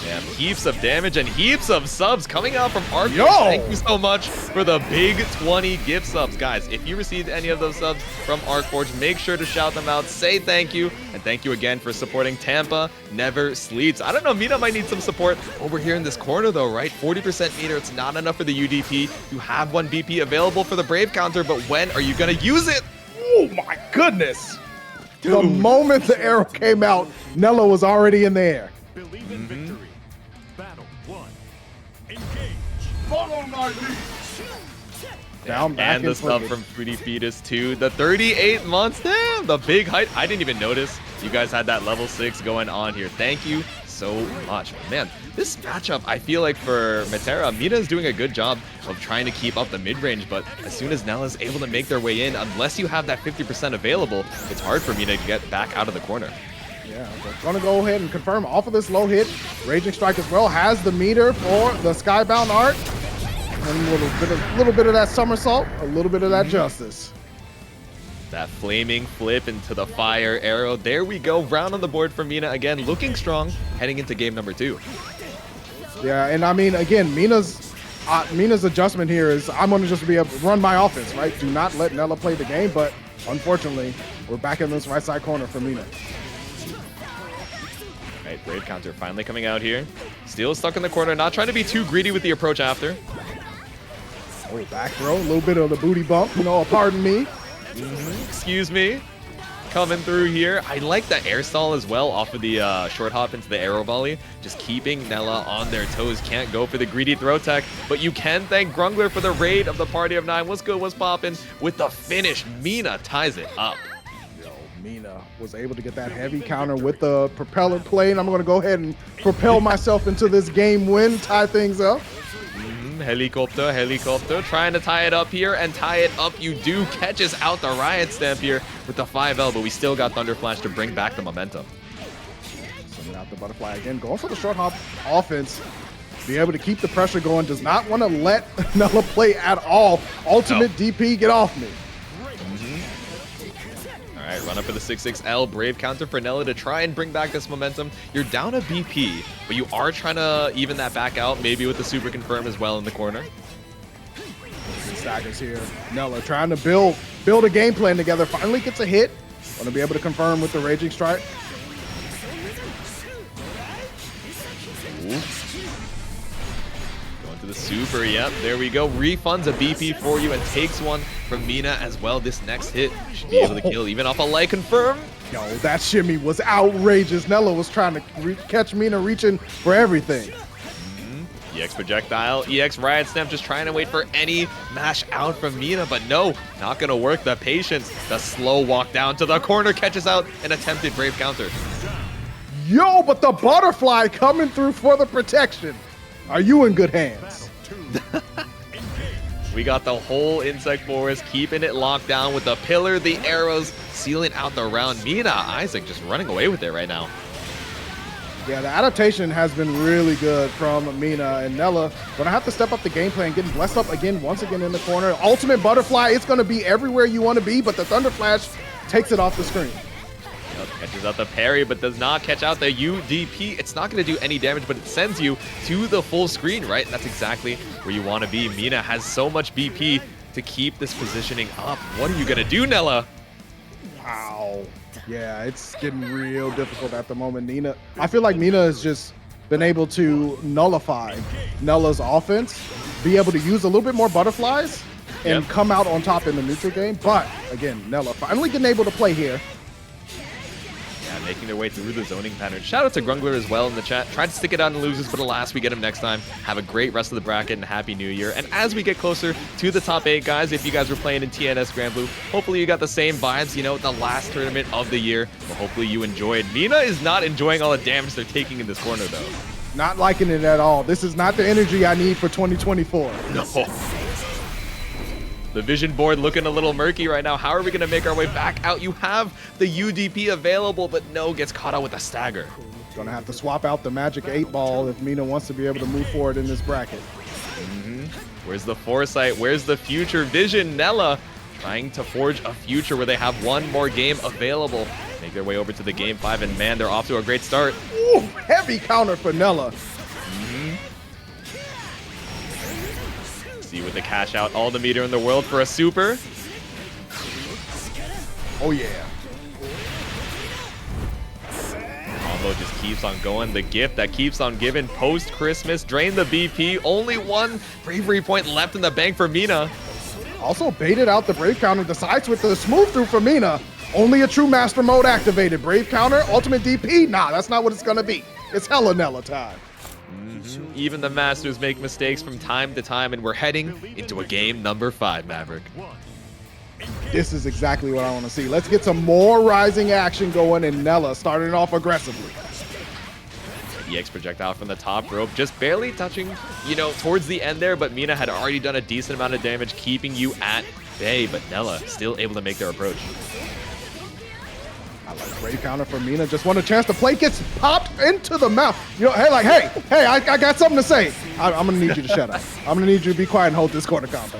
Yeah, heaps of damage and heaps of subs coming out from Arc. Yo! Thank you so much for the big 20 gift subs. Guys, if you received any of those subs from ArcForge, make sure to shout them out, say thank you, and thank you again for supporting Tampa Never Sleeps. I don't know, Mina might need some support over here in this corner though, right? 40% meter, it's not enough for the UDP. You have 1 BP available for the Brave counter, but when are you gonna use it? Oh my goodness! Dude. The moment the arrow came out, Nellah was already in the air. Believe in victory. Battle 1. Engage. Follow my lead. Down back and the sub from Fruity Fetus too. The 38 months, damn, the big height. I didn't even notice you guys had that level 6 going on here. Thank you so much. Man, this matchup, I feel like for Metera, Mina is doing a good job of trying to keep up the mid-range, but as soon as Nellah is able to make their way in, unless you have that 50% available, it's hard for Mina to get back out of the corner. Yeah, they're gonna go ahead and confirm off of this low hit. Raging Strike as well has the meter for the Skybound art. And a little bit of that somersault, a little bit of that justice. That flaming flip into the fire arrow. There we go. Round on the board for Mina again, looking strong heading into game number 2. Yeah, and I mean, again, Mina's adjustment here is I'm going to just be able to run my offense, right? Do not let Nellah play the game, but unfortunately, we're back in this right side corner for Mina. Right, Brave counter finally coming out here. Still stuck in the corner, not trying to be too greedy with the approach after. Oh, back throw, a little bit of the booty bump, you know, pardon me. Excuse me. Coming through here. I like the air stall as well off of the short hop into the arrow volley. Just keeping Nellah on their toes. Can't go for the greedy throw tech, but you can thank Grungler for the raid of the party of 9. What's good, what's poppin'? With the finish, Mina ties it up. Yo, Mina was able to get that heavy counter with the propeller play, and I'm going to go ahead and propel myself into this game win, tie things up. Helicopter, trying to tie it up here, and tie it up you do. Catches out the Riot Stamp here with the 5L, but we still got Thunder Flash to bring back the momentum. Sending out the butterfly again, going for the short hop offense. Be able to keep the pressure going, does not want to let Nellah play at all. Ultimate DP, get off me. Run up for the 6-6L. Brave counter for Nellah to try and bring back this momentum. You're down a BP, but you are trying to even that back out, maybe with the super confirm as well in the corner. Staggers here. Nellah trying to build a game plan together. Finally gets a hit. Want to be able to confirm with the Raging Strike. Ooh. Going to the super. Yep, there we go. Refunds a BP for you and takes one from Mina as well. This next hit should be able to kill even off a light confirm. Yo, that shimmy was outrageous. Nellah was trying to catch Mina reaching for everything. EX projectile, EX riot snap, just trying to wait for any mash out from Mina, but no, not gonna work. The patience, the slow walk down to the corner catches out an attempted brave counter. Yo, but the butterfly coming through for the protection. Are you in good hands? We got the whole insect forest keeping it locked down with the pillar, the arrows sealing out the round. Mina, Isaac just running away with it right now. Yeah, the adaptation has been really good from Mina, and Nellah gonna have to step up the game plan, getting blessed up again, once again in the corner. Ultimate butterfly, it's gonna be everywhere you want to be, but the Thunder Flash takes it off the screen. Catches out the parry, but does not catch out the UDP. It's not going to do any damage, but it sends you to the full screen, right? And that's exactly where you want to be. Mina has so much BP to keep this positioning up. What are you going to do, Nellah? Wow. Yeah, it's getting real difficult at the moment. I feel like Mina has just been able to nullify Nellah's offense, be able to use a little bit more butterflies, and come out on top in the neutral game. But again, Nellah finally getting able to play here. Yeah, making their way through the zoning pattern. Shout out to Grungler as well in the chat. Tried to stick it out and loses, but alas, we get him next time. Have a great rest of the bracket and Happy New Year. And as we get closer to the top 8, guys, if you guys were playing in TNS Granblue, hopefully you got the same vibes, you know, the last tournament of the year. But hopefully you enjoyed. Mina is not enjoying all the damage they're taking in this corner, though. Not liking it at all. This is not the energy I need for 2024. No. The vision board looking a little murky right now. How are we going to make our way back out? You have the UDP available, but no, gets caught out with a stagger. Gonna have to swap out the magic 8 ball if Mina wants to be able to move forward in this bracket. Where's the foresight? Where's the future vision? Nellah trying to forge a future where they have one more game available. Make their way over to the game 5, and man, they're off to a great start. Ooh, heavy counter for Nellah. See with the cash out, all the meter in the world for a super. Oh yeah. Combo just keeps on going. The gift that keeps on giving post-Christmas. Drain the BP. Only one bravery point left in the bank for Mina. Also baited out the Brave counter. Decides with the smooth through for Mina. Only a true master mode activated. Brave counter, ultimate DP. Nah, that's not what it's gonna be. It's hella Nellah time. Even the masters make mistakes from time to time, and we're heading into a game number 5, Maverick. This is exactly what I want to see. Let's get some more rising action going, and Nellah starting off aggressively. EX projectile from the top rope, just barely touching, you know, towards the end there, but Mina had already done a decent amount of damage, keeping you at bay, but Nellah still able to make their approach. I like Brave counter for Mina. Just want a chance. The plate gets popped into the mouth. You know, hey, I got something to say. I'm gonna need you to shut up. I'm gonna need you to be quiet and hold this corner combo.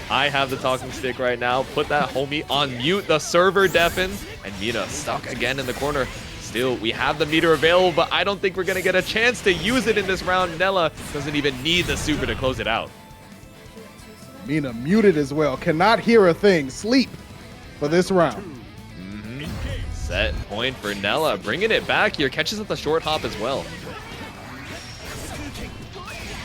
I have the talking stick right now. Put that homie on mute. The server deafens, and Mina stuck again in the corner. Still, we have the meter available, but I don't think we're gonna get a chance to use it in this round. Nellah doesn't even need the super to close it out. Mina muted as well. Cannot hear a thing. Sleep for this round. Set point for Nellah, bringing it back here. Catches at the short hop as well.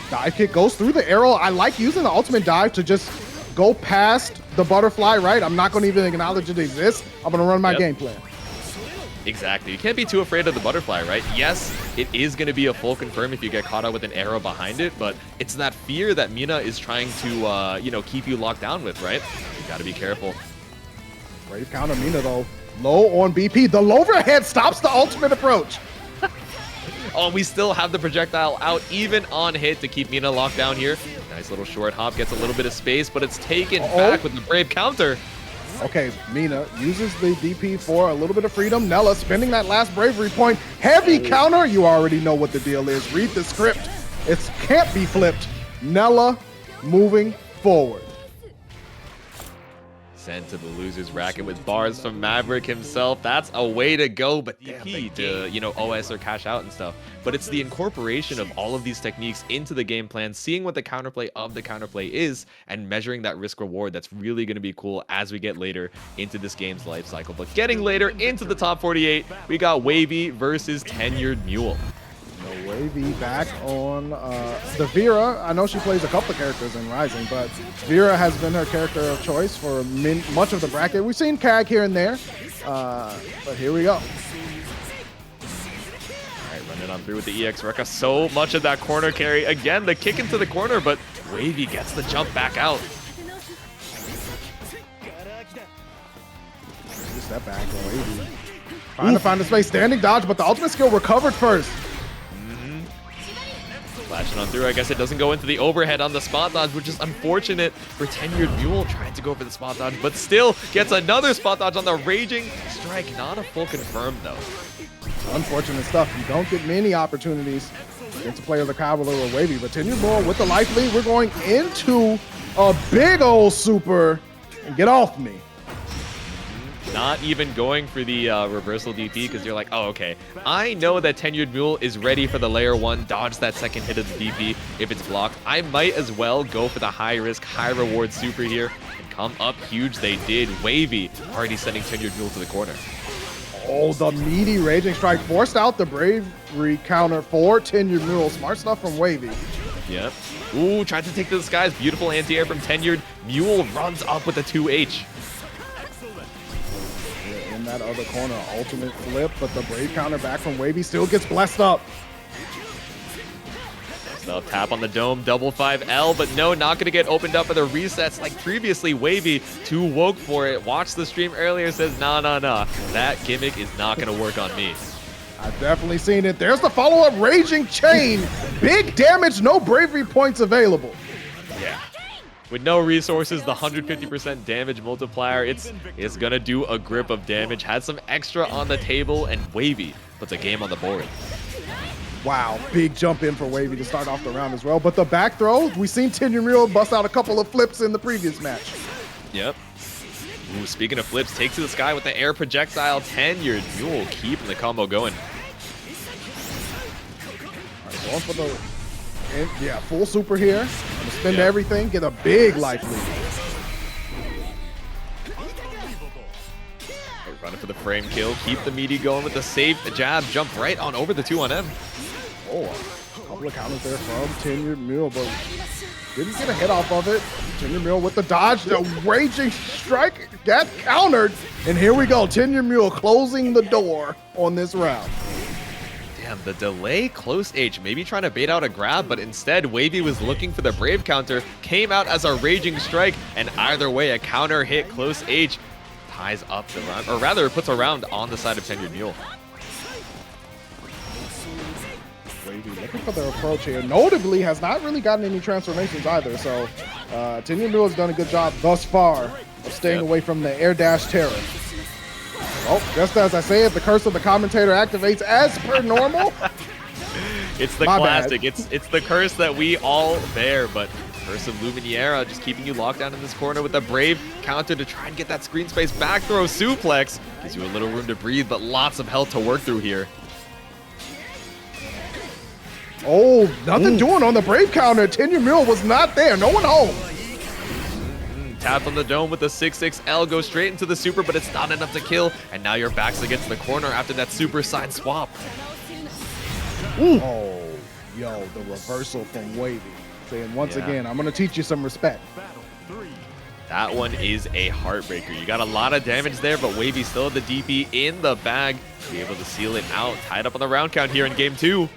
Dive kick goes through the arrow. I like using the ultimate dive to just go past the butterfly, right? I'm not going to even acknowledge it exists. I'm going to run my game plan. Exactly. You can't be too afraid of the butterfly, right? Yes, it is going to be a full confirm if you get caught out with an arrow behind it, but it's that fear that Mina is trying to, you know, keep you locked down with, right? You got to be careful. Brave counter Mina, though. Low on BP. The overhead stops the ultimate approach. Oh, we still have the projectile out even on hit to keep Mina locked down here. Nice little short hop, gets a little bit of space, but it's taken back with the Brave counter. Okay, Mina uses the DP for a little bit of freedom. Nellah spending that last bravery point. Heavy counter. You already know what the deal is. Read the script. It can't be flipped. Nellah moving forward. Sent to the loser's bracket with bars from Maverick himself. That's a way to go, but DP to, you know, OS or cash out and stuff. But it's the incorporation of all of these techniques into the game plan, seeing what the counterplay of the counterplay is, and measuring that risk reward. That's really going to be cool as we get later into this game's life cycle. But getting later into the top 48, we got Wavy versus TenuredMule. Wavy back on the Vira. I know she plays a couple of characters in Rising, but Vira has been her character of choice for much of the bracket. We've seen Cag here and there, but here we go. All right, running on through with the EX Rekka. So much of that corner carry. Again, the kick into the corner, but Wavy gets the jump back out. Step back on Wavy. Trying to find the space. Standing dodge, but the ultimate skill recovered first. Flashing on through. I guess it doesn't go into the overhead on the spot dodge, which is unfortunate for TenuredMule trying to go for the spot dodge, but still gets another spot dodge on the Raging Strike. Not a full confirm, though. Unfortunate stuff. You don't get many opportunities against a player like Cavallo or Wavy, but TenuredMule with the life lead. We're going into a big old super. And get off me. Not even going for the reversal DP because you're like, oh, okay. I know that TenuredMule is ready for the layer 1, dodge that second hit of the DP if it's blocked. I might as well go for the high risk, high reward super here and come up huge. They did. Wavy already sending TenuredMule to the corner. Oh, the meaty Raging Strike forced out the bravery counter for TenuredMule. Smart stuff from Wavy. Yep. Ooh, tried to take to the skies. Beautiful anti-air from TenuredMule. Runs up with a 2H. In that other corner, ultimate flip, but the brave counter back from Wavy still gets blessed up. So tap on the dome, double 5L, but no, not going to get opened up for the resets like previously. Wavy, too woke for it. Watched the stream earlier, says, nah. That gimmick is not going to work on me. I've definitely seen it. There's the follow-up Raging Chain. Big damage, no bravery points available. Yeah. With no resources, the 150% damage multiplier, it's going to do a grip of damage. Had some extra on the table, and Wavy puts a game on the board. Wow, big jump in for Wavy to start off the round as well. But the back throw, we've seen TenuredMule bust out a couple of flips in the previous match. Yep. Ooh, speaking of flips, take to the sky with the air projectile. TenuredMule keeping the combo going. All right, going for the... yeah, full super here. Gonna spend everything, get a big life lead. Running for the frame kill, keep the meaty going with the safe jab, jump right on over the 2-on-M. Oh, a couple of counters there from TenuredMule, but didn't get a hit off of it. TenuredMule with the dodge, the Raging Strike got countered, and here we go. TenuredMule closing the door on this round. Damn, the delay close H, maybe trying to bait out a grab, but instead Wavy was looking for the brave counter, came out as a Raging Strike, and either way, a counter hit close H ties up the round, or rather it puts a round on the side of TenuredMule. Wavy looking for the approach here. Notably has not really gotten any transformations either, so TenuredMule has done a good job thus far of staying away from the air dash terror. Oh, just as I say it, the curse of the commentator activates as per normal. It's the classic. It's the curse that we all bear, but Curse of Luminaria just keeping you locked down in this corner with a brave counter to try and get that screen space. Back throw suplex gives you a little room to breathe, but lots of health to work through here. Oh, nothing doing on the brave counter. TenuredMule was not there. No one home. Tap on the dome with the 6-6L, go straight into the super, but it's not enough to kill. And now your back's against the corner after that super side swap. Ooh. Oh, yo, the reversal from Wavy. Saying once again, I'm going to teach you some respect. That one is a heartbreaker. You got a lot of damage there, but Wavy still had the DP in the bag to be able to seal it out. Tied up on the round count here in game 2.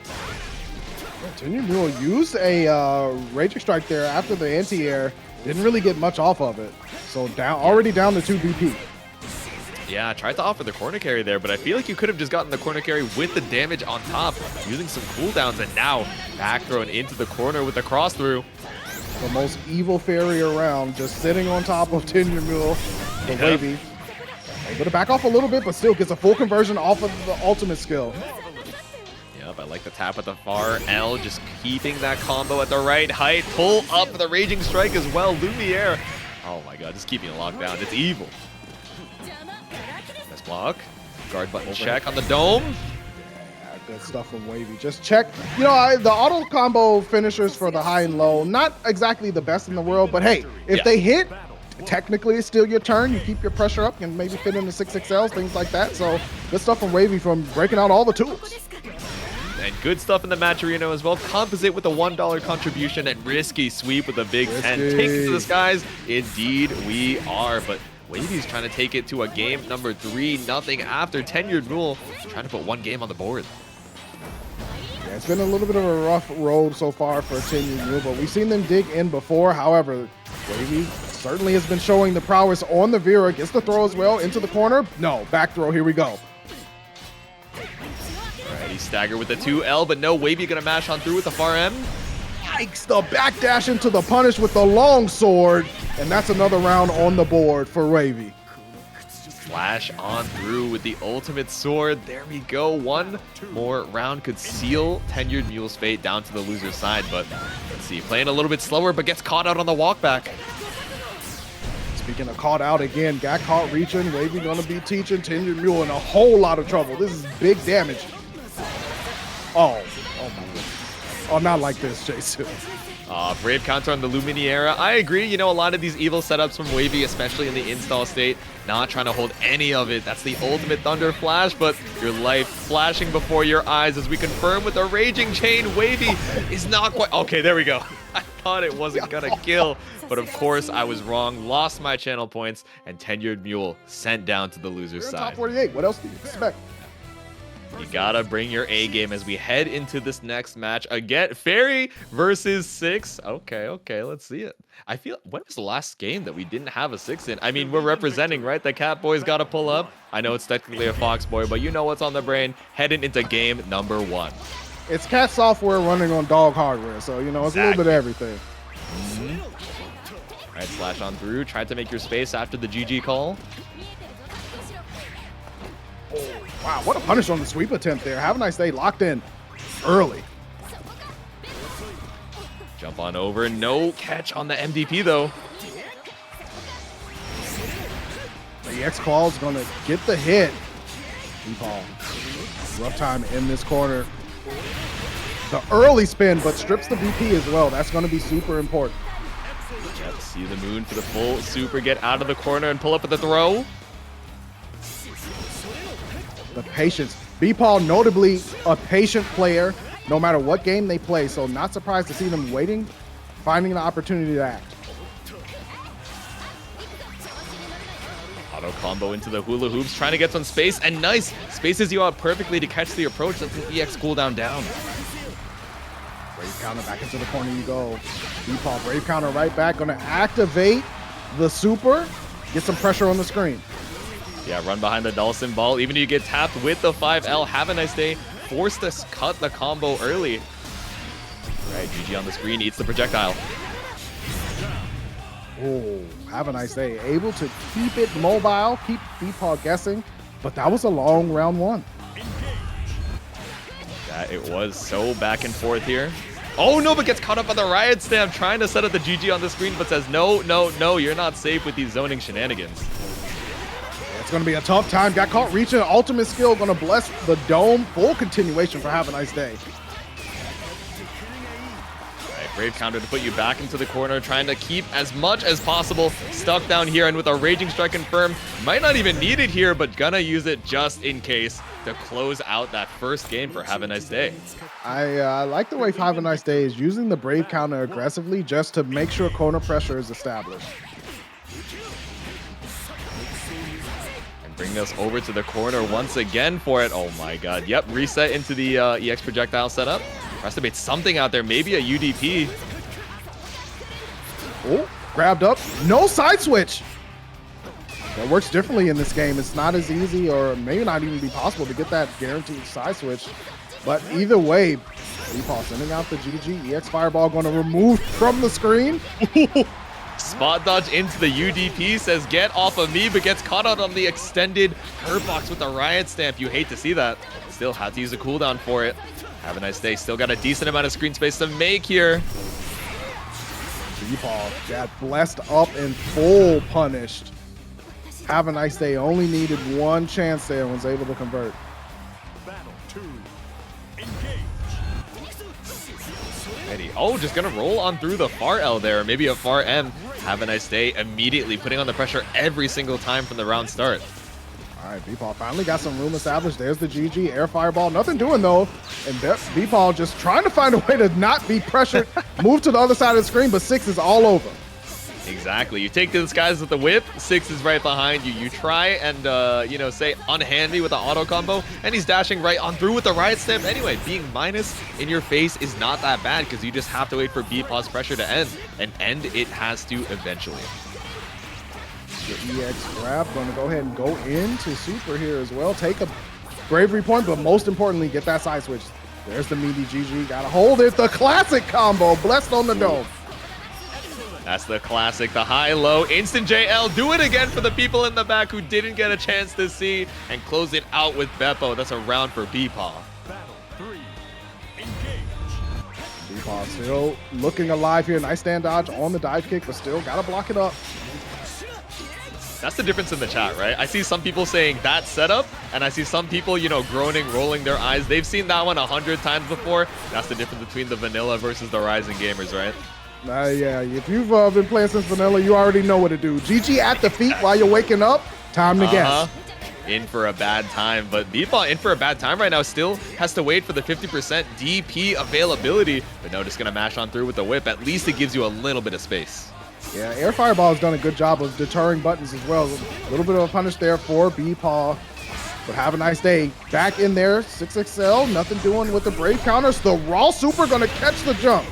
TenuredMule used a Raging Strike there after the anti-air. Didn't really get much off of it. So already down to 2 BP. Yeah, I tried to offer the corner carry there, but I feel like you could have just gotten the corner carry with the damage on top, using some cooldowns, and now back thrown into the corner with the cross through. The most evil Ferry around, just sitting on top of TenuredMule, the Wavy. Able to back off a little bit, but still gets a full conversion off of the ultimate skill. Yep, I like the tap at the far L, just keeping that combo at the right height. Pull up the Raging Strike as well. Lumiere Oh my god, just keeping it locked down. It's evil. Nice block. Guard button check on the dome. Yeah, good stuff from Wavy. Just check. You know, the auto combo finishers for the high and low, not exactly the best in the world, but hey, if they hit, technically it's still your turn. You keep your pressure up and maybe fit into 6XLs, things like that. So good stuff from Wavy from breaking out all the tools. And good stuff in the match arena as well. Composite with a $1 contribution and risky sweep with a big 10. Take it to the skies. Indeed, we are. But Wavy's trying to take it to a game number 3-0 after TenuredMule. Trying to put one game on the board. Yeah, it's been a little bit of a rough road so far for TenuredMule, but we've seen them dig in before. However, Wavy certainly has been showing the prowess on the Vira. Gets the throw as well into the corner. No, back throw. Here we go. He staggered with the 2L, but no, Wavy gonna mash on through with the far M. Yikes, the backdash into the punish with the long sword, and that's another round on the board for Wavy. Flash on through with the ultimate sword. There we go. One more round could seal TenuredMule's fate down to the loser's side, but let's see, playing a little bit slower, but gets caught out on the walk back. Speaking of caught out again, got caught reaching. Wavy gonna be teaching TenuredMule in a whole lot of trouble. This is big damage. Oh my goodness. Oh, not like this, Jason. Brave counter on the Luminaria. I agree, you know, a lot of these evil setups from Wavy, especially in the install state, not trying to hold any of it. That's the ultimate Thunder Flash, but your life flashing before your eyes as we confirm with a Raging Chain. Wavy is not quite... Okay, there we go. I thought it wasn't gonna kill, but of course I was wrong. Lost my channel points, and TenuredMule sent down to the loser's side. Top 48. What else do you expect? You gotta bring your A game as we head into this next match. Again, Ferry versus 6. Okay, let's see it. I feel, when was the last game that we didn't have a 6 in? I mean, we're representing, right? The Cat Boy's gotta pull up. I know it's technically a Fox Boy, but you know what's on the brain. Heading into game number 1. It's Cat software running on dog hardware, so, you know, it's a little bit of everything. All right, slash on through. Tried to make your space after the GG call. Wow, what a punish on the sweep attempt there. Have a nice day, locked in early. Jump on over, no catch on the MDP though. The X Claw's gonna get the hit. Ball. Rough time in this corner. The early spin, but strips the BP as well. That's gonna be super important. Yep, see the moon for the full super, get out of the corner and pull up with the throw. The patience. B-Paul, notably a patient player, no matter what game they play, so not surprised to see them waiting, finding the opportunity to act. Auto combo into the hula hoops, trying to get some space, and nice! Spaces you out perfectly to catch the approach. That's the EX cooldown down. Brave counter, back into the corner you go. B-Paul, brave counter right back, gonna activate the super, get some pressure on the screen. Yeah, run behind the Dawson ball. Even if you get tapped with the 5L, have a nice day. Forced to cut the combo early. All right, GG on the screen, eats the projectile. Oh, have a nice day. Able to keep it mobile, keep B-Paul guessing, but that was a long round 1. That it was so back and forth here. Oh no, but gets caught up on the riot stamp, trying to set up the GG on the screen, but says, no, you're not safe with these zoning shenanigans. It's going to be a tough time. Got caught reaching. Ultimate skill going to bless the dome. Full continuation for Have a Nice Day. All right, brave counter to put you back into the corner, trying to keep as much as possible stuck down here, and with a Raging Strike confirmed, might not even need it here, but gonna use it just in case to close out that first game for Have a Nice Day. I like the way Have a Nice Day is using the brave counter aggressively just to make sure corner pressure is established. Bring us over to the corner once again for it. Oh my god. Yep, reset into the EX projectile setup. Tries to bait something out there, maybe a UDP. Oh, grabbed up. No side switch. That works differently in this game. It's not as easy, or maybe not even be possible, to get that guaranteed side switch. But either way, B-Paul sending out the GG. EX Fireball going to remove from the screen. Spot dodge into the UDP, says get off of me, but gets caught out on the extended hurt box with the riot stamp. You hate to see that. Still have to use a cooldown for it. Have a nice day. Still got a decent amount of screen space to make here. Beepaw got blessed up and full punished. Have a nice day. Only needed one chance there and was able to convert. Battle 2. Engage. Ready. Oh, just gonna roll on through the far L there. Maybe a far M. Have a nice day. Immediately putting on the pressure every single time from the round start. All right, Beepaw finally got some room established. There's the GG, air fireball. Nothing doing though. And Beepaw just trying to find a way to not be pressured. Move to the other side of the screen, but 6 is all over. Exactly. You take to the skies with the whip, 6 is right behind you. You try and, you know, say unhand me with the auto combo, and he's dashing right on through with the riot stamp. Anyway, being minus in your face is not that bad because you just have to wait for Beepaw's pressure to end, and end it has to eventually. The EX grab, going to go ahead and go into super here as well. Take a bravery point, but most importantly, get that side switch. There's the meaty GG. Got to hold it. The classic combo, blessed on the dome. That's the classic, the high-low, instant JL. Do it again for the people in the back who didn't get a chance to see, and close it out with Beppo. That's a round for Beepaw. Battle 3. Engage. Beepaw still looking alive here. Nice stand dodge on the dive kick, but still got to block it up. That's the difference in the chat, right? I see some people saying that setup, and I see some people, you know, groaning, rolling their eyes. They've seen that one 100 times before. That's the difference between the vanilla versus the rising gamers, right? Yeah, if you've been playing since vanilla, you already know what to do. GG at the feet while you're waking up. Time to guess. In for a bad time, but Beepaw in for a bad time right now. Still has to wait for the 50% DP availability, but no, just gonna mash on through with the whip. At least it gives you a little bit of space. Yeah, Air Fireball has done a good job of deterring buttons as well. A little bit of a punish there for Beepaw. But have a nice day. Back in there, 6XL, nothing doing with the Brave counters. The Raw Super gonna catch the jump.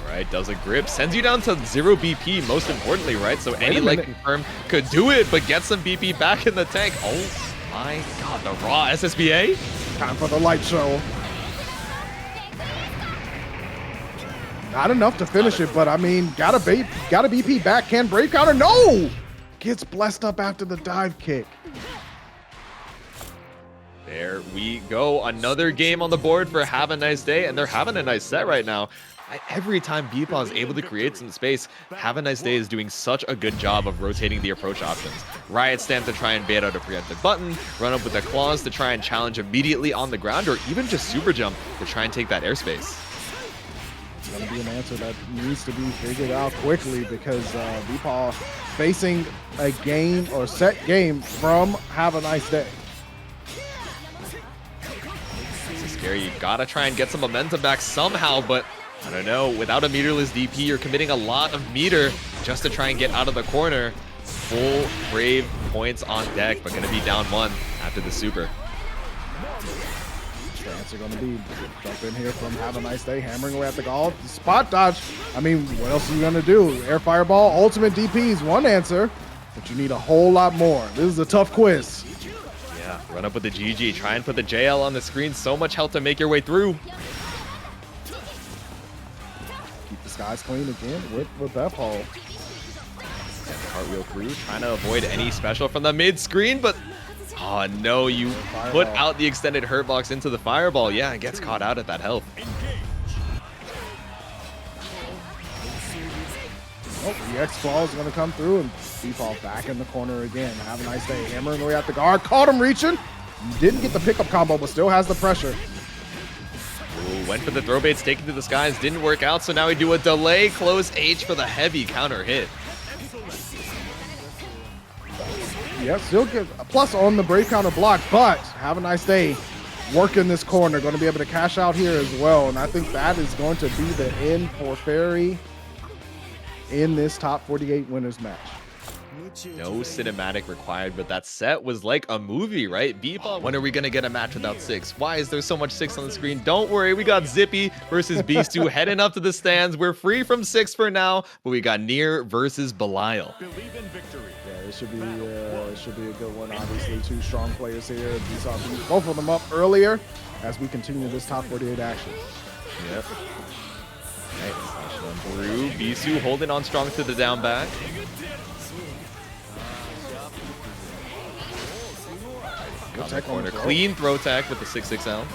Right, does a grip, sends you down to 0 BP, most importantly, right? So any leg confirm could do it, but get some BP back in the tank. Oh my god, the raw SSBA? Time for the light show. Not enough to finish it, but I mean, got a BP back. Can Brave counter? No! Gets blessed up after the dive kick. There we go. Another game on the board for Have a Nice Day, and they're having a nice set right now. Every time Beepaw is able to create some space, Have a Nice Day is doing such a good job of rotating the approach options. Riot Stamp to try and bait out a preemptive button, run up with the claws to try and challenge immediately on the ground, or even just super jump to try and take that airspace. It's going to be an answer that needs to be figured out quickly because Beepaw facing a game or set game from Have a Nice Day. This is scary. You gotta try and get some momentum back somehow, but I don't know, without a meterless DP, you're committing a lot of meter just to try and get out of the corner. Full Brave points on deck, but gonna be down 1 after the super. The answer gonna be jump in here from Have a Nice Day, hammering away at the gall. Spot dodge. I mean, what else are you gonna do? Air Fireball, ultimate DP is one answer, but you need a whole lot more. This is a tough quiz. Yeah, run up with the GG, try and put the JL on the screen. So much health to make your way through. Skies clean again with that hole. Cartwheel through, trying to avoid any special from the mid screen, but oh no, you put out the extended hurt box into the fireball. Yeah, it gets caught out at that health. Oh, the X ball is going to come through and Beepaw back in the corner again. Have a nice day. Hammering away at the guard. Caught him reaching. Didn't get the pickup combo, but still has the pressure. Ooh, went for the throw baits, taken to the skies, didn't work out, so now we do a delay close H for the heavy counter hit. Yeah, still get a plus on the Brave counter block, but Have a Nice Day working this corner. Going to be able to cash out here as well, and I think that is going to be the end for Ferry in this top 48 winners match. No cinematic required, but that set was like a movie, right? Beepaw, when are we gonna get a match without 6? Why is there so much 6 on the screen? Don't worry, we got Zippy versus Beesu heading up to the stands. We're free from 6 for now, but we got Nier versus Belial. Believe in victory. Yeah, it should be a good one. Obviously, 2 strong players here. We saw both of them up earlier as we continue this top 48 action. Yep. Through Beesu holding on strong to the down back. Good tech corner. Clean throw tech with the 6XL.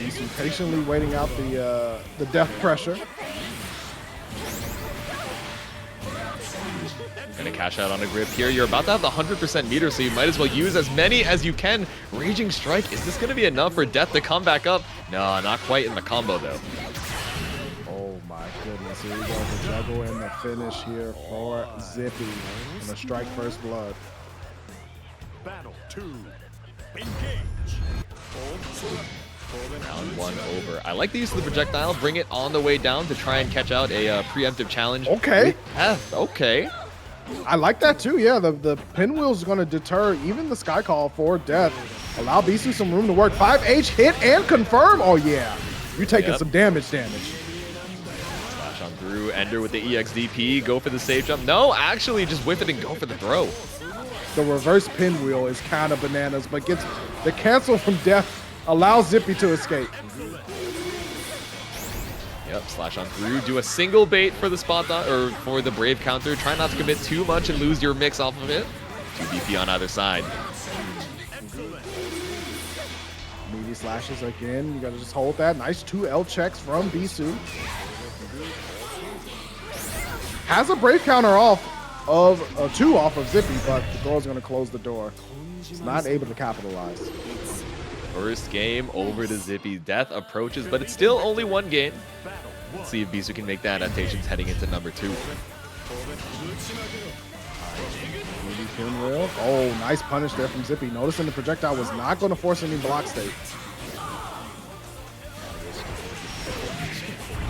Beesu patiently waiting out the death pressure. Gonna cash out on a grip here. You're about to have the 100% meter, so you might as well use as many as you can. Raging Strike, is this gonna be enough for Death to come back up? No, not quite in the combo though. Oh my goodness, here we go, the juggle and the finish here for Zippy. And the strike first blood. Battle 2. Engage. Round 1 over. I like the use of the projectile. Bring it on the way down to try and catch out a preemptive challenge. Okay. Okay. I like that too, yeah. The pinwheel is going to deter even the Sky Call for Death. Allow Beesu some room to work. 5H hit and confirm. Oh yeah, you're taking some damage. Slash on through. Ender with the EXDP. Go for the safe jump. No, actually just whiff it and go for the throw. The reverse pinwheel is kind of bananas, but gets the cancel from Death. Allows Zippy to escape. Yep, slash on through. Do a single bait for the spot or for the Brave counter. Try not to commit too much and lose your mix off of it. 2 BP on either side. Meaty slashes again. You gotta just hold that. Nice 2 L checks from Beesu. Has a Brave counter off of 2 off of Zippy, but the door is gonna close the door. He's not able to capitalize. First game over to Zippy. Death approaches, but it's still only 1 game. Let's see if Beesu can make the adaptations heading into number 2. Pinwheel. Oh, nice punish there from Zippy. Noticing the projectile was not going to force any block state.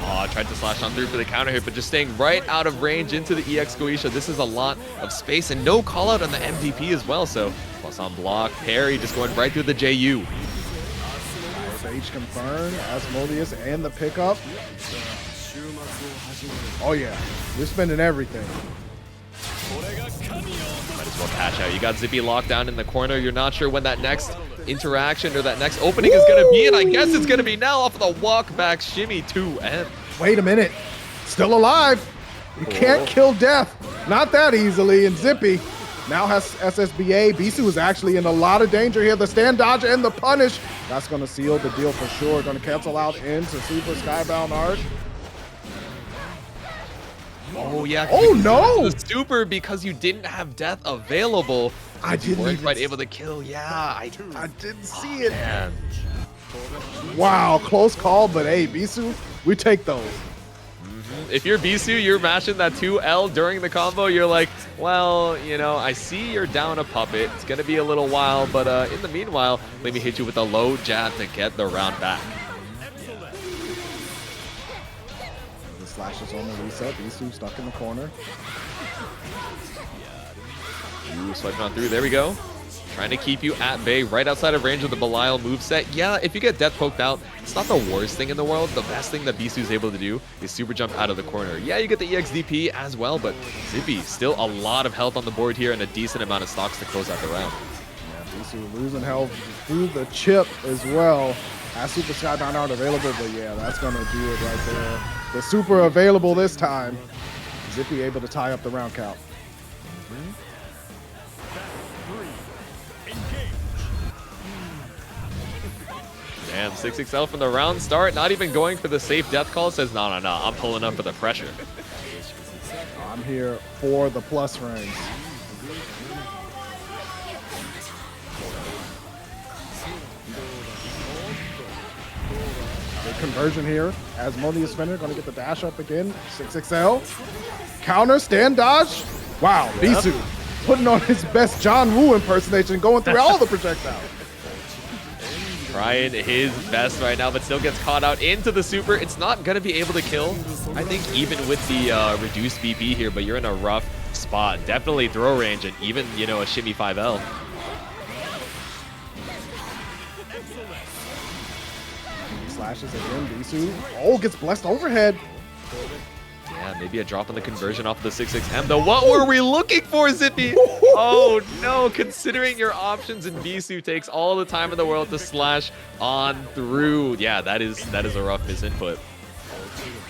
Oh, tried to slash on through for the counter hit, but just staying right out of range into the EX Goisha. This is a lot of space and no call out on the MVP as well. So plus on block, Ferry just going right through the JU. H confirmed, Asmodeus and the pickup. Oh yeah, you're spending everything. Might as well cash out. You got Zippy locked down in the corner. You're not sure when that next interaction or that next opening is going to be, and I guess it's going to be now off of the walk back shimmy 2M. Wait a minute, still alive. You can't kill Death, not that easily, and Zippy now has SSBA. Beesu is actually in a lot of danger here. The stand dodge and the punish. That's going to seal the deal for sure. Going to cancel out into Super Skybound Arc. Oh, yeah. Oh, no. The super because you didn't have Death available. I didn't weren't even quite able to kill. Yeah. I didn't see it. Man. Wow, close call, but hey, Beesu, we take those. If you're Beesu, you're mashing that 2L during the combo, you're like, well, you know, I see you're down a puppet. It's going to be a little while, but in the meanwhile, let me hit you with a low jab to get the round back. The slashes on the reset. Beesu stuck in the corner. Ooh, swiping on through. There we go. Trying to keep you at bay, right outside of range of the Belial moveset. Yeah, if you get Death poked out, it's not the worst thing in the world. The best thing that Beesu is able to do is super jump out of the corner. Yeah, you get the EXDP as well, but Zippy, still a lot of health on the board here and a decent amount of stocks to close out the round. Yeah, Beesu losing health through the chip as well. Has Super Skybound Art available, but yeah, that's going to do it right there. The super available this time. Zippy able to tie up the round count. Damn, 6XL from the round start, not even going for the safe death call, says, no, I'm pulling up for the pressure. I'm here for the plus frames. Good conversion here. Asmodeus Fender going to get the dash up again. 6XL. Counter, stand dodge. Wow, Beesu putting on his best John Woo impersonation, going through all the projectiles. Trying his best right now, but still gets caught out into the super. It's not going to be able to kill, I think, even with the reduced BP here, but you're in a rough spot. Definitely throw range and even, you know, a shimmy 5L. Slashes again, Beesu. Oh, gets blessed overhead. Yeah, maybe a drop on the conversion off of the 6XM, though. What were we looking for, Zippy? Oh, no. Considering your options, and Beesu takes all the time in the world to slash on through. Yeah, that is a rough misinput.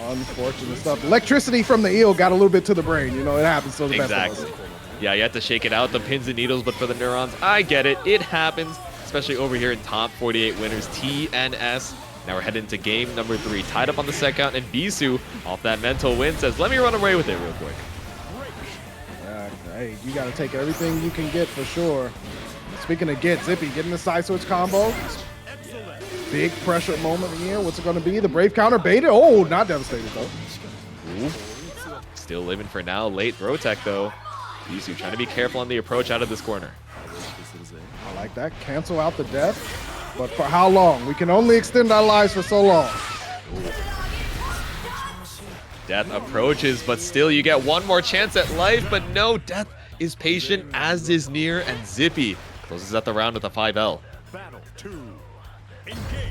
Unfortunate stuff. Electricity from the eel got a little bit to the brain. You know, it happens to the best of us. Yeah, you have to shake it out, the pins and needles, but for the neurons, I get it. It happens, especially over here in top 48 winners, TNS. Now we're heading into game number 3. Tied up on the set count, and Beesu, off that mental win, says, let me run away with it real quick. Hey, you got to take everything you can get for sure. Speaking of Zippy getting the side switch combo. Big pressure moment here. What's it going to be? The Brave counter baited. Oh, not devastated though. Ooh. Still living for now. Late throw tech though. Beesu trying to be careful on the approach out of this corner. I like that. Cancel out the death. But for how long? We can only extend our lives for so long. Ooh. Death approaches, but still you get one more chance at life. But no, Death is patient, as is Nier, and Zippy closes out the round with a 5L. Battle 2.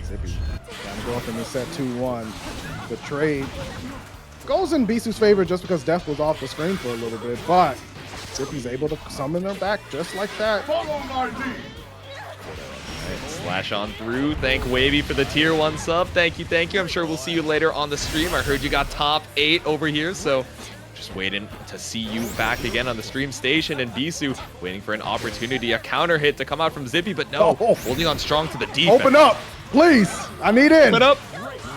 Zippy trying to go up in the set 2-1. The trade goes in Beesu's favor just because Death was off the screen for a little bit, but Zippy's able to summon them back just like that. Slash on through. Thank Wavy for the tier 1 sub. Thank you, thank you. I'm sure we'll see you later on the stream. I heard you got top 8 over here, so just waiting to see you back again on the stream station. And Beesu waiting for an opportunity, a counter hit to come out from Zippy, but no, holding on strong to the defense. Open up, please. I need in. Open up.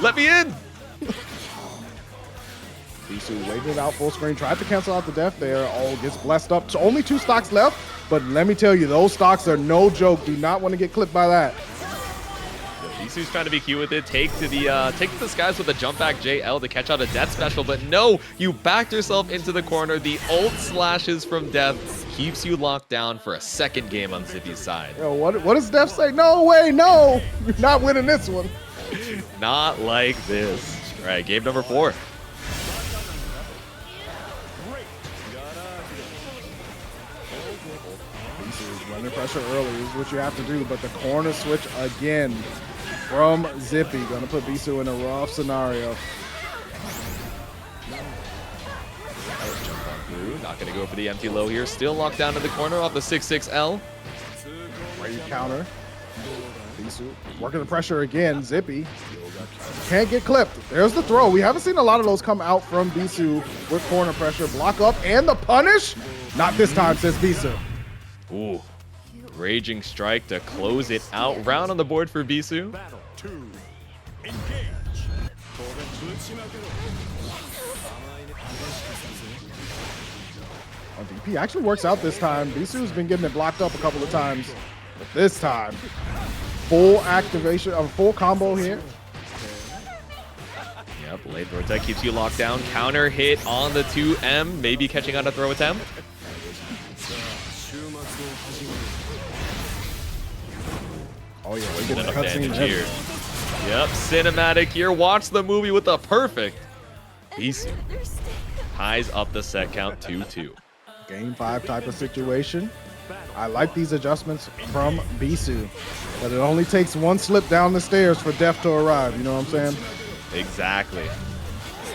Let me in. Beesu waited out full screen, tried to cancel out the death there. Oh, gets blessed up. So only 2 stocks left, but let me tell you, those stocks are no joke. Do not want to get clipped by that. Beesu's trying to be cute with it. Take to the skies with a jump back JL to catch out a death special, but no, you backed yourself into the corner. The ult slashes from Death keeps you locked down for a second game on Zippy's side. Yo, what does Death say? No way, no, you're not winning this one. Not like this. All right, game number 4. Running pressure early is what you have to do, but the corner switch again from Zippy. Gonna put Beesu in a rough scenario. Not gonna go for the empty low here. Still locked down in the corner off the 6-6L. Great counter. Beesu working the pressure again. Zippy can't get clipped. There's the throw. We haven't seen a lot of those come out from Beesu with corner pressure. Block up and the punish. Not this time, says Beesu. Ooh. Raging strike to close it out. Round on the board for Beesu. Battle 2. Engage. VP actually works out this time. Beesu's been getting it blocked up a couple of times, but this time, full activation of full combo here. Yep, late throw attack keeps you locked down. Counter hit on the 2M, maybe catching out a throw attempt. Oh yeah, we're Getting getting a enough damage cutscene here. Yep, cinematic here. Watch the movie with the perfect. Beesu ties up the set count 2-2. Game 5 type of situation. I like these adjustments from Beesu, but it only takes one slip down the stairs for Death to arrive. You know what I'm saying? Exactly.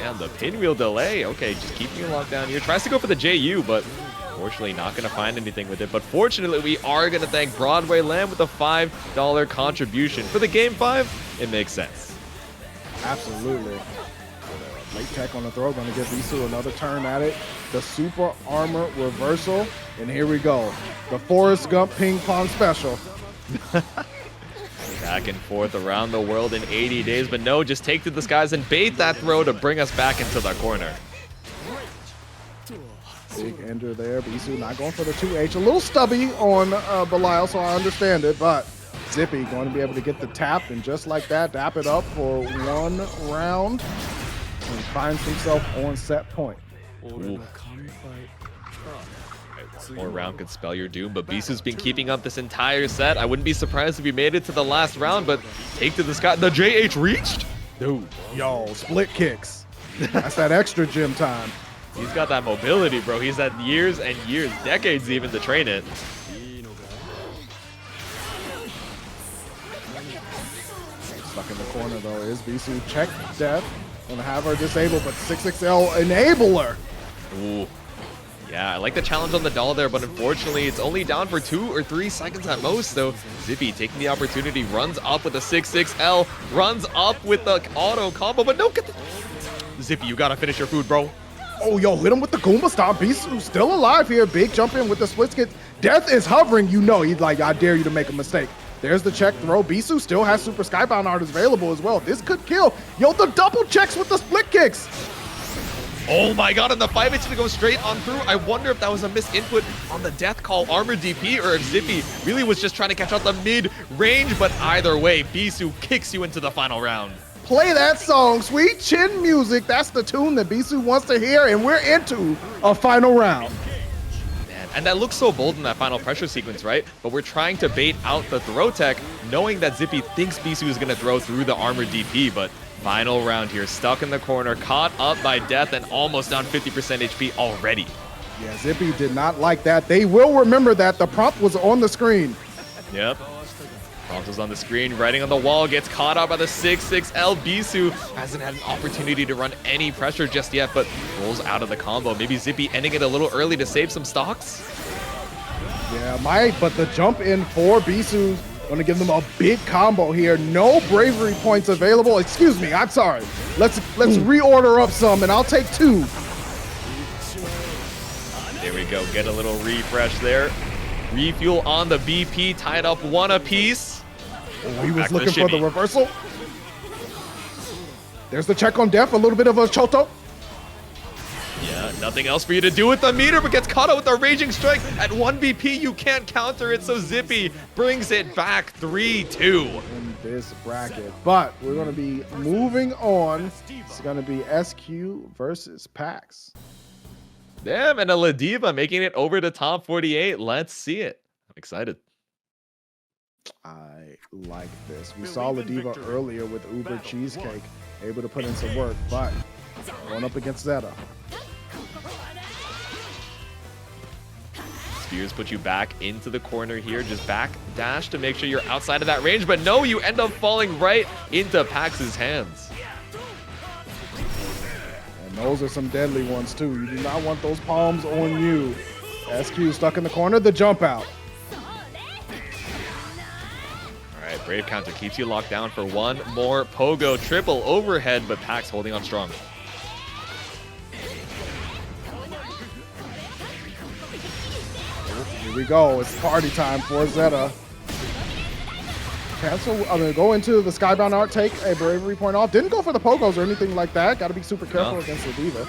And the pinwheel delay. Okay, just keeping you locked down here. Tries to go for the JU, but unfortunately not going to find anything with it. But fortunately, we are going to thank Broadway Land with a $5 contribution. For the game 5, it makes sense. Absolutely. Late tech on the throw, going to give Beesu another turn at it. The super armor reversal, and here we go. The Forrest Gump ping pong special. Back and forth around the world in 80 days, but no, just take to the skies and bait that throw to bring us back into the corner. Big ender there. Beesu not going for the 2H. A little stubby on Belial, so I understand it, but Zippy going to be able to get the tap, and just like that, dap it up for one round and finds himself on set point. Ooh. More round could spell your doom, but Beesu's been keeping up this entire set. I wouldn't be surprised if we made it to the last round, but take to the sky. The JH reached? Dude. Yo, split kicks. That's that extra gym time. He's got that mobility, bro. He's had years and years, decades even, to train it. Stuck in the corner, though, is Beesu. Check Death. Gonna have her disabled, but 6XL enabler. Ooh. Yeah, I like the challenge on the doll there, but unfortunately, it's only down for 2 or 3 seconds at most. So Zippy taking the opportunity, runs up with a 6-6L, runs up with the auto combo, but no, get the... Zippy, you gotta finish your food, bro. Oh, yo, hit him with the Goomba Stomp. Beesu still alive here. Big jump in with the split skit. Death is hovering. You know, he's like, I dare you to make a mistake. There's the check throw. Beesu still has super skybound artists available as well. This could kill. Yo, the double checks with the split kicks. Oh my god, and the 5-8's gonna go straight on through. I wonder if that was a misinput on the death call armor DP or if Zippy really was just trying to catch out the mid-range, but either way, Beesu kicks you into the final round. Play that song, Sweet Chin Music. That's the tune that Beesu wants to hear, and we're into a final round. Man, and that looks so bold in that final pressure sequence, right? But we're trying to bait out the throw tech, knowing that Zippy thinks Beesu is gonna throw through the armor DP, but final round here, stuck in the corner, caught up by death, and almost down 50% HP already. Yeah, Zippy did not like that. They will remember that. The prompt was on the screen. Yep. Prompt was on the screen, writing on the wall, gets caught out by the 6-6L. Beesu hasn't had an opportunity to run any pressure just yet, but rolls out of the combo. Maybe Zippy ending it a little early to save some stocks? Yeah, but the jump in for Beesu gonna give them a big combo here. No bravery points available. Excuse me, I'm sorry. Let's reorder up some, and I'll take 2. There we go, get a little refresh there. Refuel on the BP, tied up 1 apiece. Oh, he was looking for the reversal. There's the check on death, a little bit of a choto. Yeah, nothing else for you to do with the meter, but gets caught out with a Raging Strike. At 1 BP, you can't counter it, so Zippy brings it back 3-2. In this bracket. But we're going to be moving on. It's going to be SQ versus Pax. Damn, and a Ladiva making it over to top 48. Let's see it. I'm excited. I like this. We saw Ladiva earlier with UberCheesecake, able to put in some work, but going up against Zeta. Spears put you back into the corner here. Just back dash to make sure you're outside of that range. But no, you end up falling right into Pax's hands. And those are some deadly ones too. You do not want those palms on you. SQ stuck in the corner, the jump out. All right, Brave Counter keeps you locked down for one more pogo. Triple overhead, but Pax holding on strong. Here we go. It's party time for Zeta. Cancel. I'm gonna go into the Skybound Art, take a bravery point off. Didn't go for the pogos or anything like that. Got to be super careful against Ladiva.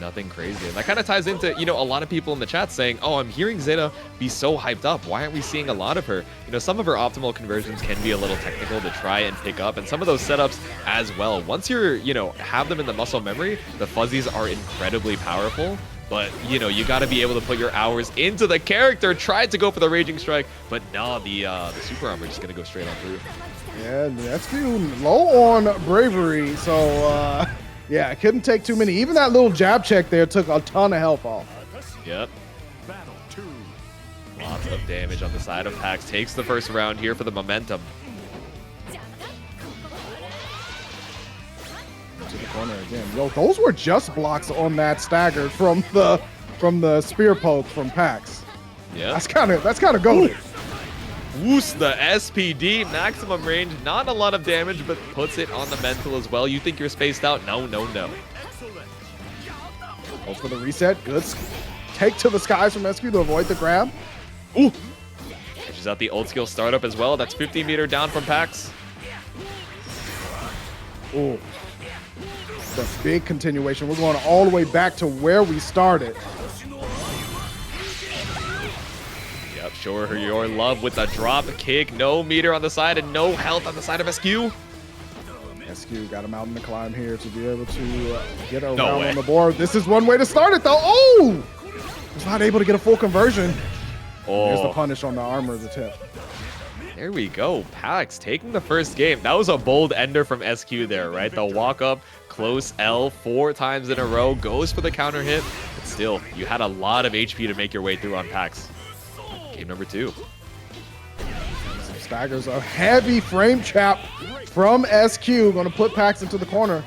Nothing crazy. And that kind of ties into, you know, a lot of people in the chat saying, oh, I'm hearing Zeta be so hyped up. Why aren't we seeing a lot of her? You know, some of her optimal conversions can be a little technical to try and pick up, and some of those setups as well. Once you're, you know, have them in the muscle memory, the fuzzies are incredibly powerful. But, you know, you got to be able to put your hours into the character. Tried to go for the Raging Strike, but no, the Super Armor is just going to go straight on through. Yeah, that's low on bravery. So, yeah, couldn't take too many. Even that little jab check there took a ton of health off. Yep. Lots of damage on the side of Pax. Takes the first round here for the momentum. To the corner again. Yo, those were just blocks on that stagger from the spear poke from Pax. Yeah. That's kind of goated. Woos, the SPD, maximum range, not a lot of damage, but puts it on the mental as well. You think you're spaced out? No, no, no. Goes for the reset. Good take to the skies from SQ to avoid the grab. Ooh. Catches out the old skill startup as well. That's 50 meter down from Pax. Ooh. The big continuation. We're going all the way back to where we started. Yep, show her your love with a drop kick. No meter on the side and no health on the side of SQ. SQ got him out in the climb here to be able to get a round on the board. This is one way to start it though. Oh! Was not able to get a full conversion. Oh. There's the punish on the armor of the tip. There we go. Pax taking the first game. That was a bold ender from SQ there, right? The walk up, close L 4 times in a row, goes for the counter hit. But still, you had a lot of HP to make your way through on Pax. Game number 2. Some staggers, a heavy frame trap from SQ. Going to put Pax into the corner.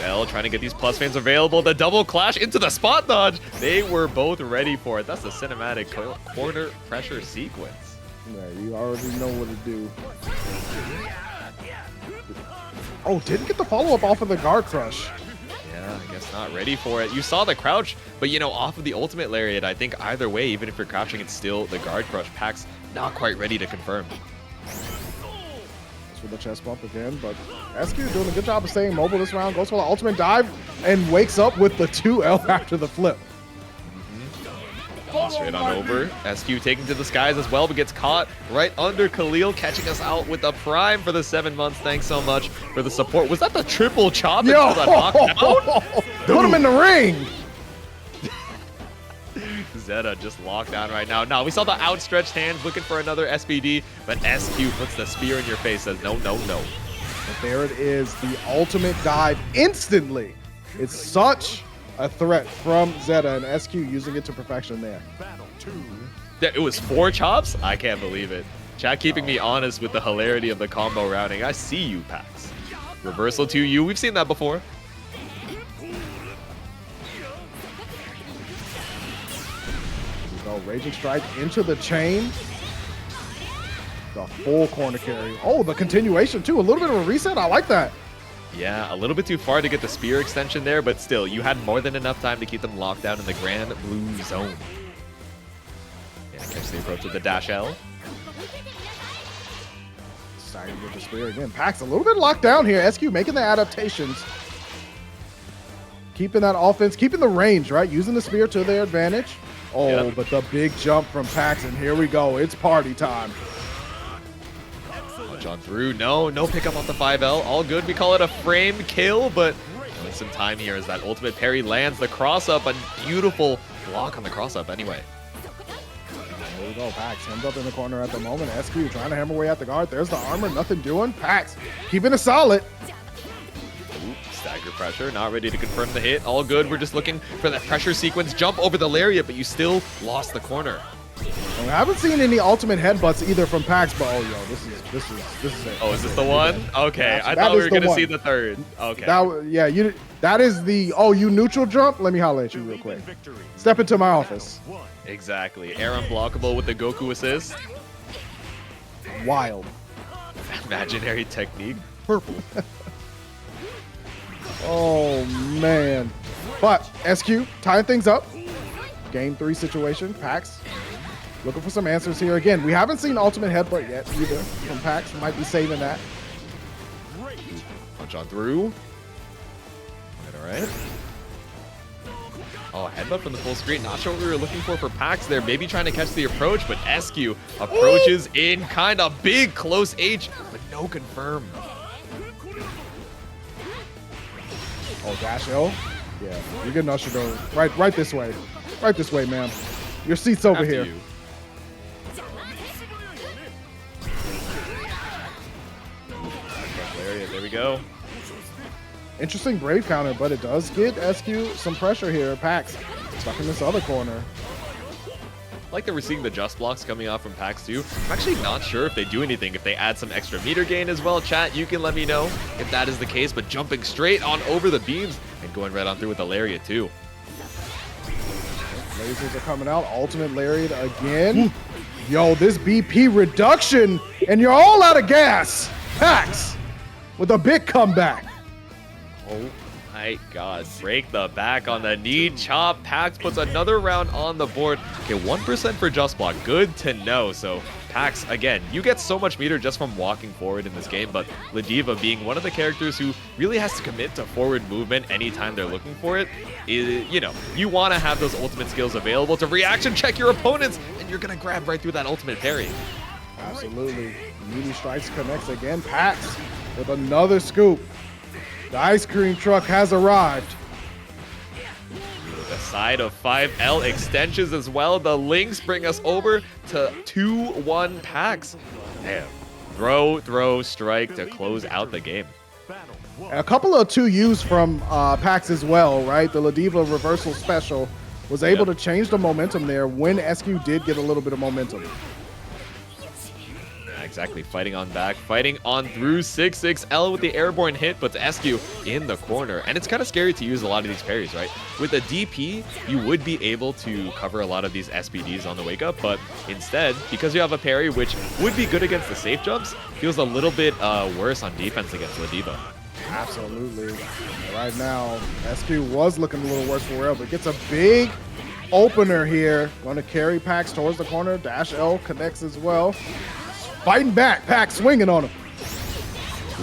L trying to get these plus fans available. The double clash into the spot dodge. They were both ready for it. That's the cinematic corner pressure sequence. Yeah, you already know what to do. Oh, didn't get the follow-up off of the guard crush. Yeah, I guess not ready for it. You saw the crouch, but you know, off of the ultimate lariat, I think either way, even if you're crouching, it's still the guard crush. Pax not quite ready to confirm. For the chest bump again, but SQ doing a good job of staying mobile this round. Goes for the ultimate dive and wakes up with the 2L after the flip. Straight on over. SQ taking to the skies as well, but gets caught right under Khalil, catching us out with a prime for the 7 months. Thanks so much for the support. Was that the triple chop into the knockdown? Put him in the ring. Zeta just locked down right now. Now we saw the outstretched hands looking for another SBD, but SQ puts the spear in your face, says no, no, no. But there it is, the ultimate dive instantly. It's such a threat from Zeta, and SQ using it to perfection there. Battle 2. It was 4 chops? I can't believe it. Chat keeping me honest with the hilarity of the combo routing. I see you, Pax. Reversal to you. We've seen that before. Raging strike into the chain. The full corner carry. Oh, the continuation too. A little bit of a reset. I like that. Yeah, a little bit too far to get the spear extension there, but still, you had more than enough time to keep them locked down in the Granblue zone. Yeah, catch the approach with the dash L. Starting with the spear again. Pax a little bit locked down here. SQ making the adaptations. Keeping that offense, keeping the range, right? Using the spear to their advantage. Oh, yep. But the big jump from Pax, and here we go. It's party time. Punch on through. No pickup off the 5L. All good. We call it a frame kill, but with some time here as that ultimate parry lands the cross-up. A beautiful block on the cross-up anyway. There we go. Pax hemmed up in the corner at the moment. SQ trying to hammer away at the guard. There's the armor. Nothing doing. Pax keeping it solid. Stagger pressure, not ready to confirm the hit. All good. We're just looking for that pressure sequence jump over the lariat, but you still lost the corner. And I haven't seen any ultimate headbutts either from Pax, but oh, yo, this is it. Oh, is this the one? Okay, I thought we were gonna see the third. Okay. That is the you neutral jump. Let me holler at you real quick. Step into my office. Exactly. Air unblockable with the Goku assist. Wild. Imaginary technique. Purple. Oh, man. But SQ tying things up. Game 3 situation. Pax looking for some answers here. Again, we haven't seen ultimate headbutt yet either from Pax. Might be saving that. Punch on through. All right. Oh, headbutt from the full screen. Not sure what we were looking for Pax there. Maybe trying to catch the approach, but SQ approaches in kind of big close H, but no confirm. Oh, dash L? Yeah, you're getting ushered over. Right this way. Right this way, ma'am. Your seat's over here. There we go. Interesting brave counter, but it does get SQ some pressure here. Pax stuck in this other corner. I like that we're seeing the just blocks coming off from Pax too. I'm actually not sure if they do anything, if they add some extra meter gain as well. Chat, you can let me know if that is the case, but jumping straight on over the beams and going right on through with the lariat too. Lasers are coming out. Ultimate lariat again. Yo, this BP reduction, and you're all out of gas. Pax with a big comeback. Oh my God, break the back on the knee chop. Pax puts another round on the board. Okay, 1% for just block, good to know. So Pax, again, you get so much meter just from walking forward in this game, but Ladiva being one of the characters who really has to commit to forward movement anytime they're looking for it, you know, you want to have those ultimate skills available to reaction check your opponents, and you're gonna grab right through that ultimate parry. Absolutely. Meaty strikes connects again. Pax with another scoop. The ice cream truck has arrived. The side of 5L extensions as well. The links bring us over to 2-1 Pax. Damn. Throw, strike to close out the game. A couple of 2Us from Pax as well, right? The Ladiva reversal special was able to change the momentum there when SQ did get a little bit of momentum. Exactly, fighting on back, fighting on through 6-6L with the airborne hit, but SQ in the corner. And it's kind of scary to use a lot of these parries, right? With a DP, you would be able to cover a lot of these SBDs on the wake up, but instead, because you have a parry, which would be good against the safe jumps, feels a little bit worse on defense against Ladiva. Absolutely. Right now, SQ was looking a little worse for real, but gets a big opener here. Going to carry Pax towards the corner. Dash L connects as well. Fighting back. Pax swinging on him.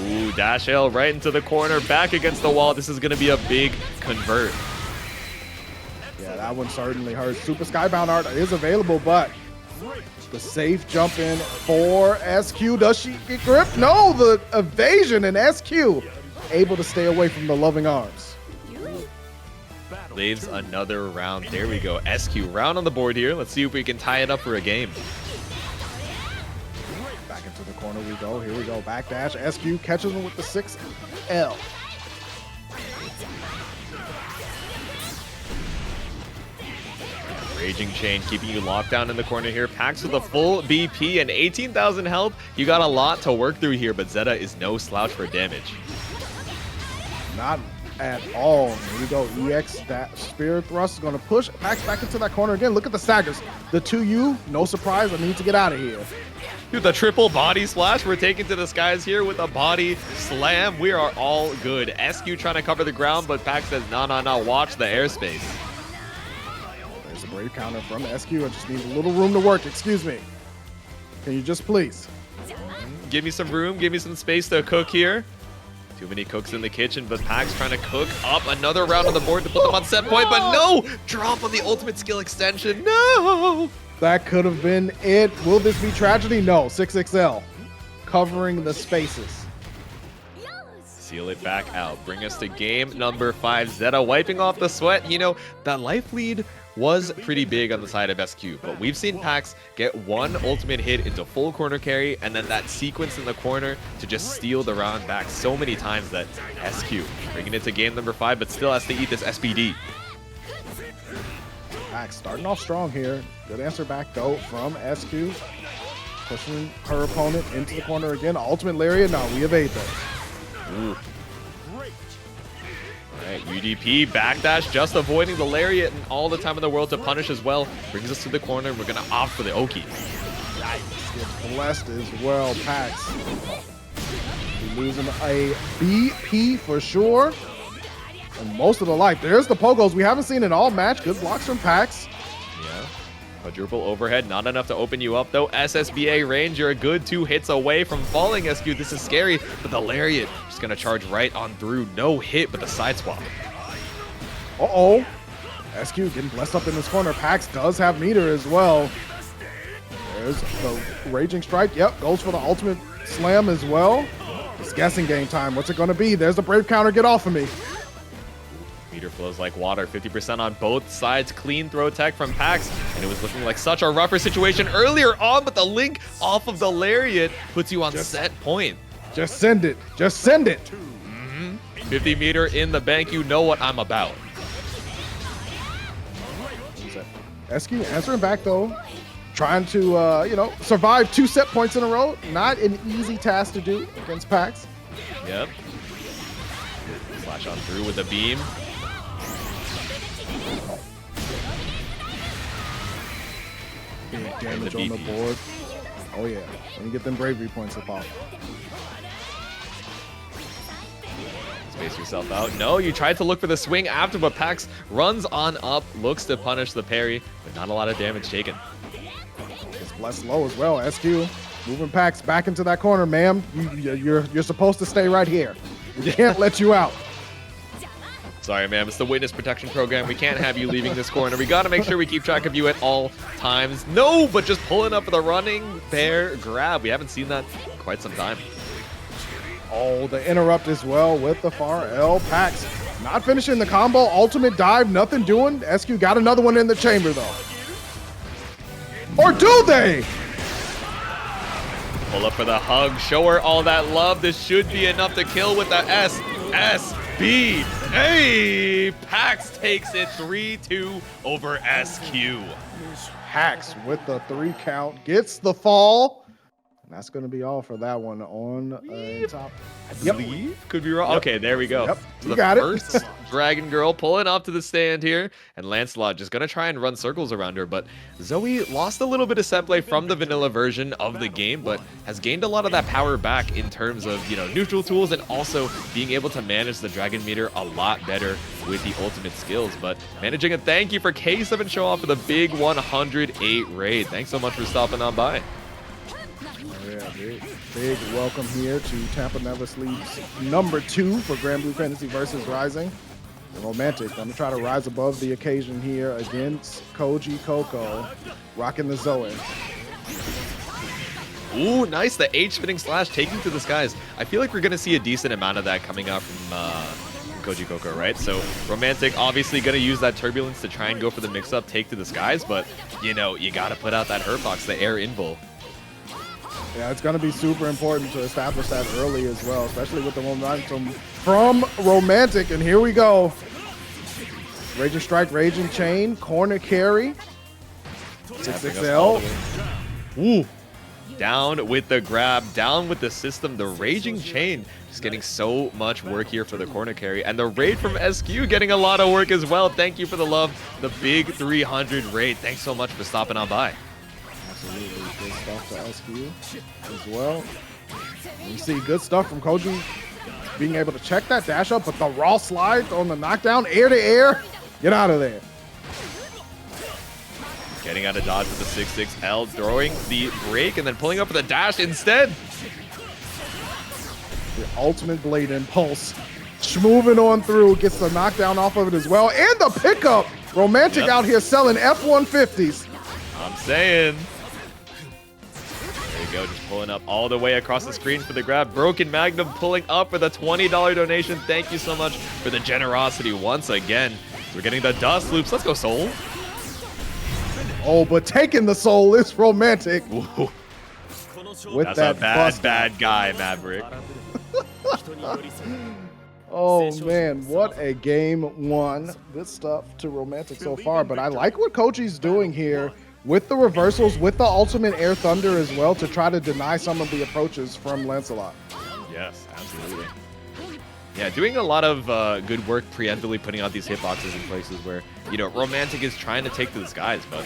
Ooh, Dash L right into the corner, back against the wall. This is going to be a big convert. Yeah, that one certainly hurts. Super Skybound art is available, but the safe jump in for SQ. Does she get gripped? No, the evasion, and SQ able to stay away from the loving arms. Leaves another round. There we go. SQ round on the board here. Let's see if we can tie it up for a game. Back into the corner we go. Here we go. Backdash. SQ catches him with the 6L. Raging Chain keeping you locked down in the corner here. Pax with a full BP and 18,000 health. You got a lot to work through here, but Zeta is no slouch for damage. Not at all. Here we go. EX, that Spear Thrust is going to push Pax back into that corner again. Look at the staggers. The 2U, no surprise. I need to get out of here. Dude, the triple body splash we're taking to the skies here with a body slam. We are all good. SQ trying to cover the ground, but Pax says, no, watch the airspace. There's a brave counter from SQ. I just need a little room to work. Excuse me. Can you just please? Give me some room. Give me some space to cook here. Too many cooks in the kitchen, but Pax trying to cook up another round on the board to put them on set point, but no! Drop on the ultimate skill extension. No! That could have been it. Will this be tragedy? No. 6XL covering the spaces. Seal it back out. Bring us to game number 5. Zeta wiping off the sweat. You know, that life lead was pretty big on the side of SQ, but we've seen Pax get one ultimate hit into full corner carry, and then that sequence in the corner to just steal the round back so many times that SQ bringing it to game number 5, but still has to eat this SPD. Pax starting off strong here. Good answer back though from SQ. Pushing her opponent into the corner again. Ultimate Lariat. No, we evade that. Ooh. Alright, UDP backdash, just avoiding the lariat and all the time in the world to punish as well. Brings us to the corner and we're gonna opt for the Oki. Gets blessed as well, Pax. We're losing a BP for sure. And most of the life. There's the pogos. We haven't seen it all match. Good blocks from Pax. Yeah. Quadruple overhead, not enough to open you up though. SSBA range, you're a good 2 hits away from falling, SQ. This is scary, but the lariat just gonna charge right on through. No hit, but the side swap. Uh-oh. SQ getting blessed up in this corner. Pax does have meter as well. There's the Raging Strike. Yep, goes for the ultimate slam as well. It's guessing game time. What's it gonna be? There's the brave counter. Get off of me. Meter flows like water, 50% on both sides. Clean throw tech from Pax, and it was looking like such a rougher situation earlier on, but the link off of the lariat puts you on set point. Just send it. Just send it. 50 meter in the bank. You know what I'm about. SQ answering back though. Trying to, survive 2 set points in a row. Not an easy task to do against Pax. Yep. Slash on through with a beam. Big damage on the board. Oh yeah, when you get them bravery points to pop. Space yourself out. No, you tried to look for the swing after, but Pax runs on up, looks to punish the parry, but not a lot of damage taken. It's blessed low as well. SQ moving Pax back into that corner, ma'am. You're supposed to stay right here. We can't let you out. Sorry, ma'am. It's the witness protection program. We can't have you leaving this corner. We got to make sure we keep track of you at all times. No, but just pulling up the running bear grab. We haven't seen that in quite some time. Oh, the interrupt as well with the far L. Pax not finishing the combo. Ultimate dive, nothing doing. SQ got another one in the chamber though. Or do they? Pull up for the hug. Show her all that love. This should be enough to kill with the SSB. Hey, Pax takes it 3-2 over SQ. Pax with the 3 count gets the fall. That's going to be all for that one on top. I believe. Could be wrong. Yep. Okay, there we go. Yep. So You the got it. first Dragon Girl pulling up to the stand here, and Lancelot just gonna try and run circles around her. But Zoe lost a little bit of set play from the vanilla version of the game, but has gained a lot of that power back in terms of, you know, neutral tools and also being able to manage the Dragon meter a lot better with the ultimate skills. But managing a thank you for K7 show off for the big 108 raid. Thanks so much for stopping on by. Yeah, big welcome here to Tampa Nevis League's #2 for Granblue Fantasy versus Rising. The Romantic gonna try to rise above the occasion here against Koji Coco, rocking the Zoe. Ooh, nice. The H spinning slash taking to the skies. I feel like we're gonna see a decent amount of that coming out from Koji Coco, right? So Romantic obviously gonna use that turbulence to try and go for the mix-up, take to the skies, but you know, you gotta put out that hurt box, the air invul. Yeah, it's going to be super important to establish that early as well, especially with the momentum from Romantic. And here we go. Raging Strike, Raging Chain, corner carry. 6XL. Ooh. Down with the grab, down with the system. The Raging Chain just getting so much work here for the corner carry. And the raid from SQ getting a lot of work as well. Thank you for the love. The big 300 raid. Thanks so much for stopping on by. Absolutely. Good stuff to SQ as well. You see good stuff from Koji being able to check that dash up, but the raw slide on the knockdown, air to air. Get out of there. Getting out of dodge with the 6XL, throwing the break and then pulling up for the dash instead. The ultimate blade impulse. Moving on through, gets the knockdown off of it as well. And the pickup. Romantic out here selling F-150s. I'm saying. There you go, just pulling up all the way across the screen for the grab. Broken Magnum pulling up for the $20 donation. Thank you so much for the generosity once again. We're getting the dust loops. Let's go, Soul. Oh, but taking the soul is Romantic. Ooh. With That's that a bad guy, Maverick. Oh man, what a game one. Good stuff to Romantic so far, but I like what Koji's doing here with the reversals, with the ultimate air thunder as well, to try to deny some of the approaches from Lancelot. Yes, absolutely. Yeah, doing a lot of good work preemptively putting out these hitboxes in places where, you know, Romantic is trying to take to the skies. But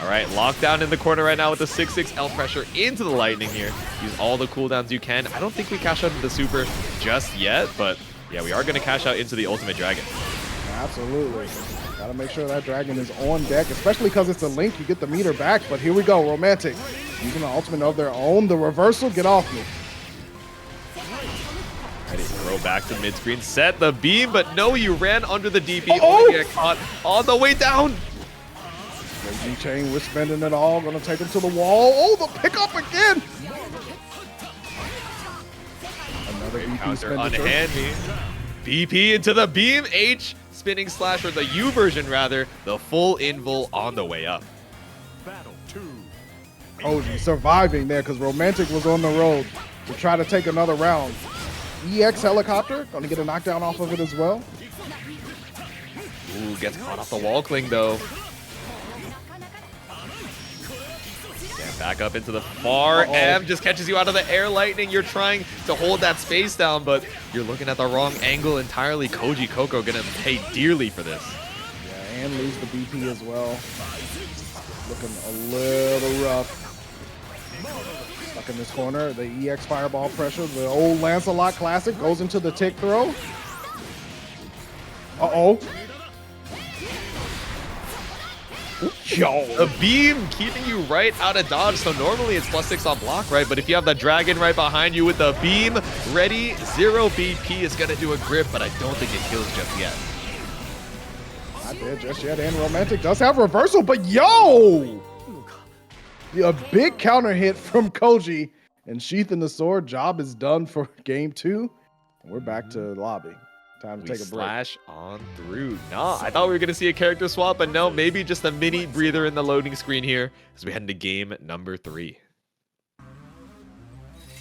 all right, lockdown in the corner right now with the 6XL pressure into the lightning here. Use all the cooldowns you can. I don't think we cash out into the super just yet, but yeah, we are going to cash out into the ultimate dragon. Absolutely. Gotta make sure that dragon is on deck, especially because it's a link. You get the meter back, but here we go. Romantic using the ultimate of their own. The reversal, get off me. Ready, throw back to mid screen, set the beam, but no, you ran under the DP. Oh! Only get caught on the way down. Raging Chain, we're spending it all. Gonna take him to the wall. Oh, the pickup again. Another BP Counter on expenditure. hand me. BP into the beam. H spinning slash, or the U version rather. The full invul on the way up. Battle 2. Koji surviving there because Romantic was on the road to try to take another round. EX helicopter, gonna get a knockdown off of it as well. Ooh, gets caught off the wall cling though. Yeah, back up into the far M, just catches you out of the air lightning. You're trying to hold that space down, but you're looking at the wrong angle entirely. Koji Coco gonna pay dearly for this. Yeah, and lose the BP as well. Looking a little rough. Stuck in this corner, the EX fireball pressure, the old Lancelot classic goes into the tick throw. Uh-oh. Yo. The beam keeping you right out of dodge. So normally it's +6 on block, right? But if you have the dragon right behind you with the beam ready, 0 BP is gonna do a grip, but I don't think it kills just yet. Not dead just yet, and Romantic does have reversal, but yo! A big counter hit from Koji, and sheathing the sword. Job is done for game 2. And we're back to lobby. Time to We take a break. slash on through. No, I thought we were going to see a character swap, but no, maybe just a mini breather in the loading screen here as we head into game number 3.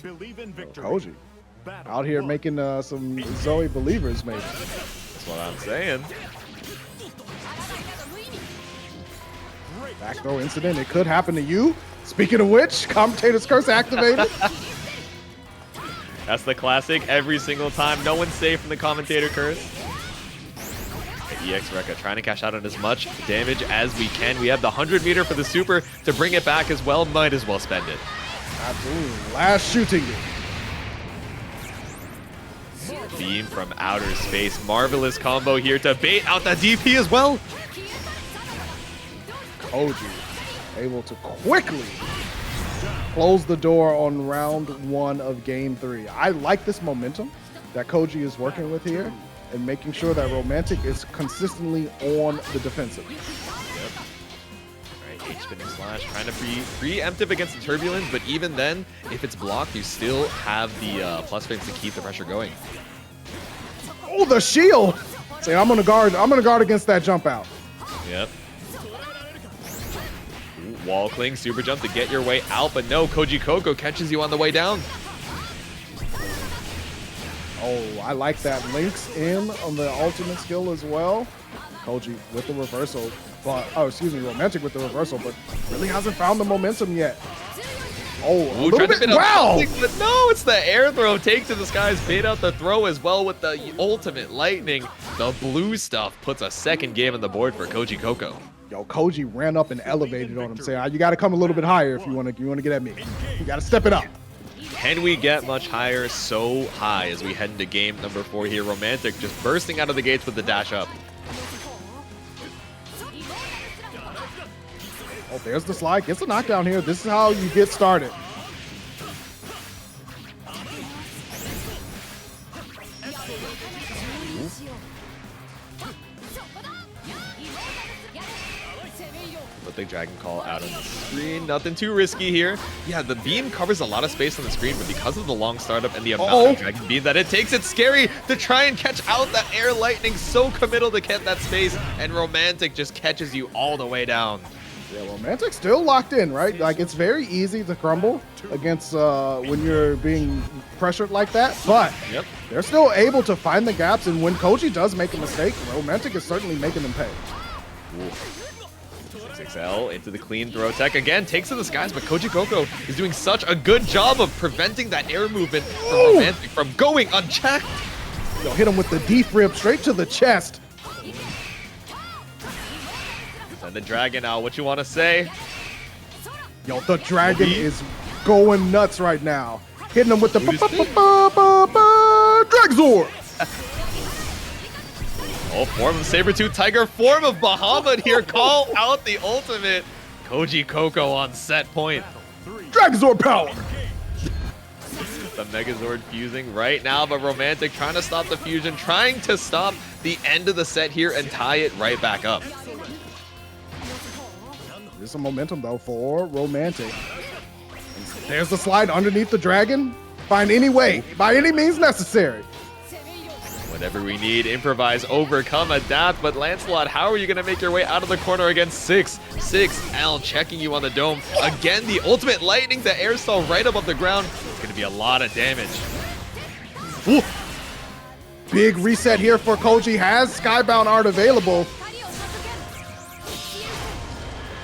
Believe in victory. Koji Battle out here 1. making some Zoe believers, maybe. That's what I'm saying. Back throw incident. It could happen to you. Speaking of which, commentator's curse activated. That's the classic every single time. No one's safe from the commentator curse. EX Rekka trying to cash out on as much damage as we can. We have the 100 meter for the super to bring it back as well. Might as well spend it. Absolutely. Last shooting. Beam from outer space. Marvelous combo here to bait out the DP as well. Koji able to quickly close the door on round 1 of game 3. I like this momentum that Koji is working with here and making sure that Romantic is consistently on the defensive. Yep. All right, H-spinning slash trying to be preemptive against the turbulence, but even then, if it's blocked, you still have the plus frames to keep the pressure going. Oh, the shield! Say, I'm gonna guard against that jump out. Yep. Wall cling, super jump to get your way out, but no, Koji Coco catches you on the way down. Oh, I like that. Links in on the ultimate skill as well. Koji with the reversal, but Romantic with the reversal, but really hasn't found the momentum yet. Oh, Ooh, trying to bait out wow! But no, it's the air throw. Take to the skies, bait out the throw as well with the ultimate lightning. The blue stuff puts a second game on the board for Koji Coco. Yo, Koji ran up and elevated on him, saying, "You got to come a little bit higher if you want to get at me. You got to step it up." Can we get much higher? So high as we head into game number 4 here. Romantic just bursting out of the gates with the dash up. Oh, there's the slide. Gets a knockdown here. This is how you get started. Big Dragon Call out on the screen. Nothing too risky here. Yeah, the beam covers a lot of space on the screen, but because of the long startup and the amount of Dragon Beam that it takes, it's scary to try and catch out that air lightning. So committal to get that space, and Romantic just catches you all the way down. Yeah, Romantic still locked in, right? Like, it's very easy to crumble against when you're being pressured like that, but they're still able to find the gaps, and when Koji does make a mistake, Romantic is certainly making them pay. Ooh. XL into the clean throw tech again, takes to the skies, but Koji Coco is doing such a good job of preventing that air movement from Romantic from going unchecked. Yo, hit him with the defib straight to the chest. And the dragon out, what you want to say? Yo, the dragon is going nuts right now. Hitting him with the Dragzor. Oh, form of Sabertooth Tiger, form of Bahamut here. Call out the ultimate. Koji Coco on set point. Dragzor power. The Megazord fusing right now, but Romantic trying to stop the fusion, trying to stop the end of the set here and tie it right back up. There's some momentum though for Romantic. There's the slide underneath the dragon. Find any way, by any means necessary. Whatever we need, improvise, overcome, adapt. But Lancelot, how are you going to make your way out of the corner against 6-6L checking you on the dome? Again, the ultimate lightning to air stall right above the ground. It's going to be a lot of damage. Ooh. Big reset here for Koji. Has Skybound art available.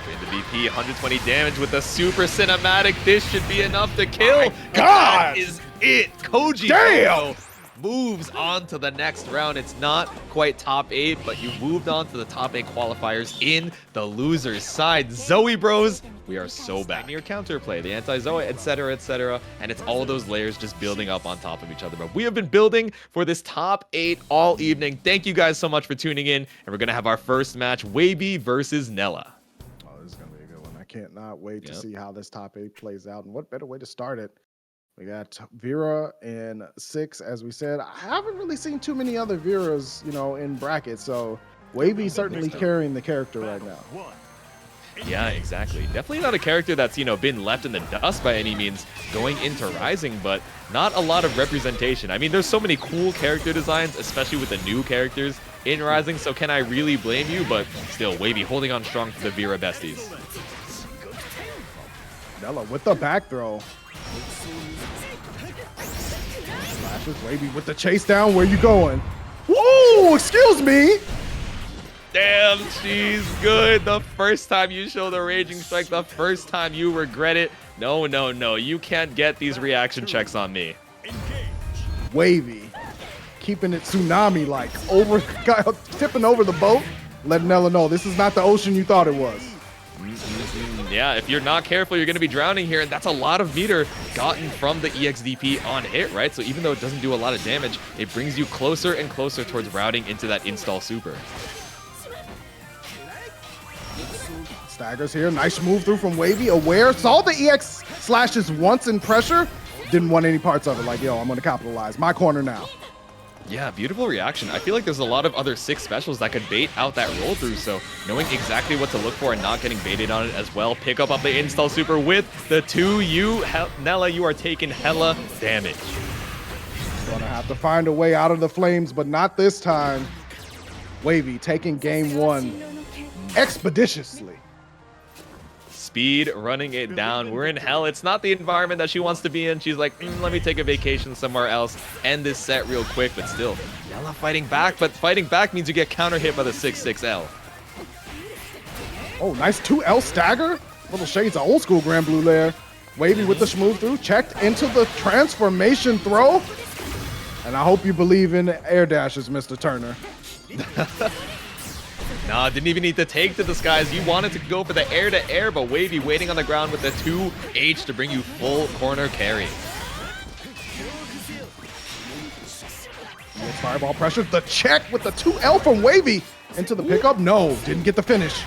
In the VP, 120 damage with a super cinematic. This should be enough to kill. My God! That is it. Koji Damn! moves on to the next round. It's not quite top 8, but you moved on to the top 8 qualifiers in the loser's side. Zoe bros, we are so bad. Near counterplay, the anti-Zoe, etc., and it's all those layers just building up on top of each other. But we have been building for this top 8 all evening. Thank you guys so much for tuning in, and we're gonna have our first match, Wavy versus Nellah. Oh, this is gonna be a good one. I can't not wait to see how this top 8 plays out, and what better way to start it. We got Vira and 6, as we said. I haven't really seen too many other Viras, in brackets. So Wavy certainly carrying the character right now. Yeah, exactly. Definitely not a character that's, been left in the dust by any means going into Rising, but not a lot of representation. I mean, there's so many cool character designs, especially with the new characters in Rising. So can I really blame you? But still, Wavy holding on strong for the Vira besties. Nellah with the back throw. Slashes Wavy with the chase down. Where you going? Whoa, excuse me. Damn. And she's good. The first time you show the Raging Strike, the first time you regret it. No, no, no. You can't get these reaction checks on me. Wavy, keeping it tsunami-like, tipping over the boat, letting Nellah know this is not the ocean you thought it was. Yeah, if you're not careful, you're going to be drowning here, and that's a lot of meter gotten from the EXDP on hit, right? So even though it doesn't do a lot of damage, it brings you closer and closer towards routing into that install super. Staggers here, nice move through from Wavy, aware, saw the EX slashes once in pressure, didn't want any parts of it, like, yo, I'm gonna capitalize, my corner now. Yeah, beautiful reaction. I feel like there's a lot of other 6 specials that could bait out that roll through, so knowing exactly what to look for and not getting baited on it as well. Pick up the install super with the 2U. Nellah, you are taking hella damage. Gonna have to find a way out of the flames, but not this time. Wavy taking game 1 expeditiously. Speed running it down. We're in hell. It's not the environment that she wants to be in. She's like, let me take a vacation somewhere else, end this set real quick, but still, Nellah fighting back, but fighting back means you get counter hit by the 6-6L. Oh, nice 2L stagger. Little shades of old school Granblue there. Wavy with the smooth through, checked into the transformation throw. And I hope you believe in air dashes, Mr. Turner. Nah, didn't even need to take to the skies. You wanted to go for the air-to-air, but Wavy waiting on the ground with the 2H to bring you full corner carry. Fireball pressure, the check with the 2L from Wavy into the pickup. No, didn't get the finish.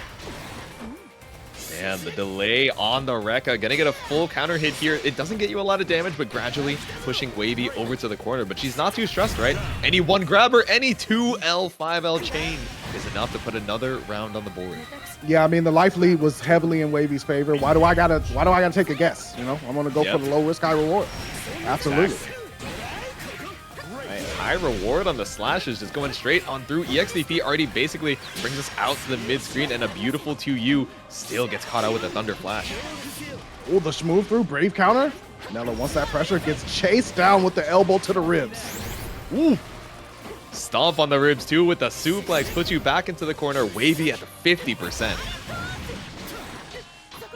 And the delay on the Rekka. Gonna get a full counter hit here. It doesn't get you a lot of damage, but gradually pushing Wavy over to the corner. But she's not too stressed, right? Any one grabber, any 2L, 5L chain is enough to put another round on the board. Yeah, I mean, the life lead was heavily in Wavy's favor. Why do I gotta take a guess? You know, I'm gonna go for the low risk, high reward. Absolutely. Exactly. High reward on the slashes, just going straight on through. EXDP already basically brings us out to the mid screen, and a beautiful 2U still gets caught out with a Thunder Flash. Oh, the smooth through, brave counter. Nellah, once that pressure, gets chased down with the elbow to the ribs. Ooh. Stomp on the ribs too with the suplex, puts you back into the corner. Wavy at the 50%.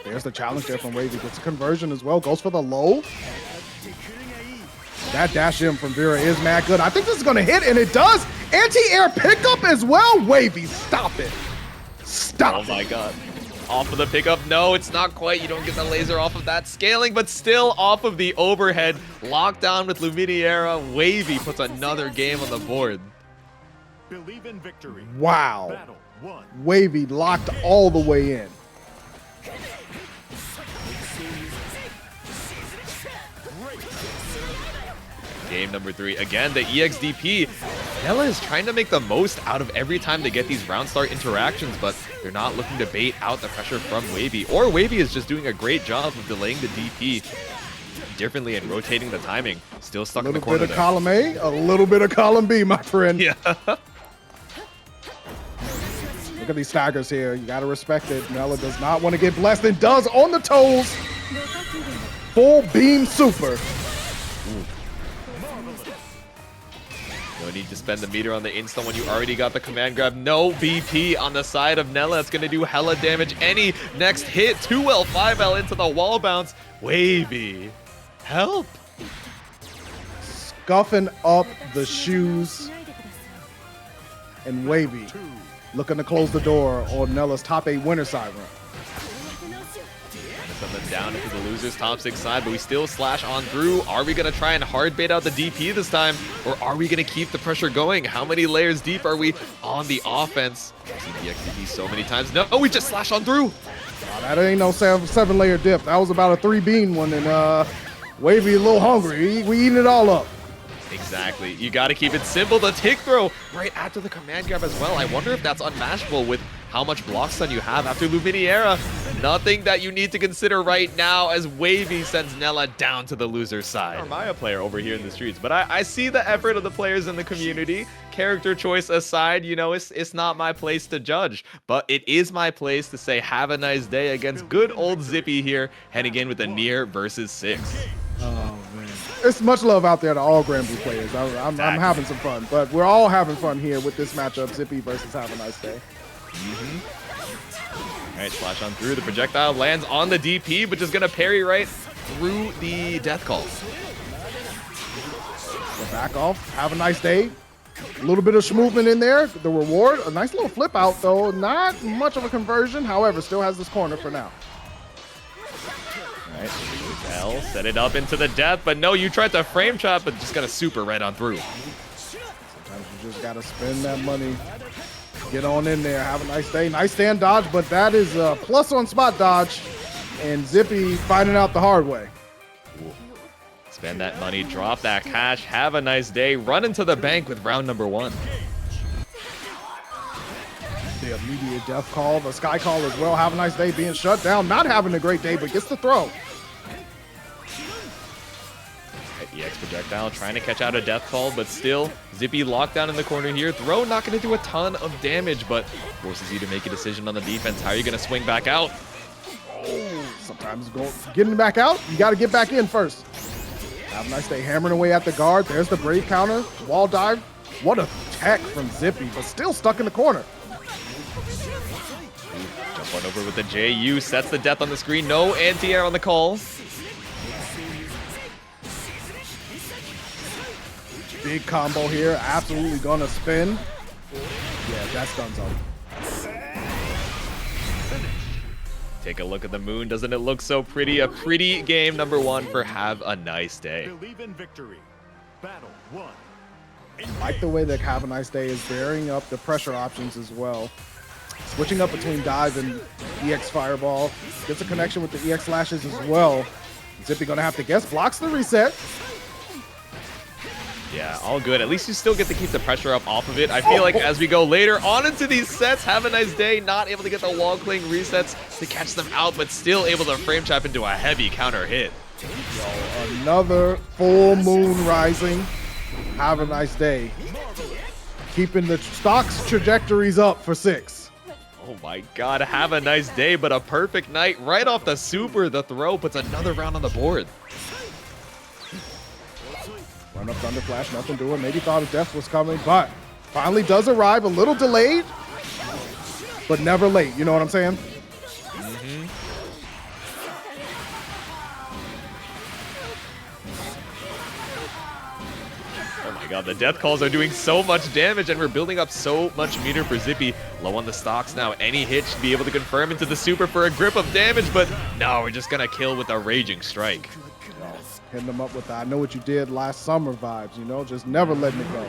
There's the challenge there from Wavy, gets a conversion as well, goes for the low. That dash in from Vira is mad good. I think this is gonna hit, and it does. Anti-air pickup as well. Wavy, stop it. Stop it. Oh my god. Off of the pickup. No, it's not quite. You don't get the laser off of that scaling, but still off of the overhead. Locked down with Luminaria. Wavy puts another game on the board. Believe in victory. Wow. Battle 1. Wavy locked all the way in. Game number 3. Again, the EXDP. Nellah is trying to make the most out of every time they get these round start interactions, but they're not looking to bait out the pressure from Wavy. Or Wavy is just doing a great job of delaying the DP differently and rotating the timing. Still stuck in the corner. A little bit of column A, a little bit of column B, my friend. Yeah. Look at these staggers here. You gotta respect it. Nellah does not want to get blessed, and does on the toes. Full beam super. No need to spend the meter on the insta when you already got the command grab. No BP on the side of Nellah. It's going to do hella damage. Any next hit, 2L, 5L into the wall bounce. Wavy, help. Scuffing up the shoes. And Wavy looking to close the door on Nellah's top 8 winner side run. Something down into the loser's top 6 side, but we still slash on through. Are we going to try and hard bait out the DP this time, or are we going to keep the pressure going? How many layers deep are we on the offense? I've seen the XDP so many times. No, we just slash on through. Oh, that ain't no 7-layer dip. That was about a 3-bean one, and Wavy a little hungry. We eating it all up. Exactly. You got to keep it simple. The tick throw right after the command grab as well. I wonder if that's unmatchable with how much block stun you have after Luminaria. Nothing that you need to consider right now as Wavy sends Nellah down to the loser's side. Narmaya player over here in the streets, but I see the effort of the players in the community. Character choice aside, you know, it's not my place to judge, but it is my place to say have a nice day against good old Zippy here, heading in with a Nier versus 6. Oh, man. It's much love out there to all Granblue players. I'm having some fun, but we're all having fun here with this matchup, Zippy versus Have a Nice Day. All right, slash on through. The projectile lands on the DP, but just gonna parry right through the death call. So back off. Have a nice day. A little bit of movement in there. The reward, a nice little flip out though. Not much of a conversion. However, still has this corner for now. All right, L set it up into the death, but no, you tried to frame trap, but just got a super right on through. Sometimes you just gotta spend that money. Get on in there. Have a nice day. Nice stand dodge, but that is a plus on spot dodge. And Zippy finding out the hard way. Spend that money, drop that cash, have a nice day, run into the bank with round number 1. The immediate death call, the sky call as well. Have a nice day being shut down. Not having a great day, but gets the throw. EX projectile trying to catch out a death call, but still Zippy locked down in the corner here. Throw not going to do a ton of damage, but forces you to make a decision on the defense. How are you going to swing back out? Sometimes getting back out, you got to get back in first. Have a nice day hammering away at the guard. There's the brave counter, wall dive. What a tech from Zippy, but still stuck in the corner. Jump on over with the JU, sets the death on the screen. No anti-air on the call. Big combo here, absolutely gonna spin. Yeah, that's done so. Take a look at the moon. Doesn't it look so pretty? A pretty game number 1 for Have a Nice Day. Believe in victory. Battle 1. Like the way that Have a Nice Day is varying up the pressure options as well. Switching up between dive and EX fireball. Gets a connection with the EX lashes as well. Zippy gonna have to guess, blocks the reset. Yeah, all good. At least you still get to keep the pressure up off of it. I feel like as we go later on into these sets, Have a Nice Day, not able to get the wall cling resets to catch them out, but still able to frame trap into a heavy counter hit. Yo, another full moon rising. Have a nice day. Keeping the stocks trajectories up for 6. Oh my god, Have a Nice Day, but a perfect night right off the super. The throw puts another round on the board. Run up Thunder Flash, nothing doing. Maybe thought a death was coming, but finally does arrive. A little delayed, but never late. You know what I'm saying? Oh my god, the death calls are doing so much damage, and we're building up so much meter for Zippy. Low on the stocks now. Any hit should be able to confirm into the super for a grip of damage, but no, we're just gonna kill with a Raging Strike. Hitting them up with the I know what you did last summer vibes, you know, just never letting it go.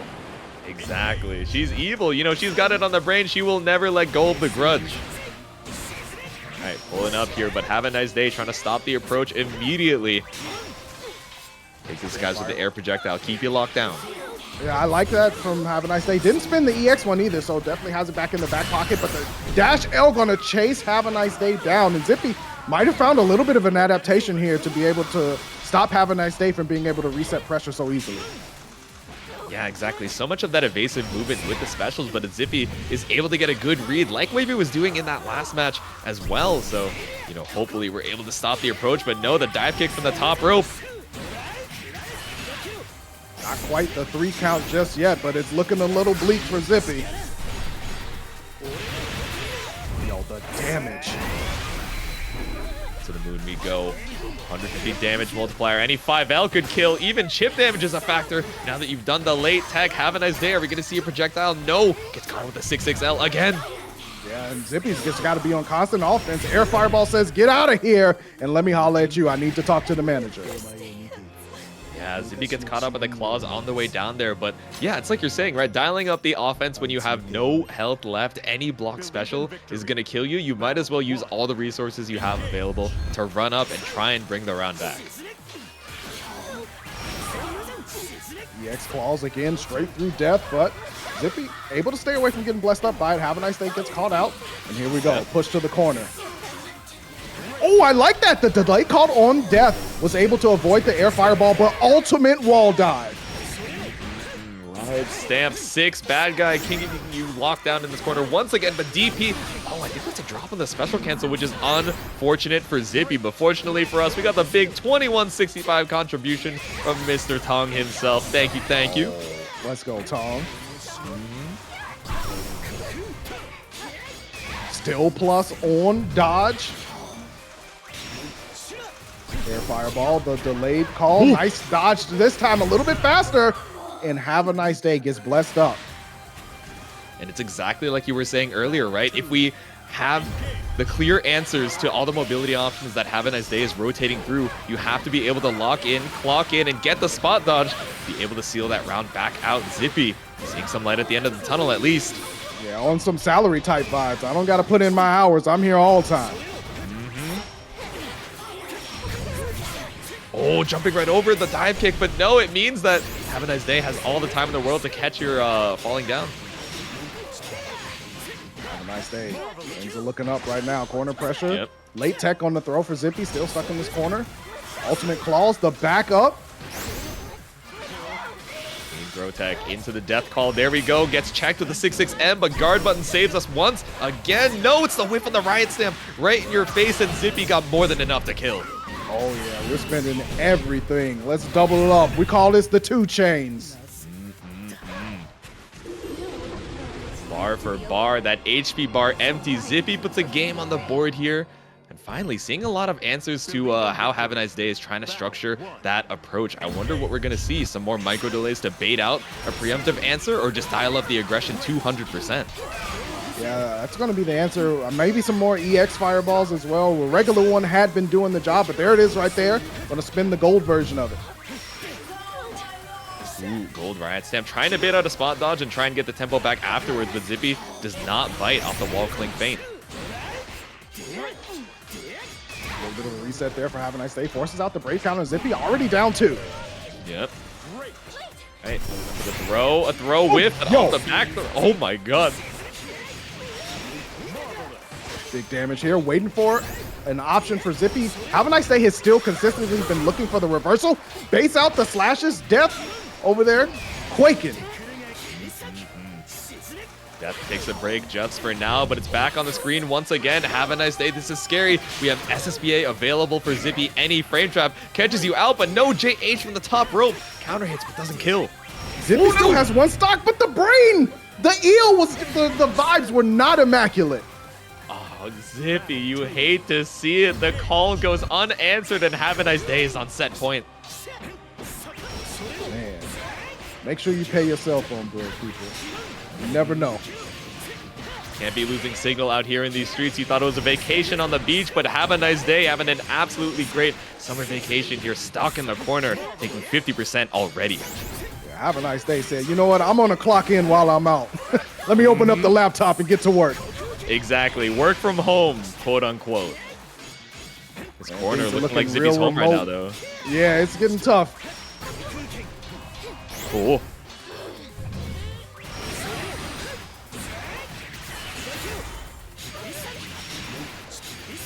Exactly. She's evil. You know, she's got it on the brain. She will never let go of the grudge. All right, pulling up here, but Have a Nice Day trying to stop the approach immediately. Take these guys with the air projectile. Keep you locked down. Yeah, I like that from Have a Nice Day. Didn't spin the EX one either, so definitely has it back in the back pocket, but the dash L gonna chase Have a Nice Day down, and Zippy might have found a little bit of an adaptation here to be able to stop Have a Nice Day from being able to reset pressure so easily. Yeah, exactly. So much of that evasive movement with the specials, but Zippy is able to get a good read like Wavy was doing in that last match as well. So, you know, hopefully we're able to stop the approach, but no, the dive kick from the top rope. Not quite the 3 count just yet, but it's looking a little bleak for Zippy. Yo, the damage. To the moon we go. 150 damage multiplier. Any 5L could kill. Even chip damage is a factor. Now that you've done the late tech, Have a Nice Day. Are we going to see a projectile? No. Gets caught with the 6-6L again. Yeah, and Zippy's just got to be on constant offense. Air Fireball says, get out of here and let me holler at you. I need to talk to the manager. Yeah, Zippy gets caught up with the claws on the way down there, but yeah, it's like you're saying, right? Dialing up the offense when you have no health left, any block special is going to kill you. You might as well use all the resources you have available to run up and try and bring the round back. EX claws again, straight through death, but Zippy able to stay away from getting blessed up by it. Have a Nice Day gets caught out, and here we go, push to the corner. Oh, I like that. The delay called on death was able to avoid the air fireball, but ultimate wall dive. Right, stamp 6. Bad guy keeping you locked down in this corner once again, but DP. Oh, I think that's a drop on the special cancel, which is unfortunate for Zippy. But fortunately for us, we got the big 2165 contribution from Mr. Tong himself. Thank you, thank you. Let's go, Tong. Still plus on dodge. Air fireball, the delayed call. Ooh. Nice dodge this time, a little bit faster. And Have a Nice Day gets blessed up. And it's exactly like you were saying earlier, right? If we have the clear answers to all the mobility options that Have a Nice Day is rotating through, you have to be able to lock in, clock in, and get the spot dodge, be able to seal that round back out. Zippy seeing some light at the end of the tunnel at least. Yeah, on some salary type vibes. I don't got to put in my hours. I'm here all the time. Oh, jumping right over the dive kick, but no, it means that Have a Nice Day has all the time in the world to catch your falling down. Have a Nice Day. Things are looking up right now. Corner pressure. Yep. Late tech on the throw for Zippy, still stuck in this corner. Ultimate claws, the back up. Grotech into the death call. There we go. Gets checked with the 6-6M, but guard button saves us once again. No, it's the whiff on the riot stamp right in your face, and Zippy got more than enough to kill. Oh yeah, we're spending everything. Let's double it up. We call this the 2 chains. Bar for bar, that HP bar empty. Zippy puts a game on the board here. And finally, seeing a lot of answers to how Have a Nice Day is trying to structure that approach. I wonder what we're going to see. Some more micro delays to bait out a preemptive answer, or just dial up the aggression 200%. Yeah, that's going to be the answer. Maybe some more EX fireballs as well. The regular one had been doing the job, but there it is right there. Going to spin the gold version of it. Ooh, gold riot stamp. Trying to bait out a spot dodge and try and get the tempo back afterwards, but Zippy does not bite off the wall clink feint. A little bit of a reset there for Have a Nice Day. Forces out the break counter. Zippy already down 2. Yep. Right. A throw whiff off the back. Oh my god. Big damage here. Waiting for an option for Zippy. Have a Nice Day has still consistently been looking for the reversal. Base out the slashes. Death over there. Quaking. Death takes a break just for now, but it's back on the screen once again. Have a Nice Day. This is scary. We have SSBA available for Zippy. Any frame trap catches you out, but no JH from the top rope. Counter hits, but doesn't kill. Zippy still has 1 stock, but the brain, the eel was, the vibes were not immaculate. Oh, Zippy, you hate to see it. The call goes unanswered, and Have a Nice Day is on set point. Man, make sure you pay your cell phone bill, people. You never know. Can't be losing signal out here in these streets. You thought it was a vacation on the beach, but Have a Nice Day, having an absolutely great summer vacation here, stuck in the corner, taking 50% already. Yeah, Have a Nice Day said, you know what, I'm gonna clock in while I'm out. Let me open up the laptop and get to work. Exactly, work from home, quote unquote. This corner looking like Zippy's home right now, though. Yeah, it's getting tough. Cool.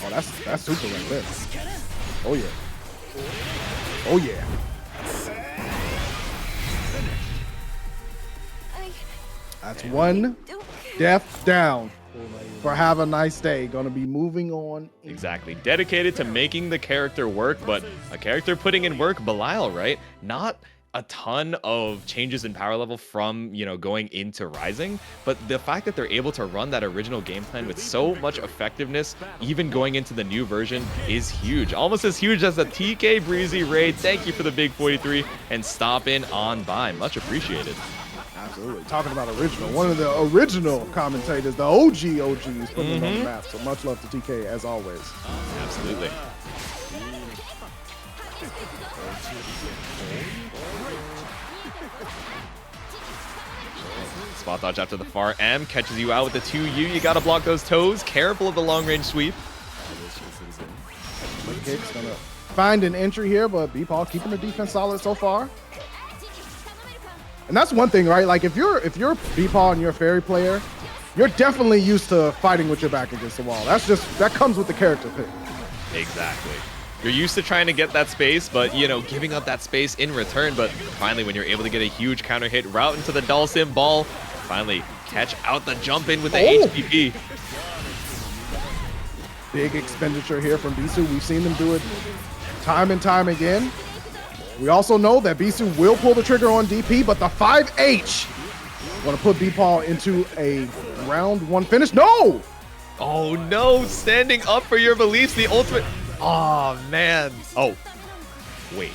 Oh, that's super right there. Oh yeah. Oh yeah. That's 1 death down for Have a Nice Day. Gonna be moving on. Exactly. Dedicated to making the character work, but a character putting in work, Belial, right? Not a ton of changes in power level from, you know, going into Rising, but the fact that they're able to run that original game plan with so much effectiveness, even going into the new version, is huge. Almost as huge as the TK Breezy raid. Thank you for the big 43 and stop in on by. Much appreciated. Absolutely. Talking about original, one of the original commentators, the OGs putting them on the map. So much love to TK as always. Absolutely. Spot dodge after the far M, catches you out with the 2U. You gotta block those toes. Careful of the long range sweep. Kick's gonna find an entry here, but B-Paul keeping the defense solid so far. And that's one thing, right? Like if you're B-Paul and you're a Ferry player, you're definitely used to fighting with your back against the wall. That comes with the character pick. Exactly. You're used to trying to get that space, but, you know, giving up that space in return. But finally, when you're able to get a huge counter hit, route into the Dhalsim ball, finally catch out the jump in with the HPP. Big expenditure here from Beesu. We've seen them do it time and time again. We also know that Beesu will pull the trigger on DP, but the 5H want to put B-Paul into a round 1 finish. No! Oh no, standing up for your beliefs, the ultimate. Oh man. Oh, wait.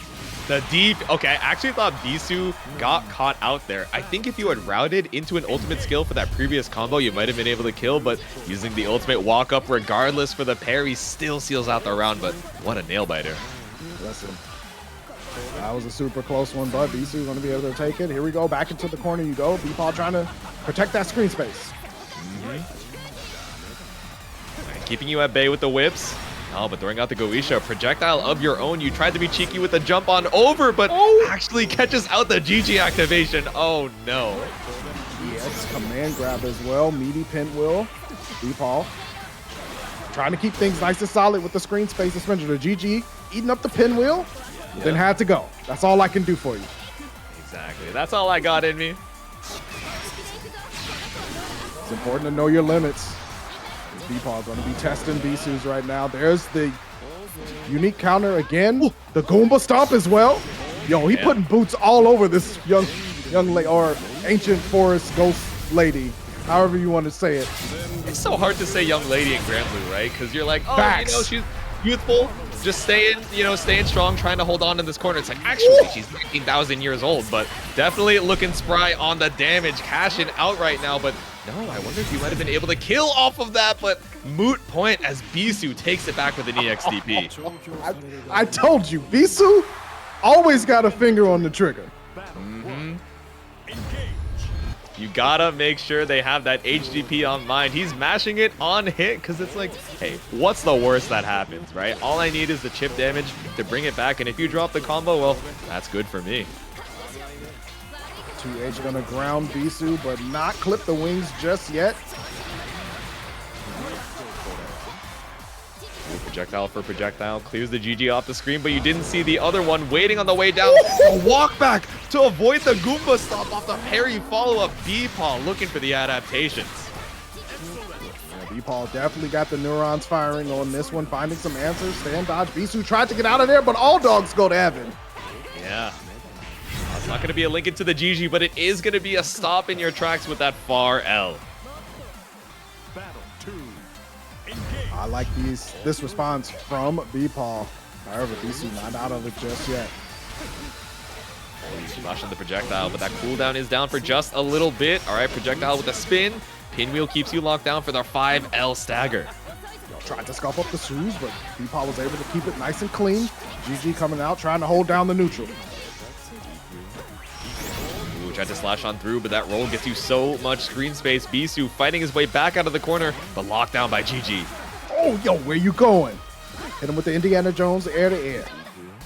The deep. Okay, I actually thought Beesu got caught out there. I think if you had routed into an ultimate skill for that previous combo, you might have been able to kill, but using the ultimate walk up regardless for the parry still seals out the round, but what a nail biter. Listen, that was a super close one, but Beesu going to be able to take it. Here we go, back into the corner you go. Beepaw trying to protect that screen space. Keeping you at bay with the whips. Oh, but throwing out the Goisha, projectile of your own. You tried to be cheeky with the jump on over, but actually catches out the GG activation. Oh no. Yes, command grab as well. Meaty pinwheel. Beepaw trying to keep things nice and solid with the screen space suspension. The GG eating up the pinwheel, then had to go. That's all I can do for you. Exactly. That's all I got in me. It's important to know your limits. Beepaw going to be testing Beesu's right now. There's the unique counter again. Ooh, the Goomba stomp as well. Yo, he putting boots all over this young lady or ancient forest ghost lady, however you want to say it. It's so hard to say young lady in Granblue, right? Because you're like, oh, Facts. you know, she's youthful, just staying strong, trying to hold on in this corner. It's like, actually, she's 19,000 years old, but definitely looking spry on the damage, cashing out right now. But no, I wonder if you might have been able to kill off of that, but moot point as Beesu takes it back with an EXDP. I told you, Beesu always got a finger on the trigger. You gotta make sure they have that HDP on mind. He's mashing it on hit because it's like, hey, what's the worst that happens, right? All I need is the chip damage to bring it back, and if you drop the combo, well, that's good for me. 2H gonna ground Beesu, but not clip the wings just yet. Projectile for projectile, clears the GG off the screen, but you didn't see the other one waiting on the way down. A walk back to avoid the Goomba stop off the parry follow-up. Beepaw looking for the adaptations. Yeah, Beepaw definitely got the neurons firing on this one, finding some answers. Stand dodge. Beesu tried to get out of there, but all dogs go to heaven. Yeah. It's not going to be a link into the GG, but it is going to be a stop in your tracks with that far L. I like this response from Beepaw. However, Beesu not out of it just yet. He's rushing the projectile, but that cooldown is down for just a little bit. All right, projectile with a spin. Pinwheel keeps you locked down for their 5L stagger. Tried to scuff up the shoes, but Beepaw was able to keep it nice and clean. GG coming out, trying to hold down the neutral. Ooh, tried to slash on through, but that roll gets you so much screen space. Beesu fighting his way back out of the corner, but locked down by GG. Oh, yo, where you going? Hit him with the Indiana Jones air to air.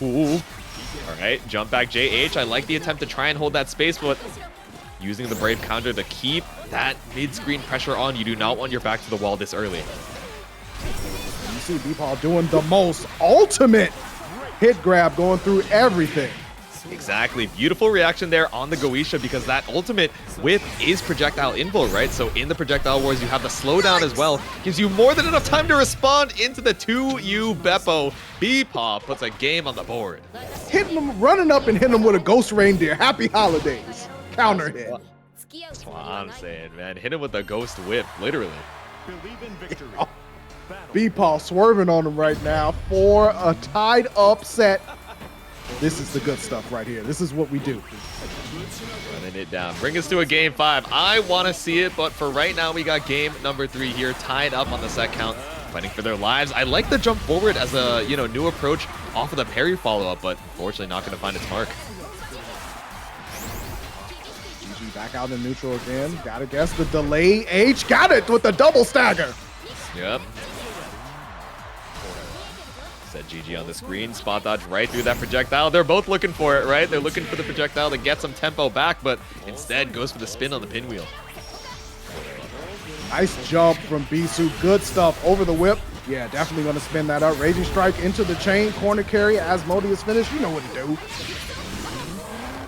Ooh. All right, jump back JH. I like the attempt to try and hold that space, but using the Brave counter to keep that mid-screen pressure on. You do not want your back to the wall this early. You see Beepaw doing the most ultimate hit grab, going through everything. Exactly. Beautiful reaction there on the Goisha because that ultimate whip is projectile invo, right? So in the projectile wars, you have the slowdown as well. Gives you more than enough time to respond into the 2U Beppo. Beepaw puts a game on the board. Hitting him, running up and hitting him with a ghost reindeer. Happy holidays. Counter hit. That's what I'm saying, man. Hit him with a ghost whip, literally. Beepaw swerving on him right now for a tied up set. This is the good stuff right here. This is what we do. Running it down. Bring us to a game 5. I want to see it, but for right now, we got game number 3 here, tied up on the set count, fighting for their lives. I like the jump forward as a new approach off of the parry follow-up, but unfortunately not going to find its mark. GG back out in neutral again. Gotta guess the delay H. Got it with the double stagger. Yep. Said GG on the screen. Spot dodge right through that projectile. They're both looking for it, right? They're looking for the projectile to get some tempo back, but instead goes for the spin on the pinwheel. Nice jump from Beesu. Good stuff over the whip. Yeah, definitely going to spin that out. Raging strike into the chain. Corner carry as Modi is finished. You know what to do.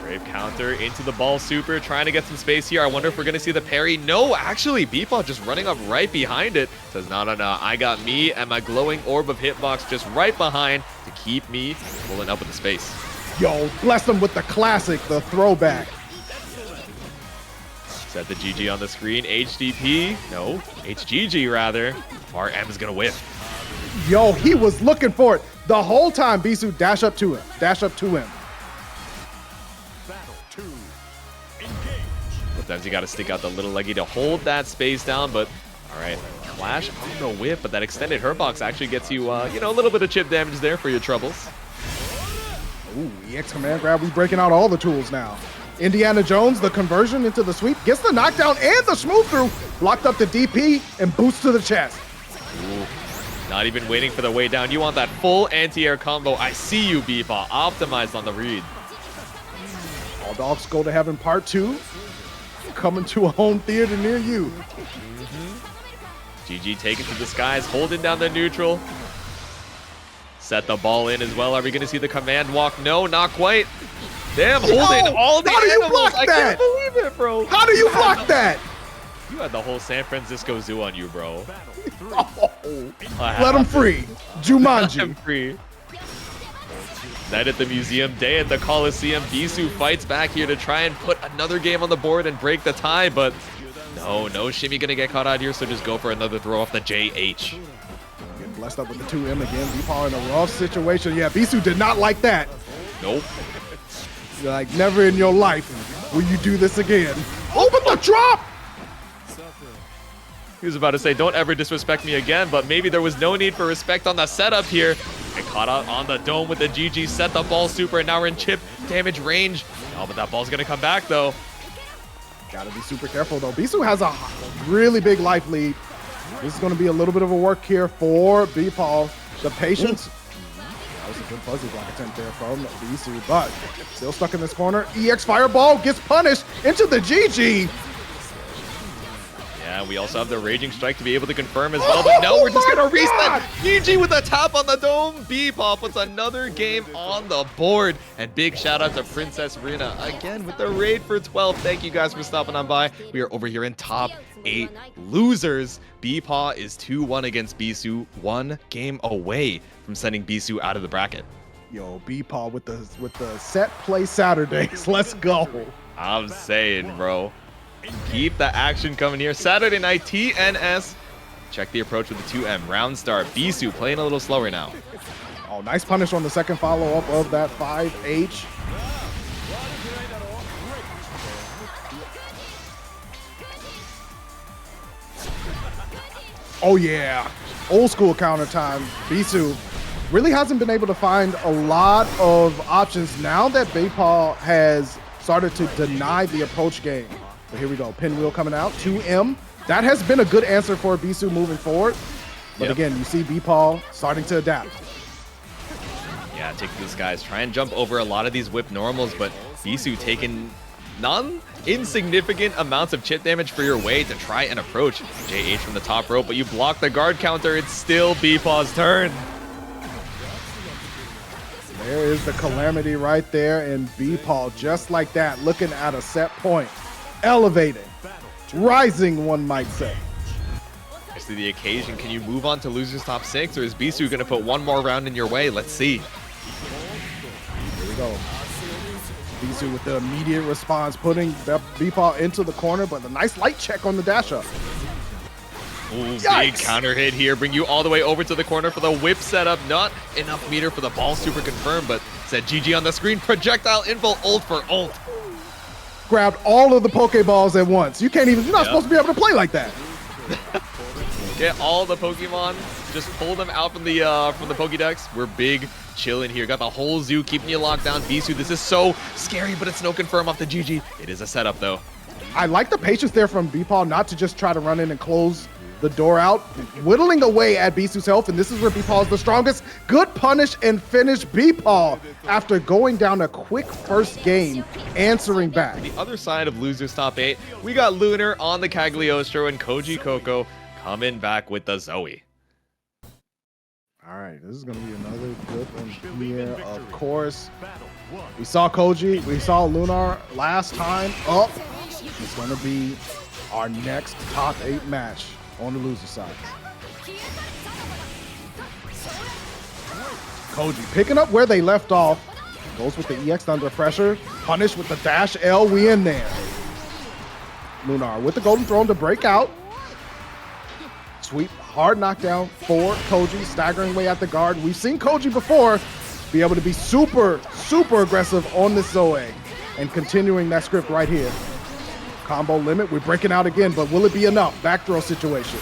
Brave counter into the ball super. Trying to get some space here. I wonder if we're going to see the parry. No, actually, Beepaw just running up right behind it. Says, no. I got me and my glowing orb of hitbox just right behind to keep me pulling up with the space. Yo, bless him with the classic, the throwback. Set the GG on the screen. HDP. No, HGG rather. far M is gonna whiff. Yo, he was looking for it the whole time. Beesu dash up to him. Dash up to him. Battle 2. Engage. Sometimes you gotta stick out the little leggy to hold that space down, but all right. Flash on the whip, but that extended hurt box actually gets you, you know, a little bit of chip damage there for your troubles. Ooh, EX command grab. We breaking out all the tools now. Indiana Jones, the conversion into the sweep, gets the knockdown and the smooth through. Blocked up the DP and boost to the chest. Ooh, not even waiting for the way down. You want that full anti-air combo. I see you, Beepa. Optimized on the read. All dogs go to heaven part 2. Coming to a home theater near you. GG taken to the skies, holding down the neutral. Set the ball in as well. Are we going to see the command walk? No, not quite. Damn, holding all the how do you animals. block I that? can't believe it, bro. How do you block that? You had the whole San Francisco Zoo on you, bro. Let him free. Let Jumanji. him free. Night at the museum, day at the Coliseum. Beesu fights back here to try and put another game on the board and break the tie, but no shimmy gonna get caught out here, so just go for another throw off the JH. Getting blessed up with the 2M again. Beepa in a rough situation. Yeah, Beesu did not like that. Nope. You're like, never in your life will you do this again. Oh, but the drop! He was about to say, don't ever disrespect me again, but maybe there was no need for respect on the setup here. And caught out on the dome with the GG, set the ball super, and now we're in chip damage range. Oh, but that ball's gonna come back though. Gotta be super careful though. Beesu has a really big life lead. This is gonna be a little bit of a work here for Beepa. The patience. That was a good fuzzy block attempt there from Beesu, but still stuck in this corner. EX Fireball gets punished into the GG. Yeah, we also have the Raging Strike to be able to confirm as well, but no, we're just gonna reset. GG with a tap on the dome. Beepa puts another game on the board. And big shout out to Princess Rinna again with the raid for 12. Thank you guys for stopping on by. We are over here in top 8 losers. Beepa is 2-1 against Beesu, 1 game away from sending Beesu out of the bracket. Yo, Beepa with the set play Saturdays. Let's go. I'm saying, bro. Keep the action coming here. Saturday night, TNS. Check the approach with the 2M. Round start. Beesu playing a little slower now. Oh, nice punish on the second follow-up of that 5H. Oh, yeah. Old school counter time. Beesu really hasn't been able to find a lot of options now that Beepa has started to deny the approach game. But here we go. Pinwheel coming out. 2M. That has been a good answer for Beesu moving forward. But again, you see Beepa starting to adapt. Yeah, take this, guys. Try and jump over a lot of these whip normals, but Beesu taking non-insignificant amounts of chip damage for your way to try and approach JH from the top rope, but you block the guard counter. It's still Beepa's turn. There is the calamity right there, and Beepa just like that, looking at a set point. Elevating, rising, one might say. Rise to the occasion. Can you move on to losers top 6, or is Beesu going to put one more round in your way? Let's see. Here we go. Beesu with the immediate response, putting Beepa into the corner, but a nice light check on the dash up. Ooh, big counter hit here. Bring you all the way over to the corner for the whip setup. Not enough meter for the ball super confirmed, but said GG on the screen. Projectile info, ult for ult. Grabbed all of the Pokeballs at once. You're not supposed to be able to play like that. Get all the Pokemon, just pull them out from the Pokédex. We're big chilling here. Got the whole zoo keeping you locked down. Beesu, this is so scary, but it's no confirm off the GG. It is a setup though. I like the patience there from Beepa not to just try to run in and close the door out, whittling away at Beesu's health, and this is where Beepa is the strongest. Good punish and finish Beepa after going down a quick first game, answering back. The other side of losers top 8, we got Lunar on the Cagliostro and Koji Coco coming back with the Zoe. All right, this is going to be another good one here. Of course, we saw Koji, we saw Lunar last time up. It's going to be our next top 8 match on the loser side. Koji picking up where they left off. Goes with the EX under pressure. Punish with the dash L. We in there. Lunar with the golden throne to break out. sweep. Hard knockdown for Koji, staggering way at the guard. We've seen Koji before be able to be super aggressive on this Zoe, and continuing that script right here. Combo limit, we're breaking out again, but will it be enough? Back throw situation.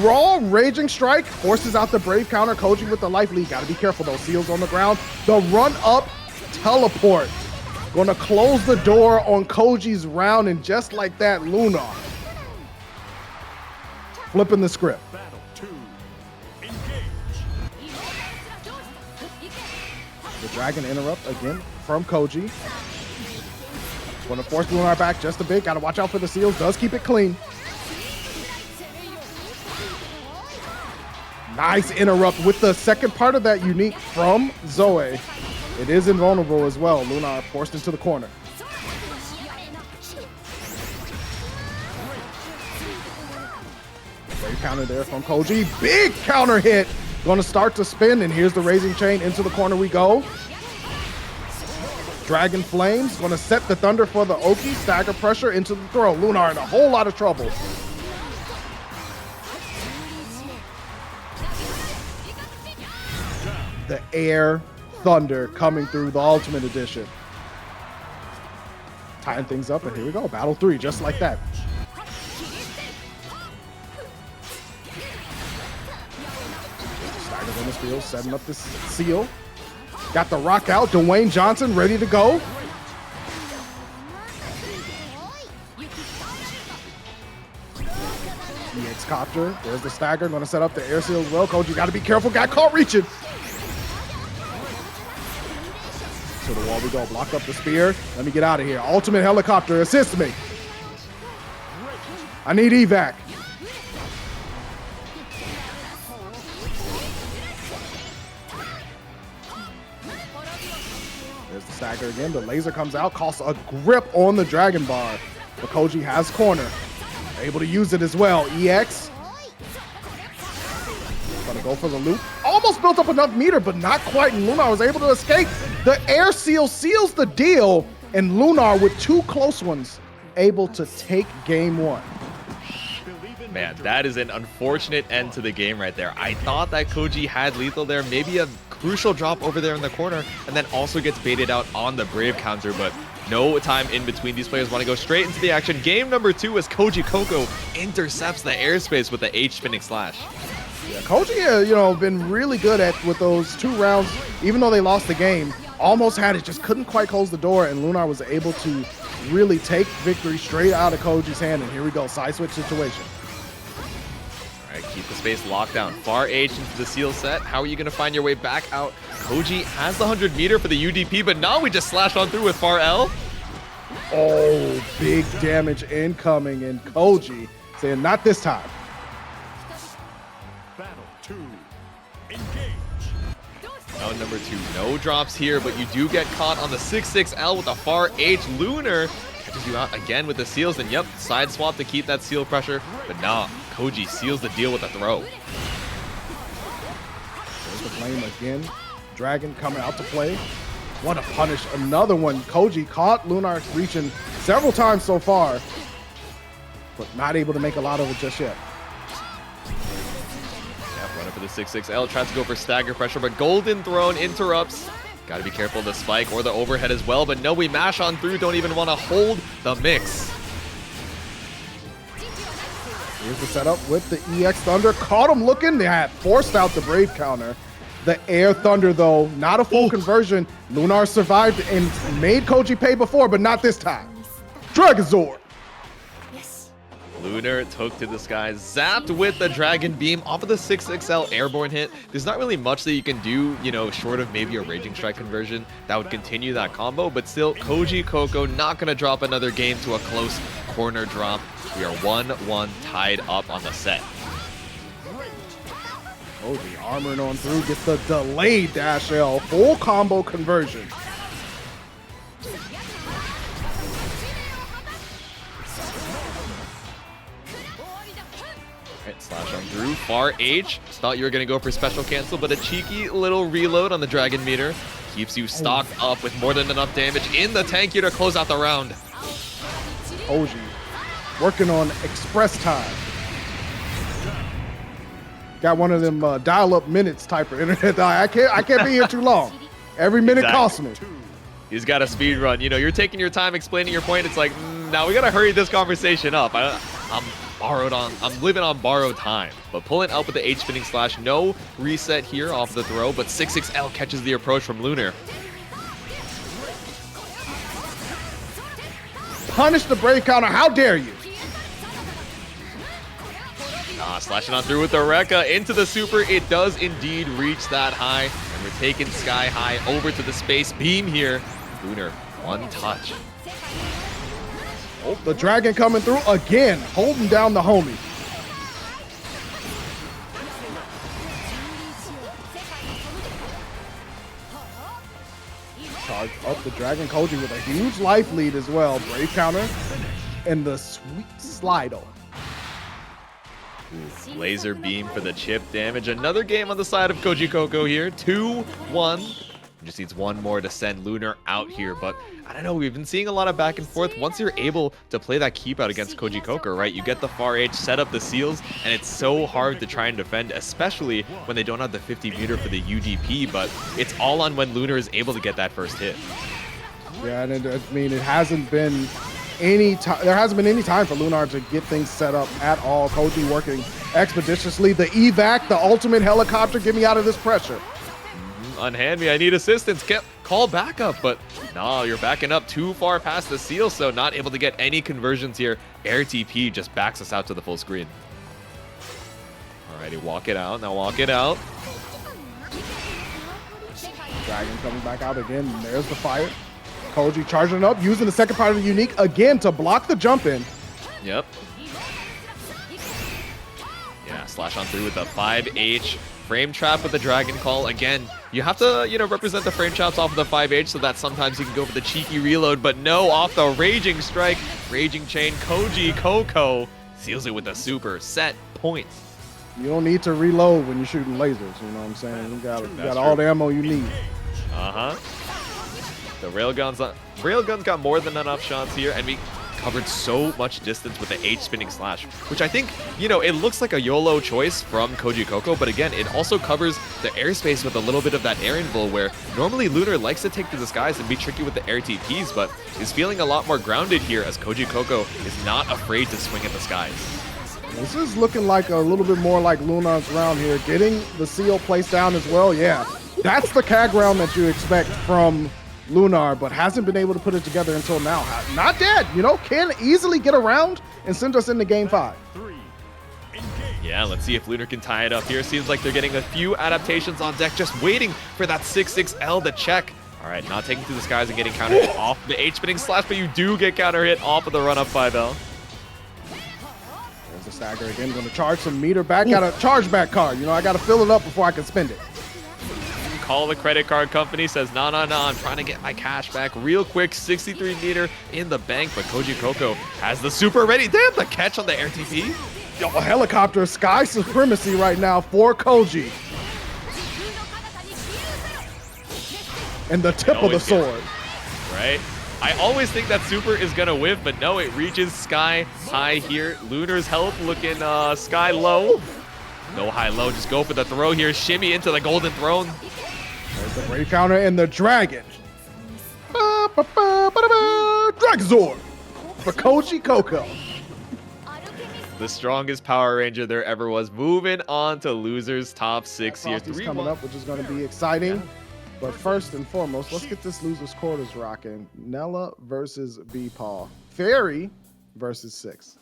Raw Raging Strike forces out the Brave counter. Koji with the life lead. Got to be careful though. Seals on the ground. The run up teleport. Going to close the door on Koji's round, and just like that, Lunar flipping the script. Battle 2. Engage. The Dragon interrupt again from Koji. Going to force Lunar back just a bit. Got to watch out for the seals. Does keep it clean. Nice interrupt with the second part of that unique from Zoe. It is invulnerable as well. Lunar forced into the corner. Great counter there from Koji. Big counter hit. Going to start to spin, and here's the Raising Chain. Into the corner we go. Dragon Flames. Going to set the Thunder for the Oki. Stagger pressure into the throw. Lunar in a whole lot of trouble. The Air Thunder coming through the Ultimate Edition. Tying things up, and here we go. Battle 3, just like that. Staggers on this field, setting up this seal. Got the rock out. Dwayne Johnson ready to go. EX Copter. There's the stagger. Going to set up the air seal as well. Koji, got to be careful. Got caught reaching. To the wall we go. Block up the spear. Let me get out of here. Ultimate helicopter. Assist me. I need evac. There's the stagger again. The laser comes out. Costs a grip on the Dragon Bar. But Koji has corner. Able to use it as well. EX. Gonna go for the loop. Almost built up enough meter, but not quite. And Lunar was able to escape. The air seal seals the deal. And Lunar, with two close ones, able to take game one. Man, that is an unfortunate end to the game right there. I thought that Koji had lethal there, maybe a crucial drop over there in the corner, and then also gets baited out on the Brave counter, but no time in between. These players want to go straight into the action. Game number 2 as Koji Coco intercepts the airspace with the H spinning slash. Yeah, Koji, been really good with those 2 rounds, even though they lost the game. Almost had it, just couldn't quite close the door, and Lunar was able to really take victory straight out of Koji's hand. And here we go, side switch situation. All right, keep the space locked down. Far H into the seal set. How are you going to find your way back out? Koji has the 100 meter for the UDP, but now we just slashed on through with Far L. Oh, big damage incoming, and Koji saying not this time. Battle 2. Engage. Round number 2, no drops here, but you do get caught on the 6-6L with a Far H. Lunar catches you out again with the seals, and yep, side swap to keep that seal pressure, but nah, Koji seals the deal with a throw. There's the flame again. Dragon coming out to play. What a punish. Another one. Koji caught Lunar reaching several times so far, but not able to make a lot of it just yet. Running for the 6-6L, tries to go for stagger pressure, but Golden Throne interrupts. Got to be careful of the spike or the overhead as well, but no, we mash on through, don't even want to hold the mix. Here's the setup with the EX Thunder. Caught him looking. They had forced out the Brave counter. The Air Thunder, though, not a full conversion. Lunar survived and made Koji pay before, but not this time. Dragazord. Lunar took to the sky, zapped with the Dragon Beam off of the 6-6L airborne hit. There's not really much that you can do, short of maybe a Raging Strike conversion that would continue that combo, but still, Koji Coco not going to drop another game to a close corner drop. We are 1-1 tied up on the set. Koji armoring on through, gets the delayed dash L, full combo conversion. Slash on through. Far H. Thought you were going to go for special cancel, but a cheeky little reload on the Dragon meter keeps you stocked up with more than enough damage in the tank here to close out the round. Koji working on express time. Got one of them dial-up minutes type of internet. I can't be here too long. Every minute costs me. He's got a speed run. You know, you're taking your time explaining your point. It's like, now we gotta hurry this conversation up. I'm living on borrowed time. But pulling up with the H spinning slash, no reset here off the throw, but 66L catches the approach from Lunar. Punish the brave counter. How dare you? Slashing on through with the Rekka into the super. It does indeed reach that high. And we're taking sky high over to the space beam here. Lunar, one touch. Oh, the dragon coming through again, holding down the homie. Charge up the dragon. Koji with a huge life lead as well. Brave counter and the sweet Slido. Laser beam for the chip damage. Another game on the side of Koji Coco here. 2-1. Just needs one more to send Lunar out here. But I don't know, we've been seeing a lot of back and forth. Once you're able to play that keep out against Koji Coco, right? You get the far H, set up the seals, and it's so hard to try and defend, especially when they don't have the 50 meter for the UDP. But it's all on when Lunar is able to get that first hit. Yeah, and I mean, it hasn't been any time. There hasn't been any time for Lunar to get things set up at all. Koji working expeditiously. The evac, the ultimate helicopter. Get me out of this pressure. Unhand me, I need assistance. Call backup, but no, you're backing up too far past the seal, so not able to get any conversions here. Air TP just backs us out to the full screen. Alrighty, walk it out. Now walk it out. Dragon coming back out again. There's the fire. Koji charging up, using the second part of the unique again to block the jump in. Yep. Yeah, slash on through with the 5H. Frame trap with the dragon call. Again, you have to, you know, represent the frame traps off of the 5H so that sometimes you can go for the cheeky reload, but no, off the raging strike. Raging chain, Koji Coco seals it with a super set point. You don't need to reload when you're shooting lasers, you know what I'm saying? You got all the ammo you need. Uh-huh. The railguns got more than enough shots here, and we covered so much distance with the H spinning slash, which I think, you know, it looks like a YOLO choice from Koji Coco, but again, it also covers the airspace with a little bit of that air invul, where normally Lunar likes to take to the skies and be tricky with the air TPs, but is feeling a lot more grounded here as Koji Coco is not afraid to swing at the skies. This is looking like a little bit more like Lunar's round here, getting the seal placed down as well. Yeah, that's the CAG round that you expect from Lunar, but hasn't been able to put it together until now. Not dead, you know, can easily get around and send us into game 5. Yeah, let's see if Lunar can tie it up here. Seems like they're getting a few adaptations on deck, just waiting for that 6-6L to check. All right, not taking to the skies and getting counter hit off the H spinning slash, but you do get counter hit off of the run up 5L. There's the stagger again, going to charge some meter back. Got a charge back card, you know, I got to fill it up before I can spend it. Call the credit card company, says, no, I'm trying to get my cash back real quick. 63 meter in the bank, but Koji Coco has the super ready. Damn, the catch on the air TP. Yo, helicopter, sky supremacy right now for Koji. And the tip of the sword. Right? I always think that super is going to whiff, but no, it reaches sky high here. Lunar's health looking sky low. No high-low, just go for the throw here. Shimmy into the golden throne. There's the brave counter and the dragon. Dragzord for Koji Coco. The strongest Power Ranger there ever was. Moving on to losers top 6 here. Frosty's coming up, which is going to be exciting. Yeah. But first and foremost, let's get this losers quarters rocking. Nellah versus B-Paw. Ferry versus 6.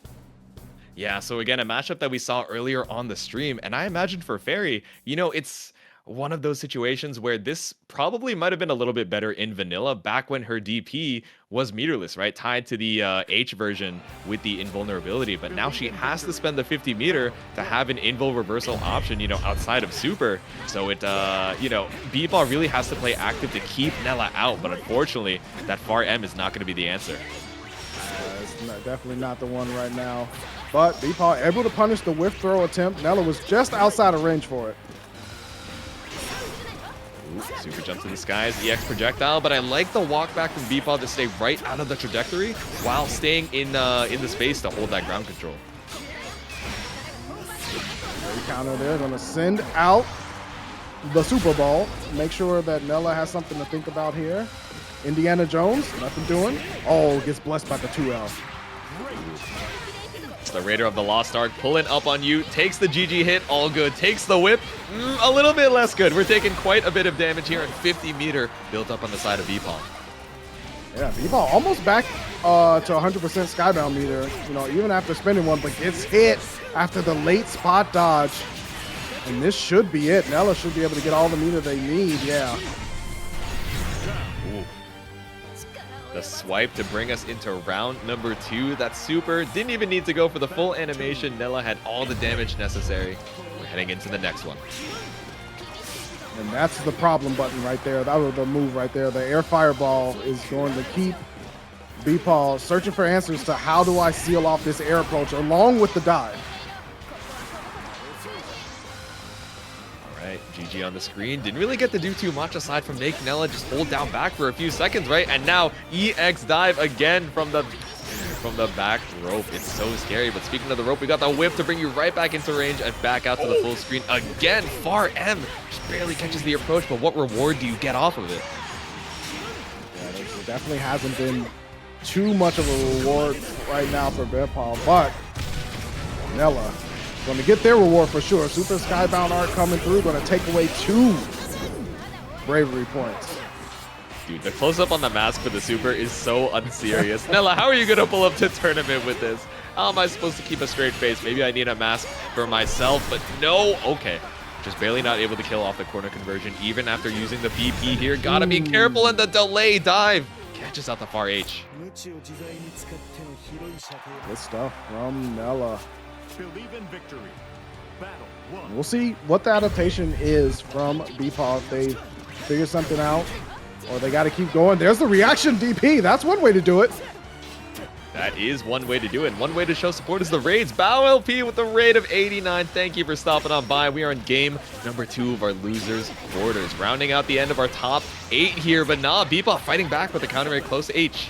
Yeah, so again, a matchup that we saw earlier on the stream, and I imagine for Ferry, you know, it's one of those situations where this probably might have been a little bit better in vanilla back when her DP was meterless, right? Tied to the H version with the invulnerability, but now she has to spend the 50 meter to have an invul reversal option, you know, outside of super. So it, you know, B-Paw really has to play active to keep Nellah out, but unfortunately, that far M is not going to be the answer. It's definitely not the one right now. But B-Paw able to punish the whiff throw attempt. Nellah was just outside of range for it. Super jump to the skies, EX projectile, but I like the walk back from Beepaw to stay right out of the trajectory while staying in the space to hold that ground control. Great counter there, gonna send out the Super Ball. Make sure that Nellah has something to think about here. Indiana Jones, nothing doing. Oh, gets blessed by the 2L. The Raider of the Lost Ark pulling up on you, takes the GG hit, all good, takes the whip, a little bit less good. We're taking quite a bit of damage here, and 50 meter built up on the side of Beepaw. Yeah, Beepaw almost back to 100% skybound meter, you know, even after spending one, but gets hit after the late spot dodge. And this should be it. Nellah should be able to get all the meter they need, yeah. Ooh. The swipe to bring us into round number 2. That super didn't even need to go for the full animation. Nellah had all the damage necessary. We're heading into the next one. And that's the problem button right there. That was the move right there. The air fireball is going to keep Beepaw searching for answers to how do I seal off this air approach along with the dive. Right, GG on the screen. Didn't really get to do too much aside from make Nellah just hold down back for a few seconds, right? And now EX dive again from the back rope. It's so scary. But speaking of the rope, we got the whip to bring you right back into range and back out to the full screen. Again, Far M just barely catches the approach, but what reward do you get off of it? Yeah, there definitely hasn't been too much of a reward right now for Beepaw, but Nellah going to get their reward for sure. Super Skybound Art coming through, going to take away 2 bravery points. Dude, the close-up on the mask for the super is so unserious. Nellah, how are you going to pull up to tournament with this? How am I supposed to keep a straight face? Maybe I need a mask for myself, but no. Okay, just barely not able to kill off the corner conversion, even after using the BP here. Gotta be careful, and the delay dive catches out the far H. Good stuff from Nellah. Believe in victory. Battle 1. We'll see what the adaptation is from Beepaw if they figure something out or they got to keep going. There's the reaction DP. That's one way to do it. That is one way to do it. One way to show support is the raids. Bow LP with the raid of 89. Thank you for stopping on by. We are in game number 2 of our losers quarters. Rounding out the end of our top 8 here, but nah, Beepaw fighting back with the counter rate close to H.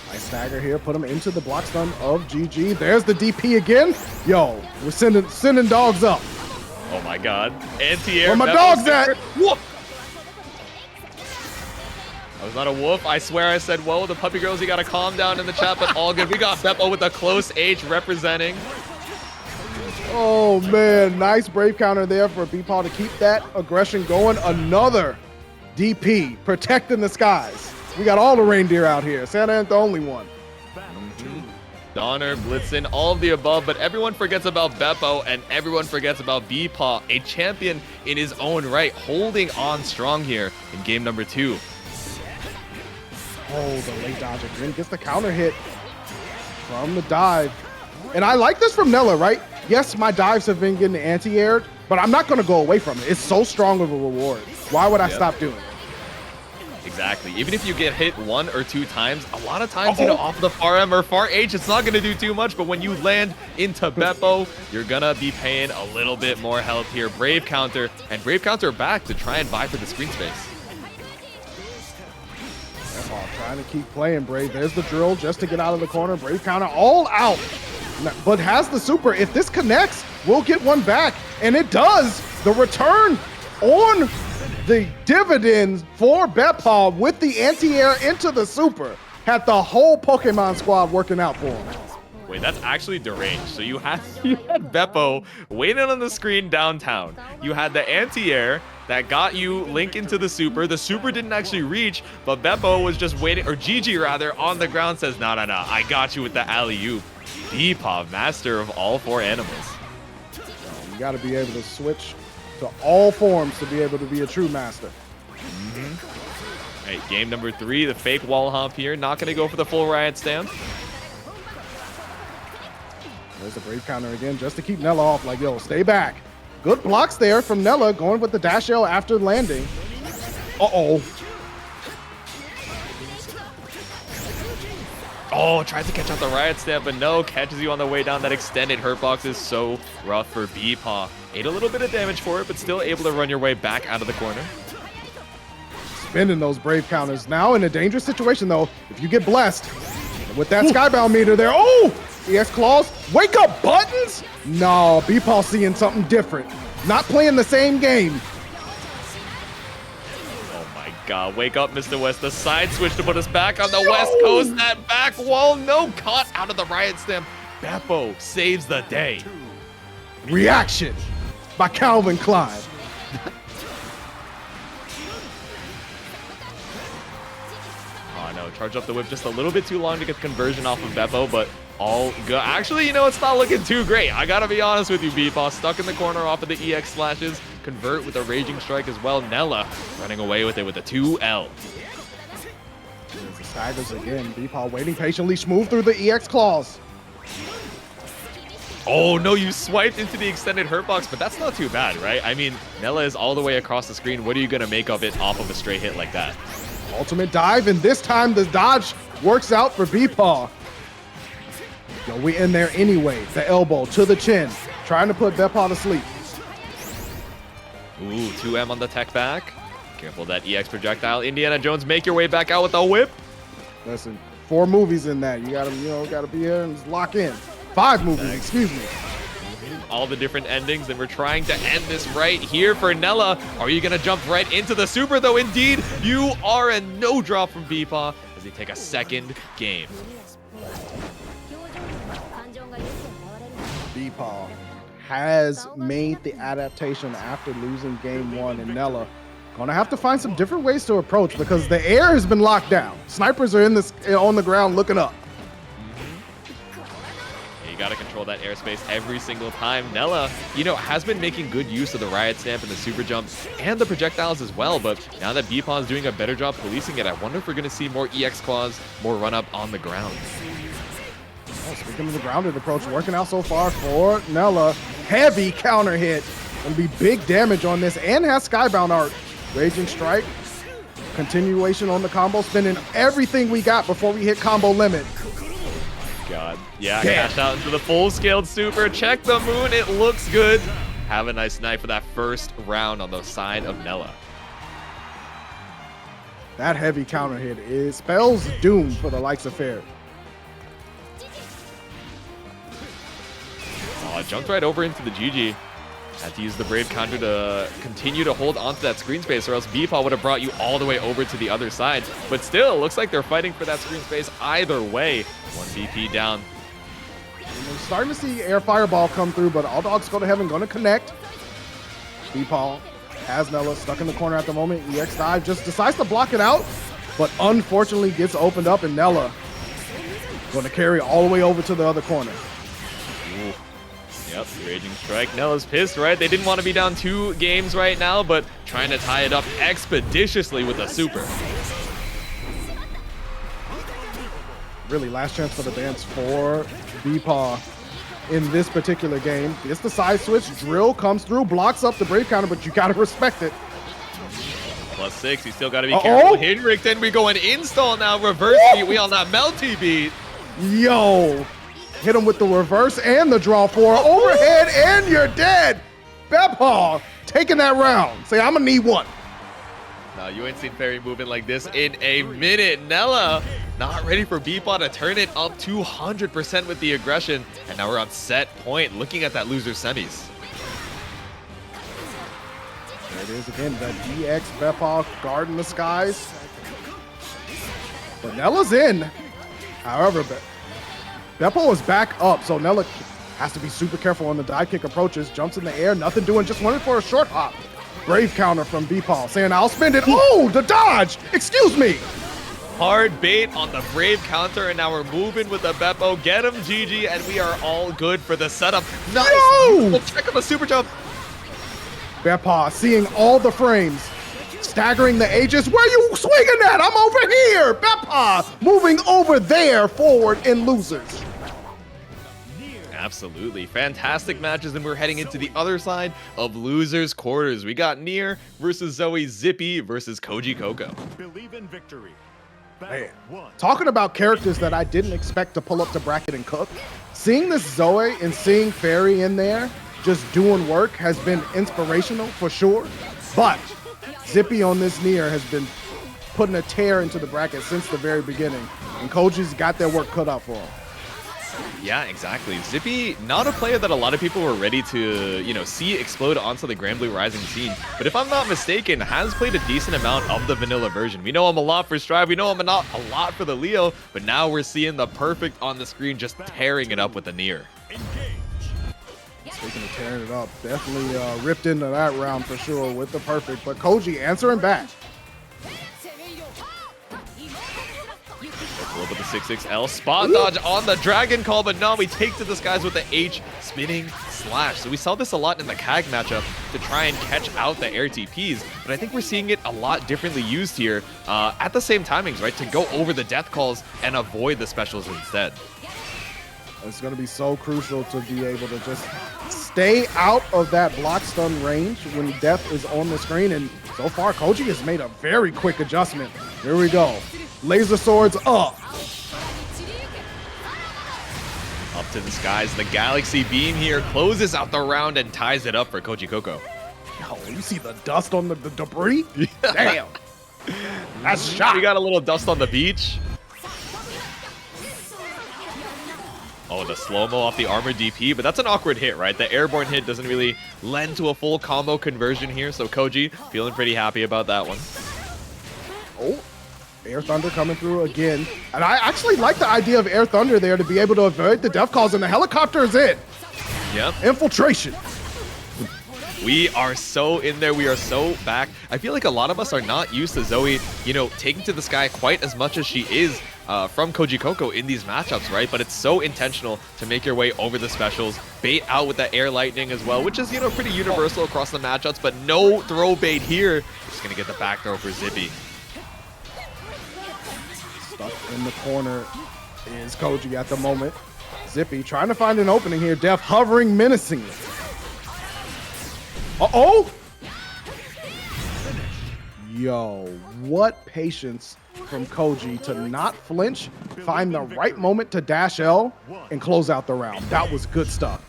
Nice stagger here, put him into the block stun of GG. There's the DP again. Yo, we're sending dogs up. Oh my god. Anti-air. Where my dogs at? Whoop! That was not a whoop. I swear I said, whoa, the puppy girls, you gotta calm down in the chat, but all good. We got Beppo with a close H representing. Oh man, nice brave counter there for Beepaw to keep that aggression going. Another DP protecting the skies. We got all the reindeer out here. Santa ain't the only one. Donner, Blitzen, all of the above, but everyone forgets about Beppo and everyone forgets about Beepaw, a champion in his own right, holding on strong here in game number 2. Oh, the late dodge again. Gets the counter hit from the dive. And I like this from Nellah, right? Yes, my dives have been getting anti-aired, but I'm not going to go away from it. It's so strong of a reward. Why would I stop doing it? Exactly. Even if you get hit 1 or 2 times, a lot of times, you know, off the far M or far H, it's not going to do too much. But when you land into Beppo, you're going to be paying a little bit more health here. Brave counter, and Brave counter back to try and vie for the screen space. Trying to keep playing Brave. There's the drill just to get out of the corner. Brave counter all out, but has the super. If this connects, we'll get one back, and it does. The return on the dividends for Beepaw with the anti-air into the super. Had the whole Pokemon squad working out for him. Wait, that's actually deranged. So you had Beppo waiting on the screen downtown. You had the anti-air that got you Link into the super. The super didn't actually reach, but Beppo was just waiting, or GG rather, on the ground says, no, I got you with the alley-oop. Beepaw, master of all 4 animals. You got to be able to switch to all forms to be able to be a true master. Right, game number 3, the fake wall hop here. Not going to go for the full riot stand. There's the brave counter again just to keep Nellah off, like, yo, stay back. Good blocks there from Nellah, going with the dash L after landing. Uh-oh. Oh, tries to catch out the Riot Stamp, but no, catches you on the way down. That extended hurt box is so rough for Beepaw. Ate a little bit of damage for it, but still able to run your way back out of the corner. Spinning those Brave counters. Now in a dangerous situation, though, if you get blessed with that Skybound meter there. Oh! EX Claws. Wake up buttons? No, Beepaw seeing something different. Not playing the same game. God, wake up, Mr. West. The side switch to put us back on the West Coast. That back wall, no, caught out of the Riot Stamp. Beppo saves the day. Reaction by Calvin Klein. Oh no, charge up the whip just a little bit too long to get the conversion off of Beppo, but all good. Actually, you know, it's not looking too great. I gotta be honest with you, Beepaw. Stuck in the corner off of the EX slashes. Convert with a Raging Strike as well. Nellah running away with it with a 2L. There's the staggers again. Beepaw waiting patiently. Smooth through the EX Claws. Oh no, you swiped into the extended hurt box, but that's not too bad, right? I mean, Nellah is all the way across the screen. What are you gonna make of it off of a straight hit like that? Ultimate dive, and this time the dodge works out for Beepaw. Yo, we in there anyway. The elbow to the chin, trying to put Beepaw to sleep. Ooh, 2M on the tech back. Careful that EX projectile. Indiana Jones, make your way back out with a whip. Listen, 4 movies in that. You gotta be here and just lock in. 5 movies, excuse me. All the different endings, and we're trying to end this right here for Nellah. Are you gonna jump right into the super though? Indeed, you are, and no drop from Beepaw as they take a second game. Beepaw has made the adaptation after losing game 1, and Nellah gonna have to find some different ways to approach because the air has been locked down. Snipers are on the ground looking up. You gotta control that airspace every single time. Nellah, you know, has been making good use of the Riot Stamp and the super jump and the projectiles as well, but now that Beepaw is doing a better job policing it, I wonder if we're gonna see more EX Claws, more run up on the ground. Oh, speaking of the grounded approach, working out so far for Nellah. Heavy counter hit. Gonna be big damage on this and has Skybound art. Raging Strike. Continuation on the combo, spending everything we got before we hit combo limit. God. Yeah, Damn. cashed out into the full-scaled super. Check the moon. It looks good. Have a nice night for that first round on the side of Nellah. That heavy counter hit spells doom for the likes of Ferry. Oh, jumped right over into the GG. Had to use the Brave counter to continue to hold onto that screen space, or else Beepaw would have brought you all the way over to the other side. But still, looks like they're fighting for that screen space either way. 1 BP down. And we're starting to see Air Fireball come through, but All Dogs Go to Heaven going to connect. Beepaw has Nellah stuck in the corner at the moment. EX Dive just decides to block it out, but unfortunately gets opened up, and Nellah going to carry all the way over to the other corner. Ooh. Yep, Raging Strike. Nellah's pissed, right? They didn't want to be down 2 games right now, but trying to tie it up expeditiously with a super. Really, last chance for the dance for Beepaw in this particular game. It's the side switch. Drill comes through, blocks up the Brave counter, but you got to respect it. +6, you still got to be careful. Henrik, then we go an install now. Reverse beat. We on that melty beat. Yo. Hit him with the reverse and the draw 4 overhead, and you're dead. Beepaw taking that round. Say, I'm gonna need one. No, you ain't seen Ferry moving like this in a minute. Nellah not ready for Beepaw to turn it up 200% with the aggression. And now we're on set point, looking at that loser semis. There it is again, the DX Beepaw guarding the skies. But Nellah's in. However, Beepaw is back up, so Nellah has to be super careful on the dive kick approaches. Jumps in the air, nothing doing, just running for a short hop. Brave counter from Beepaw, saying, I'll spend it. Oh, the dodge! Excuse me! Hard bait on the Brave counter, and now we're moving with the Beppo. Get him, GG, and we are all good for the setup. Nice! No! Check out the super jump. Beepaw seeing all the frames. Staggering the ages. Where you swinging at? I'm over here! Beepaw moving over there forward in losers. Absolutely. Fantastic matches, and we're heading into the other side of losers quarters. We got Nier versus Zoe, Zippy versus Koji Coco. Believe in victory. Man, talking about characters that I didn't expect to pull up to bracket and cook, seeing this Zoe and seeing Ferry in there just doing work has been inspirational for sure. But Zippy on this Nier has been putting a tear into the bracket since the very beginning, and Koji's got their work cut out for him. Yeah, exactly. Zippy, not a player that a lot of people were ready to, see explode onto the Granblue Rising scene. But if I'm not mistaken, has played a decent amount of the vanilla version. We know him a lot for Strive. We know him a lot for the Leo. But now we're seeing the perfect on the screen, just tearing it up with the Nier. Speaking of tearing it up, definitely ripped into that round for sure with the perfect. But Koji answering back. With the 6XL spot dodge on the Dragon Call, but no, we take to the skies with the H spinning slash. So we saw this a lot in the CAG matchup to try and catch out the air TPs, but I think we're seeing it a lot differently used here at the same timings, right? To go over the death calls and avoid the specials instead. It's going to be so crucial to be able to just stay out of that block stun range when death is on the screen, and so far Koji has made a very quick adjustment. Here we go. Laser swords up. Up to the skies, the Galaxy Beam here closes out the round and ties it up for Koji Coco. Yo, you see the dust on the debris? Damn. That's shot. We got a little dust on the beach. Oh, the slow-mo off the armor DP, but that's an awkward hit, right? The airborne hit doesn't really lend to a full combo conversion here, so Koji feeling pretty happy about that one. Oh. Air Thunder coming through again. And I actually like the idea of Air Thunder there to be able to avoid the death calls, and the helicopter is in. Yep. Infiltration. We are so in there. We are so back. I feel like a lot of us are not used to Zoe, taking to the sky quite as much as she is from Koji Coco in these matchups, right? But it's so intentional to make your way over the specials, bait out with that air lightning as well, which is, pretty universal across the matchups, but no throw bait here. Just going to get the back throw for Zippy. Stuck in the corner is Koji at the moment. Zippy trying to find an opening here. Def hovering menacingly. Uh-oh! Yo, what patience from Koji to not flinch, find the right moment to dash L, and close out the round. That was good stuff.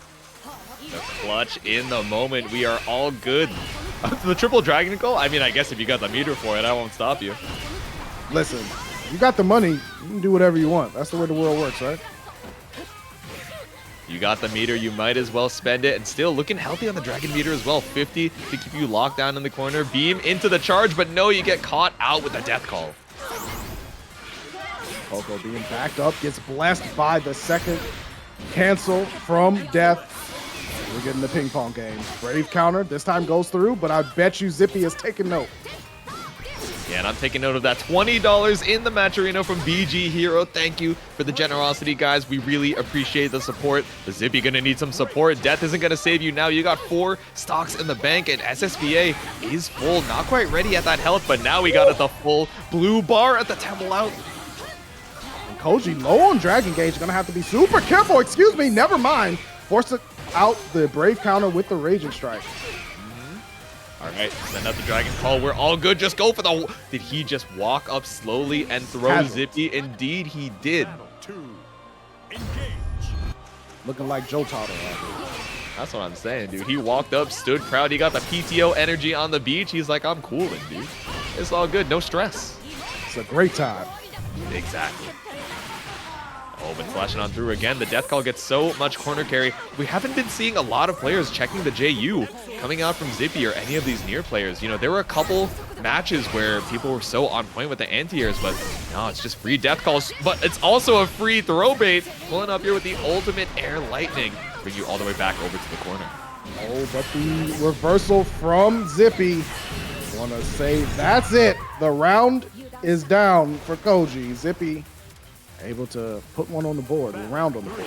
The clutch in the moment. We are all good. The triple Dragon Call? I mean, I guess if you got the meter for it, I won't stop you. Listen. You got the money, you can do whatever you want. That's the way the world works, right? You got the meter, you might as well spend it. And still looking healthy on the Dragon meter as well. 50 to keep you locked down in the corner. Beam into the charge, but no, you get caught out with the death call. Coco being backed up, gets blessed by the second cancel from death. We're getting the ping pong game. Brave counter, this time goes through, but I bet you Zippy is taking note. Yeah, and I'm taking note of that $20 in the match arena from BG Hero. Thank you for the generosity, guys. We really appreciate the support. The Zippy gonna need some support. Death isn't gonna save you now. You got 4 stocks in the bank, and SSBA is full. Not quite ready at that health, but now we got it the full blue bar at the temple out. And Koji low on Dragon Gauge, gonna have to be super careful. Excuse me, never mind. Force it out the Brave counter with the Raging Strike. All right, send out the Dragon Call. We're all good. Just go for the... Did he just walk up slowly and throw Zippy? Indeed, he did. Looking like Jundlta. That's what I'm saying, dude. He walked up, stood proud. He got the PTO energy on the beach. He's like, I'm cooling, dude. It's all good. No stress. It's a great time. Exactly. Oh, but flashing on through again. The death call gets so much corner carry. We haven't been seeing a lot of players checking the JU coming out from Zippy or any of these Nier players. There were a couple matches where people were so on point with the anti-airs, but no, it's just free death calls. But it's also a free throw bait. Pulling up here with the ultimate air lightning. Bring you all the way back over to the corner. Oh, but the reversal from Zippy. Want to say that's it. The round is down for Koji. Zippy able to put one on the board, a round on the board.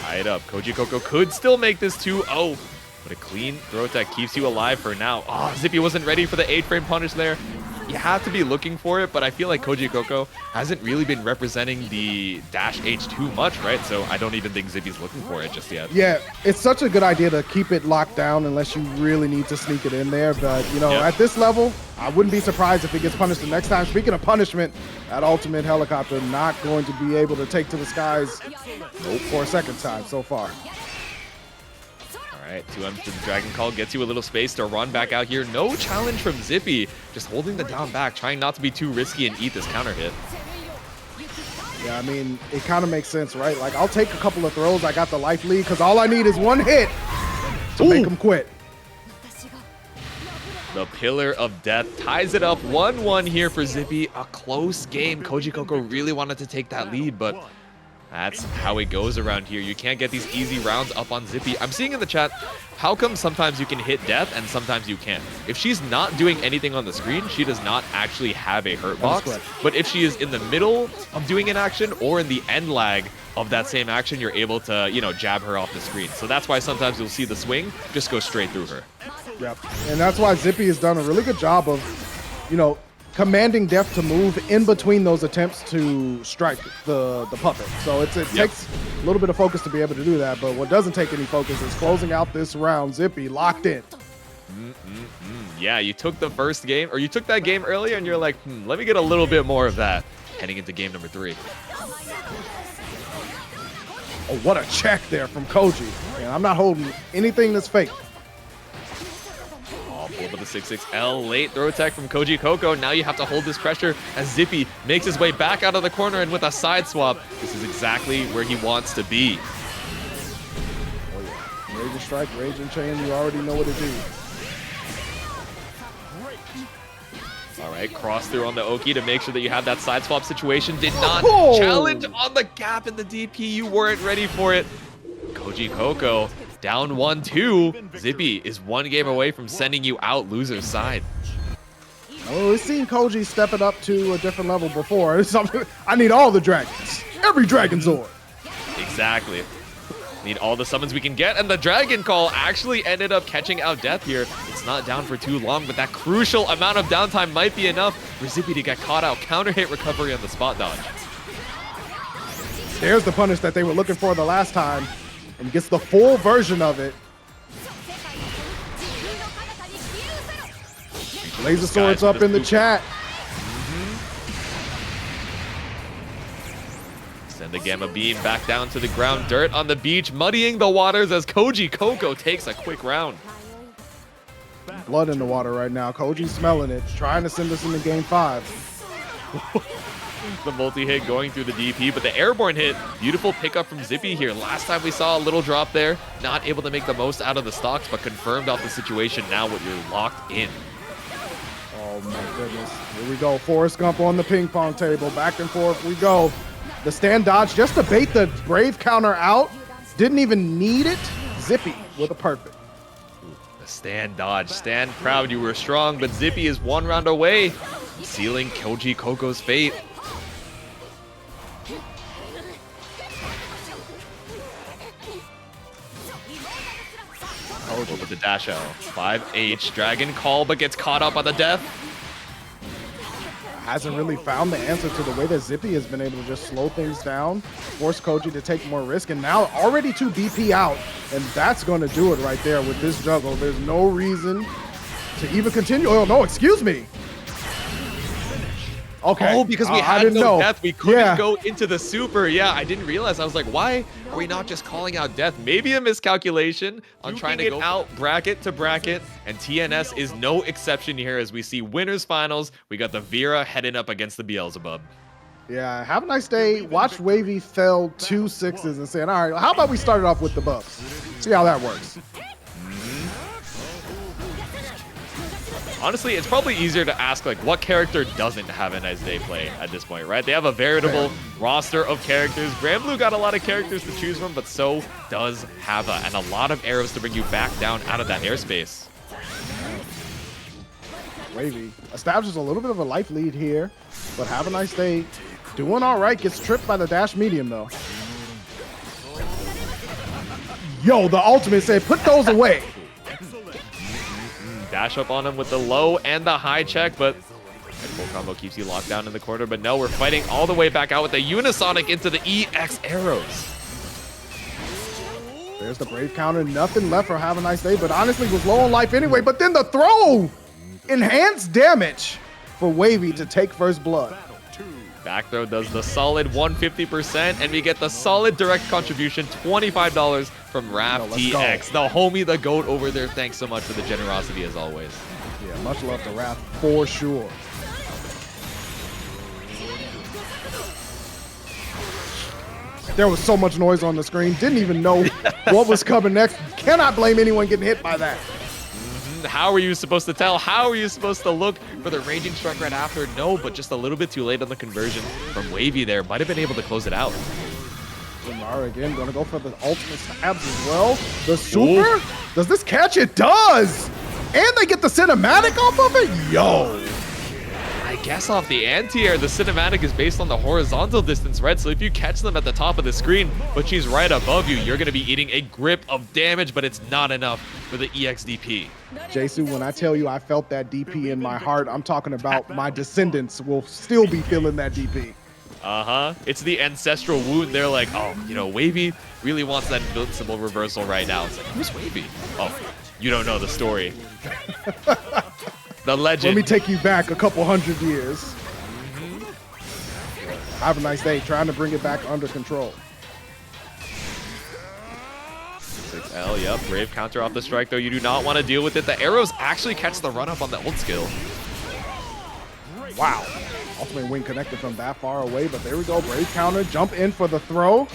Tie it up. Koji Coco could still make this 2-0, but a clean throw attack keeps you alive for now. Oh, Zippy wasn't ready for the 8-frame punish there. you have to be looking for it, but I feel like Koji Coco hasn't really been representing the dash H too much, right? So I don't even think Zippy's looking for it just yet. Yeah, it's such a good idea to keep it locked down unless you really need to sneak it in there. But, you know, at this level, I wouldn't be surprised if it gets punished the next time. Speaking of punishment, that ultimate helicopter not going to be able to take to the skies for a second time so far. All right, 2M's to the Dragon Call gets you a little space to run back out here. No challenge from Zippy, just holding the down back, trying not to be too risky and eat this counter hit. Yeah, I mean, it kind of makes sense, right? Like, I'll take a couple of throws. I got the life lead because all I need is one hit to make him quit. The Pillar of Death ties it up 1-1 here for Zippy. A close game. Koji Coco really wanted to take that lead, but that's how it goes around here. You can't get these easy rounds up on Zippy. I'm seeing in the chat, how come sometimes you can hit death and sometimes you can't? If she's not doing anything on the screen, she does not actually have a hurt box. But if she is in the middle of doing an action or in the end lag of that same action, you're able to, you know, jab her off the screen. So that's why sometimes you'll see the swing just go straight through her. Yep. And that's why Zippy has done a really good job of, you know, commanding death to move in between those attempts to strike the puppet. So it takes a little bit of focus to be able to do that, but what doesn't take any focus is closing out this round. Zippy locked in. Yeah, you took the first game, or you took that game earlier and you're like, let me get a little bit more of that heading into game number 3. Oh, what a check there from Koji. Man, I'm not holding anything that's fake. Pull with the 6-6L, late throw attack from Koji Coco. Now you have to hold this pressure as Zippy makes his way back out of the corner, and with a side swap, this is exactly where he wants to be. Oh yeah, Rage and Strike, Rage and Chain, you already know what to do. All right, cross through on the Oki to make sure that you have that side swap situation. Did not challenge on the gap in the DP. You weren't ready for it. Koji Coco down 1-2. Zippy is one game away from sending you out loser's side. Oh, we've seen Koji step it up to a different level before. I need all the dragons. Every Dragon Zord. Exactly. Need all the summons we can get, and the Dragon Call actually ended up catching out Death here. It's not down for too long, but that crucial amount of downtime might be enough for Zippy to get caught out. Counter hit recovery on the spot dodge. There's the punish that they were looking for the last time, and gets the full version of it. Laser Swords up in the chat. Send the Gamma Beam back down to the ground. Dirt on the beach, muddying the waters as Koji Coco takes a quick round. Blood in the water right now. Koji's smelling it, trying to send us into game 5. The multi-hit going through the DP, but the airborne hit, beautiful pickup from Zippy here. Last time we saw a little drop there, not able to make the most out of the stocks, but confirmed off the situation now what you're locked in. Oh my goodness. Here we go. Forrest Gump on the ping pong table. Back and forth we go. The stand dodge just to bait the Brave counter out. Didn't even need it. Zippy with a perfect. The stand dodge. Stand proud you were strong, but Zippy is one round away, sealing Koji Coco's fate. Over with the dash L. 5H, Dragon Call, but gets caught up on the death. Hasn't really found the answer to the way that Zippy has been able to just slow things down, force Koji to take more risk, and now already 2 BP out, and that's going to do it right there with this juggle. There's no reason to even continue. Oh, no, excuse me. Okay. Oh, because we had no death, we couldn't Yeah. go into the super. Yeah, I didn't realize. I was like, why are we not just calling out death? Maybe a miscalculation on trying to go out bracket to bracket, and TNS is no exception here as we see winners finals. We got the Vira heading up against the Beelzebub. Yeah, have a nice day. Watch Wavy fell 2 6s and saying, all right, how about we start it off with the buffs? See how that works. Honestly, it's probably easier to ask, like, what character doesn't have a nice day play at this point, right? They have a veritable roster of characters. Granblue got a lot of characters to choose from, but so does Hava, and a lot of arrows to bring you back down out of that airspace. Wavy establishes a little bit of a life lead here, but have a nice day. Doing all right, gets tripped by the dash medium, though. Yo, the ultimate said, put those away. Dash up on him with the low and the high check, but Full combo keeps you locked down in the corner, but no, we're fighting all the way back out with the Unisonic into the EX arrows. There's the Brave counter. Nothing left for Have a Nice Day, but honestly was low on life anyway. But then the throw! Enhanced damage for Wavy to take first blood. Back throw does the solid 150%, and we get the solid direct contribution, $25 from Raph TX. The homie, the GOAT over there. Thanks so much for the generosity as always. Yeah, much love to Raph for sure. There was so much noise on the screen. Didn't even know what was coming next. Cannot blame anyone getting hit by that. How are you supposed to tell? How are you supposed to look for the raging strike right after? No, but just a little bit too late on the conversion from Wavy there. Might have been able to close it out. Lunar again going to go for the ultimate stabs as well. The super? Ooh. Does this catch? It does! And they get the cinematic off of it? Yo! I guess off the anti-air, the cinematic is based on the horizontal distance, right? So if you catch them at the top of the screen, but she's right above you, you're going to be eating a grip of damage, but it's not enough for the EXDP. Jesu, when I tell you I felt that DP in my heart, I'm talking about my descendants will still be feeling that DP. Uh-huh. It's the ancestral wound. They're like, oh, you know, Wavy really wants that invincible reversal right now. It's like, who's Wavy? Oh, you don't know the story. The legend. Let me take you back a couple hundred years. Have a nice day, trying to bring it back under control. 6L, yep, brave counter off the strike, though. You do not want to deal with it. The arrows actually catch the run-up on the ult skill. Wow. Ultimate wing connected from that far away, but there we go. Brave counter, jump in for the throw.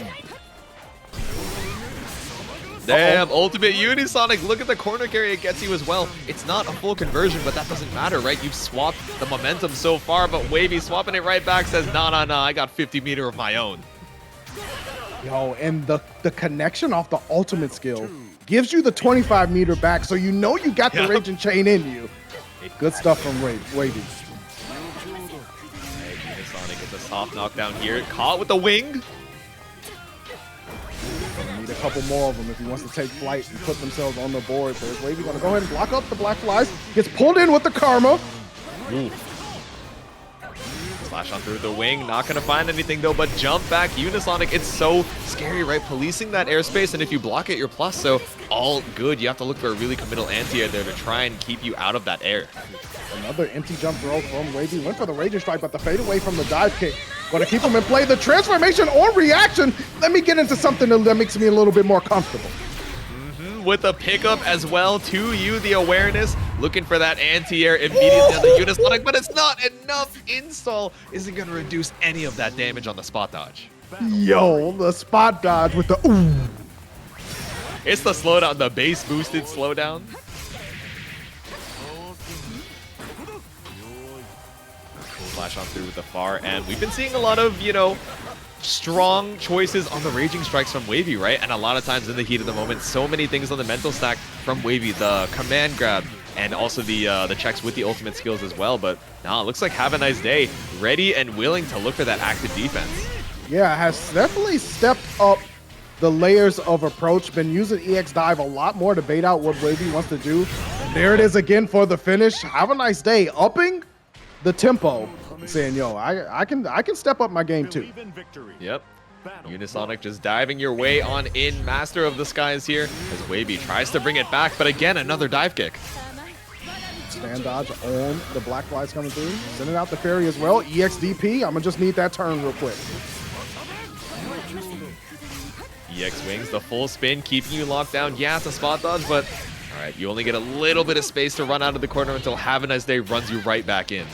Damn, ultimate Unisonic. Look at the corner carry it gets you as well. It's not a full conversion, but that doesn't matter, right? You've swapped the momentum so far, but Wavy swapping it right back says, nah, I got 50 meter of my own. Yo, and the connection off the ultimate skill gives you the 25 meter back, so you know you got the raging chain in you. Good stuff from Wavy. Unisonic gets a soft knockdown here. Caught with the wing. Need a couple more of them if he wants to take flight and put themselves on the board. There's Wavy going to go ahead and block up the Black Flies. Gets pulled in with the Karma. Ooh. Slash on through the wing. Not going to find anything, though, but jump back. Unisonic, it's so scary, right? Policing that airspace, and if you block it, you're plus, so all good. You have to look for a really committal anti-air there to try and keep you out of that air. Another empty jump throw from Wavy. Went for the Raging Strike, but the fade away from the dive kick. Going to keep him in play. The transformation or reaction. Let me get into something that makes me a little bit more comfortable. With a pickup as well to you, the awareness. Looking for that anti-air immediately on the Unisonic, but it's not enough. Install isn't going to reduce any of that damage on the spot dodge. Yo, the spot dodge with the ooh. It's the slowdown, the base boosted slowdown. Flash on through with the far end. We've been seeing a lot of, you know, strong choices on the raging strikes from Wavy, right? And a lot of times in the heat of the moment, so many things on the mental stack from Wavy. The command grab and also the checks with the ultimate skills as well. But nah, it looks like Have a Nice Day, ready and willing to look for that active defense. Yeah, has definitely stepped up the layers of approach. Been using EX Dive a lot more to bait out what Wavy wants to do. And there it is again for the finish. Have a Nice Day, upping the tempo. Saying, yo, I can step up my game too. Yep. Unisonic just diving your way on in. Master of the Skies here as Wavy tries to bring it back, but again, another dive kick. Stand dodge on the Black Flies coming through. Sending out the Ferry as well. EXDP, I'm gonna just need that turn real quick. EX wings, the full spin, keeping you locked down. Yeah, it's a spot dodge, but all right, you only get a little bit of space to run out of the corner until Have a Nice Day runs you right back in.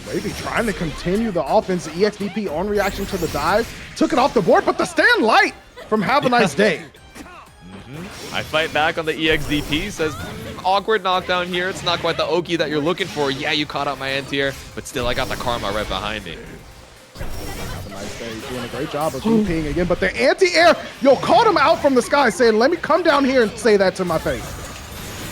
Wavy trying to continue the offense. EXDP on reaction to the dive. Took it off the board, but the stand light from Have a Nice Day. I fight back on the EXDP. Says, awkward knockdown here. It's not quite the Oki that you're looking for. Yeah, you caught out my anti-air, but still I got the Karma right behind me. Have a Nice Day doing a great job of GPing again, but the anti-air, yo, caught him out from the sky saying, let me come down here and say that to my face.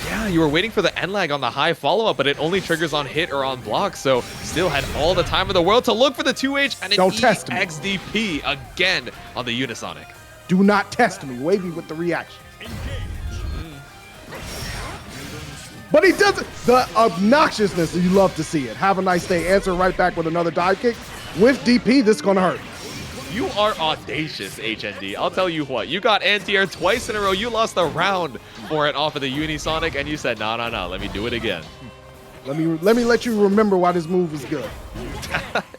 Yeah, you were waiting for the end lag on the high follow-up, but it only triggers on hit or on block, so still had all the time in the world to look for the 2H and an EXDP again on the Unisonic. Do not test me. Wavy with the reaction. But he doesn't. The obnoxiousness, you love to see it. Have a nice day. Answer right back with another dive kick. With DP, this is going to hurt. You are audacious, HND. I'll tell you what. You got anti-air twice in a row. You lost a round for it off of the Unisonic, and you said, no, let me do it again. Let me let you remember why this move is good.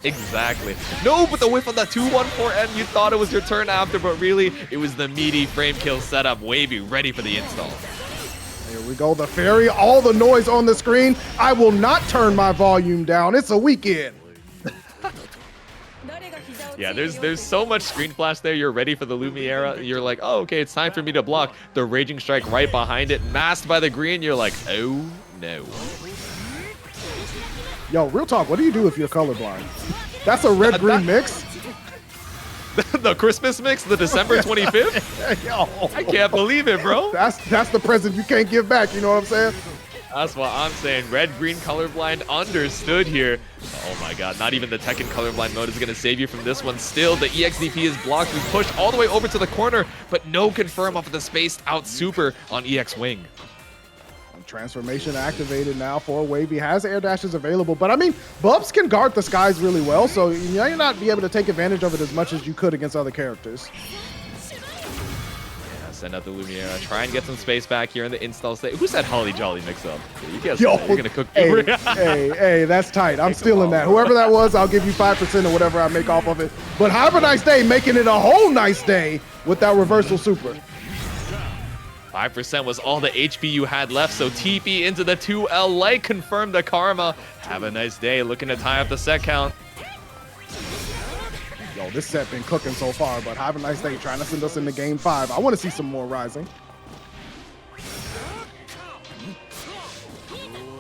Exactly. No, but the whiff on the 214M, you thought it was your turn after, but really, it was the meaty frame kill setup. Wavy, ready for the install. Here we go, the Ferry. All the noise on the screen. I will not turn my volume down. It's a weekend. Yeah, there's so much screen flash there. You're ready for the Lumiera. You're like, oh, okay, it's time for me to block. The Raging Strike right behind it, masked by the green. You're like, oh, no. Yo, real talk, what do you do if you're colorblind? That's a red-green mix? The Christmas mix, the December 25th? Yo. I can't believe it, bro. That's the present you can't give back, you know what I'm saying? That's what I'm saying. Red-green colorblind understood here. Oh my god, not even the Tekken colorblind mode is going to save you from this one. Still, the EXDP is blocked. We pushed all the way over to the corner, but no confirm off of the spaced out super on EX Wing. Transformation activated now for Wavy. Has air dashes available, but I mean, Bubs can guard the skies really well, so you may not be able to take advantage of it as much as you could against other characters. Yeah, send out the Lumiera. Try and get some space back here in the install state. Who said Holly Jolly mix-up? You guys, yo, you're gonna cook. Hey, that's tight. I'm stealing that. Whoever that was, I'll give you 5% or whatever I make off of it. But have a nice day, making it a whole nice day with that reversal super. 5% was all the HP you had left, so TP into the 2L light confirmed the karma. Have a nice day, looking to tie up the set count. Yo, this set been cooking so far, but have a nice day, trying to send us into game 5. I want to see some more rising.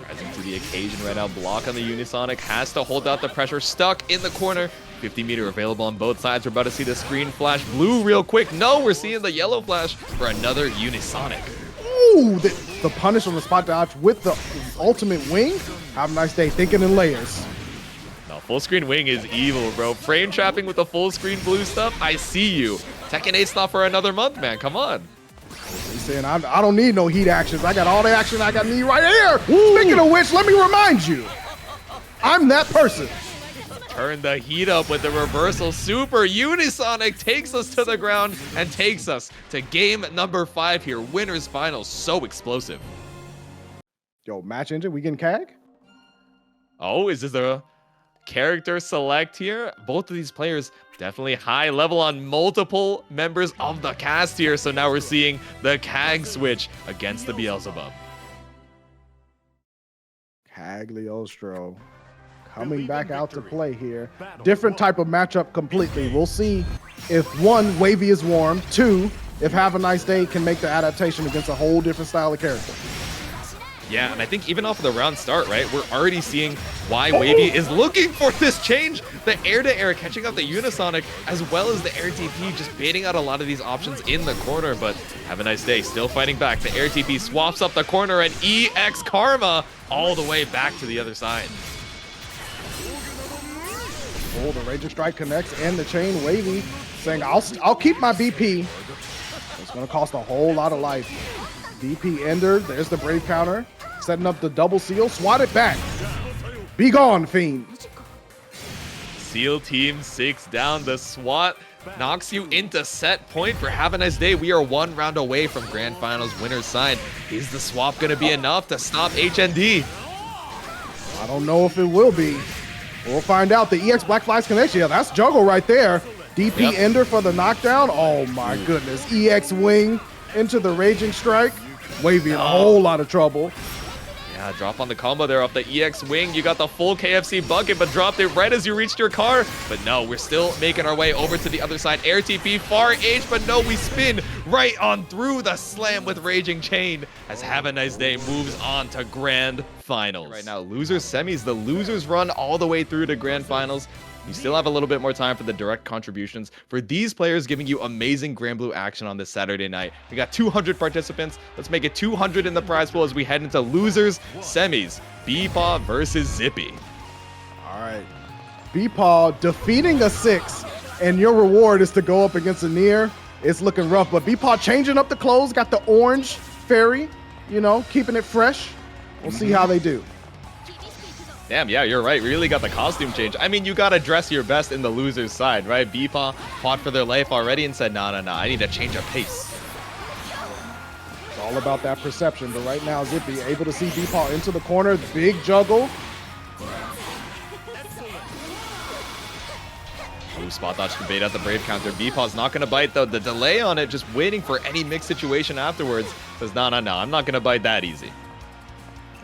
Rising to the occasion right now, block on the Unisonic, has to hold out the pressure, stuck in the corner. 50-meter available on both sides. We're about to see the screen flash blue real quick. No, we're seeing the yellow flash for another Unisonic. Ooh, the punish on the spot dodge with the ultimate wing. Have a nice day, thinking in layers. No, full screen wing is evil, bro. Frame trapping with the full screen blue stuff. I see you. Tekken 8's not for another month, man. Come on. He's saying, I don't need no heat actions. I got all the action I got need right here. Ooh. Speaking of which, let me remind you, I'm that person. Turn the heat up with the reversal super. Unisonic takes us to the ground and takes us to game number 5 here. Winners finals, so explosive. Yo, match engine, we getting CAG? Oh, is this a character select here? Both of these players definitely high level on multiple members of the cast here. So now we're seeing the CAG switch against the Beelzebub. Cagliostro coming back out to play here. Different type of matchup completely. We'll see if 1, Wavy is warm, 2, if Have a Nice Day can make the adaptation against a whole different style of character. Yeah, and I think even off of the round start, right, we're already seeing why Wavy is looking for this change. The air-to-air catching up the Unisonic, as well as the air TP, just baiting out a lot of these options in the corner, but Have a Nice Day, still fighting back. The air TP swaps up the corner, and EX Karma all the way back to the other side. Oh, the Raging Strike connects and the chain. Wavy saying, I'll keep my BP. It's going to cost a whole lot of life. BP Ender, there's the Brave counter. Setting up the double seal, swat it back. Be gone, Fiend. SEAL Team 6 down. The SWAT knocks you into set point for Have a Nice Day. We are 1 round away from Grand Finals winner's side. Is the swap going to be enough to stop HND? I don't know if it will be. We'll find out. The EX Black Flies connection. Yeah, that's juggle right there. DP Ender for the knockdown. Oh my goodness. EX Wing into the Raging Strike. Wavy in a whole lot of trouble. Yeah, drop on the combo there off the EX Wing. You got the full KFC bucket, but dropped it right as you reached your car. But no, we're still making our way over to the other side. Air TP, far H, but no, we spin right on through the slam with Raging Chain as Have a Nice Day moves on to Grand Finals. Right now, losers semis, the losers run all the way through to Grand Finals. You still have a little bit more time for the direct contributions for these players giving you amazing Granblue action on this Saturday night. We got 200 participants. Let's make it 200 in the prize pool as we head into losers semis. Beepaw versus Zippy. All right. Beepaw defeating a 6, and your reward is to go up against a Nier. It's looking rough, but Beepaw changing up the clothes, got the orange Ferry, you know, keeping it fresh. We'll see how they do. Damn, yeah, you're right. Really got the costume change. I mean, you got to dress your best in the loser's side, right? Beepaw fought for their life already and said, nah, I need a change of pace. It's all about that perception, but right now, Zippy able to see Beepaw into the corner. Big juggle. Ooh, spot dodge to bait out the Brave counter. Beepaw's not going to bite, though. The delay on it, just waiting for any mixed situation afterwards, says, no, I'm not going to bite that easy.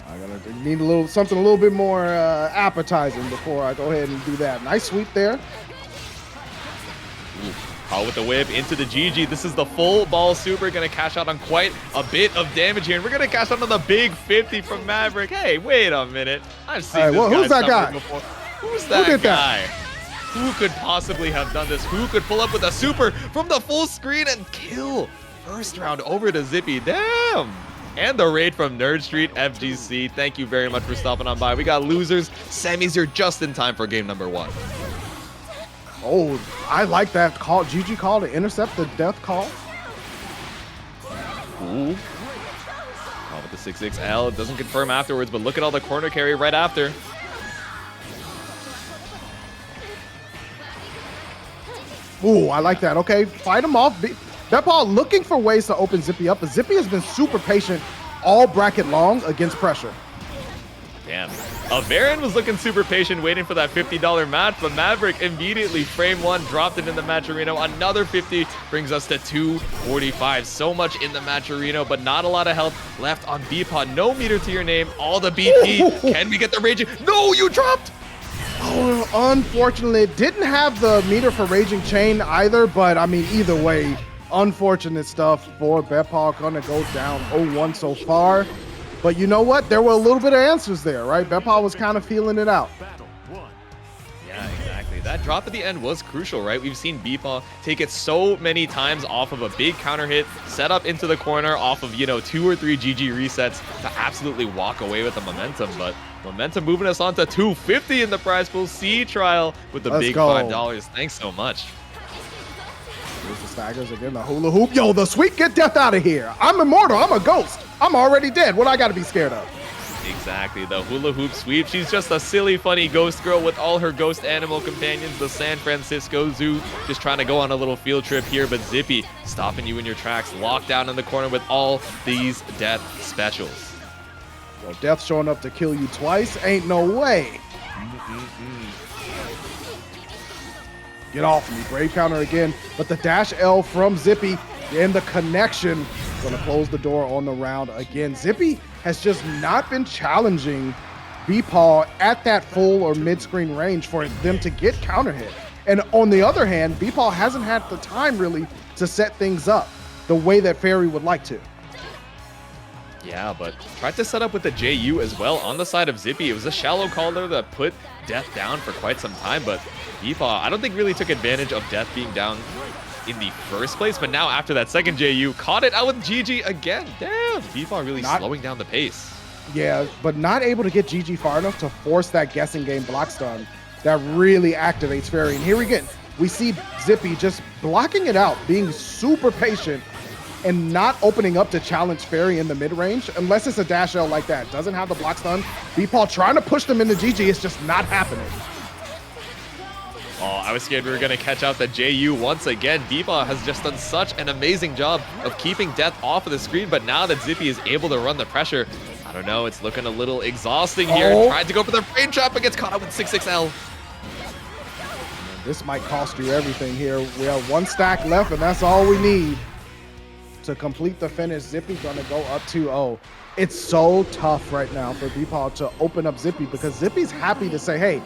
I'm gonna need something a little bit more appetizing before I go ahead and do that. Nice sweep there. Ooh, caught with the whip into the GG. This is the full ball super. Gonna cash out on quite a bit of damage here. And we're gonna cash out on the big 50 from Maverick. Hey, wait a minute. I've seen this who's that guy before. Who's that guy? Who could possibly have done this? Who could pull up with a super from the full screen and kill? First round over to Zippy. Damn. And the raid from Nerd Street FGC. Thank you very much for stopping on by. We got losers, semis here just in time for game number 1. Oh, I like that call. GG call to intercept the death call. Ooh. Oh, with the 6XL. It doesn't confirm afterwards, but look at all the corner carry right after. Ooh, I like that. Okay, fight him off. Beepaw looking for ways to open Zippy up, but Zippy has been super patient all bracket long against pressure. Damn. Baron was looking super patient, waiting for that $50 match, but Maverick immediately, frame 1, dropped it in the match arena. Another 50 brings us to 245. So much in the match arena, but not a lot of health left on Beepaw. No meter to your name, all the BP. Can we get the raging? No, you dropped! Oh, unfortunately, didn't have the meter for Raging Chain either, but I mean, either way, unfortunate stuff for Beepaw. Gonna go down 0-1 so far. But you know what? There were a little bit of answers there, right? Beepaw was kind of feeling it out. Yeah, exactly. That drop at the end was crucial, right? We've seen Beepaw take it so many times off of a big counter hit, set up into the corner off of, 2 or 3 GG resets to absolutely walk away with the momentum. But momentum moving us on to 250 in the prize pool. C trial with the big $5. Thanks so much. Here's the staggers again, the hula hoop. Yo, the sweep, get death out of here. I'm immortal, I'm a ghost. I'm already dead. What I gotta be scared of? Exactly, the hula hoop sweep. She's just a silly, funny ghost girl with all her ghost animal companions, the San Francisco Zoo. Just trying to go on a little field trip here, but Zippy stopping you in your tracks, locked down in the corner with all these death specials. Yo, death showing up to kill you twice? Ain't no way. Get off me. Brave counter again, but the dash L from Zippy and the connection gonna close the door on the round again. Zippy has just not been challenging Beepaw at that full or mid-screen range for them to get counter hit. And on the other hand, Beepaw hasn't had the time really to set things up the way that Ferry would like to. Yeah, but tried to set up with the JU as well on the side of Zippy. It was a shallow caller that put Death down for quite some time, but Beepaw, I don't think really took advantage of Death being down in the first place, but now after that second JU, caught it out with GG again. Damn, Beepaw really slowing down the pace. Yeah, but not able to get GG far enough to force that guessing game block stun that really activates Ferry. And here we see Zippy just blocking it out, being super patient and not opening up to challenge Ferry in the mid-range unless it's a dash L like that. Doesn't have the block stun. Beepaw trying to push them into GG. It's just not happening. Oh, I was scared we were going to catch out the JU once again. Beepaw has just done such an amazing job of keeping Death off of the screen, but now that Zippy is able to run the pressure, I don't know, it's looking a little exhausting here. Tried to go for the frame trap, but gets caught out with 6XL. This might cost you everything here. We have one stack left, and that's all we need to complete the finish. Zippy gonna go up 2-0. It's so tough right now for Beepaw to open up Zippy because Zippy's happy to say, hey,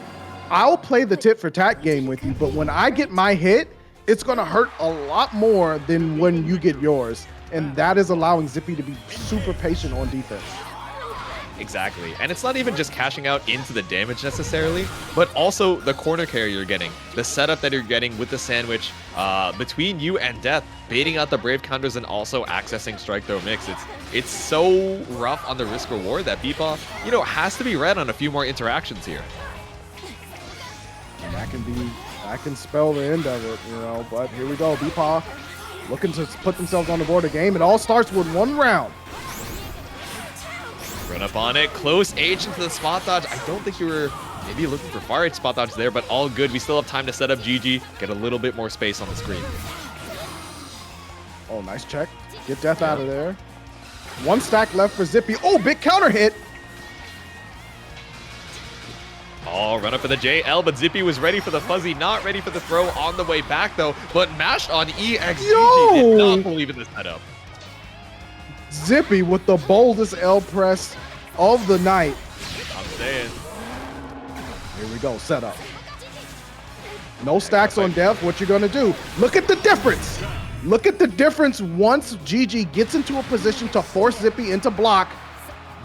I'll play the tit for tat game with you, but when I get my hit, it's gonna hurt a lot more than when you get yours. And that is allowing Zippy to be super patient on defense. Exactly, and it's not even just cashing out into the damage necessarily, but also the corner carry you're getting, the setup that you're getting with the sandwich between you and Death, baiting out the Brave counters and also accessing strike throw mix. It's so rough on the risk reward that Beepaw, has to be read on a few more interactions here. And that can spell the end of it, but here we go. Beepaw looking to put themselves on the board of game. It all starts with one round. Run up on it. Close H into the spot dodge. I don't think you were maybe looking for far H spot dodge there, but all good. We still have time to set up GG, get a little bit more space on the screen. Oh, nice check. Get Death out of there. One stack left for Zippy. Oh, big counter hit. Oh, run up for the JL, but Zippy was ready for the fuzzy, not ready for the throw on the way back though, but mashed on EX. GG did not believe in the setup. Zippy with the boldest L press of the night. I'm saying. Here we go, setup. No stacks on Death. What you gonna do? Look at the difference. Look at the difference once GG gets into a position to force Zippy into block,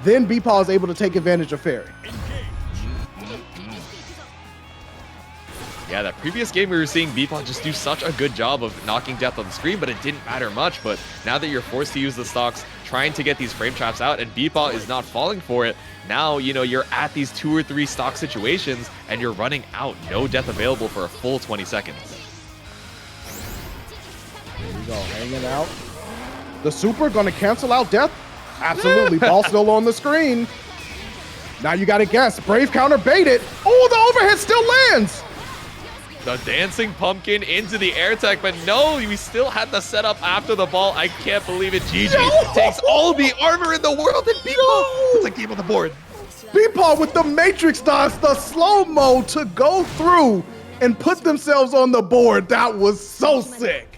then Beepaw is able to take advantage of Ferry. Yeah, that previous game we were seeing Beepaw just do such a good job of knocking Death on the screen, but it didn't matter much. But now that you're forced to use the stocks, trying to get these frame traps out, and Beepaw is not falling for it, now, you know, you're at these 2 or 3 stock situations, and you're running out. No Death available for a full 20 seconds. Here we go, hanging out. The super gonna cancel out Death? Absolutely, ball still on the screen. Now you gotta guess, Brave counter baited. Oh, the overhead still lands. The dancing pumpkin into the air tech, but no, we still had the setup after the ball. I can't believe it. GG takes all the armor in the world, and Beepaw puts a game on the board. Beepaw with the Matrix dodge, the slow-mo to go through and put themselves on the board. That was so sick.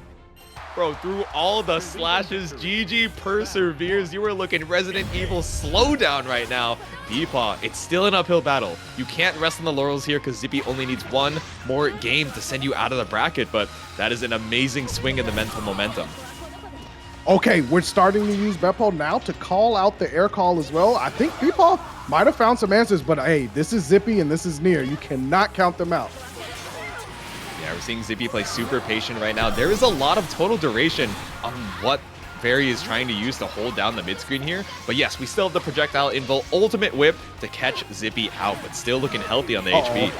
Bro, through all the slashes, GG perseveres. You were looking Resident Evil slowdown right now. Beepaw, it's still an uphill battle. You can't rest on the laurels here because Zippy only needs one more game to send you out of the bracket, but that is an amazing swing in the mental momentum. Okay, we're starting to use Beppo now to call out the air call as well. I think Beepaw might have found some answers, but hey, this is Zippy and this is Nier. You cannot count them out. Yeah, we're seeing Zippy play super patient right now. There is a lot of total duration on what Ferry is trying to use to hold down the mid screen here. But yes, we still have the projectile invo ultimate whip to catch Zippy out, but still looking healthy on the HP.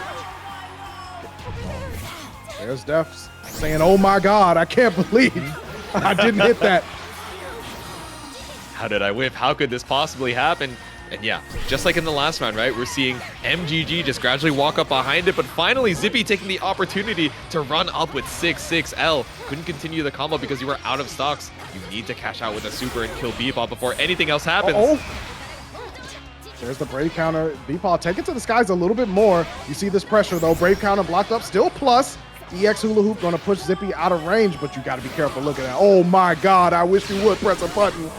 There's Def saying, oh my God, I can't believe I didn't hit that. How did I whip? How could this possibly happen? And yeah, just like in the last round, right? We're seeing MGG just gradually walk up behind it, but finally Zippy taking the opportunity to run up with 6-6L. Couldn't continue the combo because you were out of stocks. You need to cash out with a super and kill Beepaw before anything else happens. There's the Brave counter. Beepaw take it to the skies a little bit more. You see this pressure though. Brave counter blocked up, still plus. EX Hula Hoop gonna push Zippy out of range, but you gotta be careful. Look at that. Oh my God, I wish you would press a button.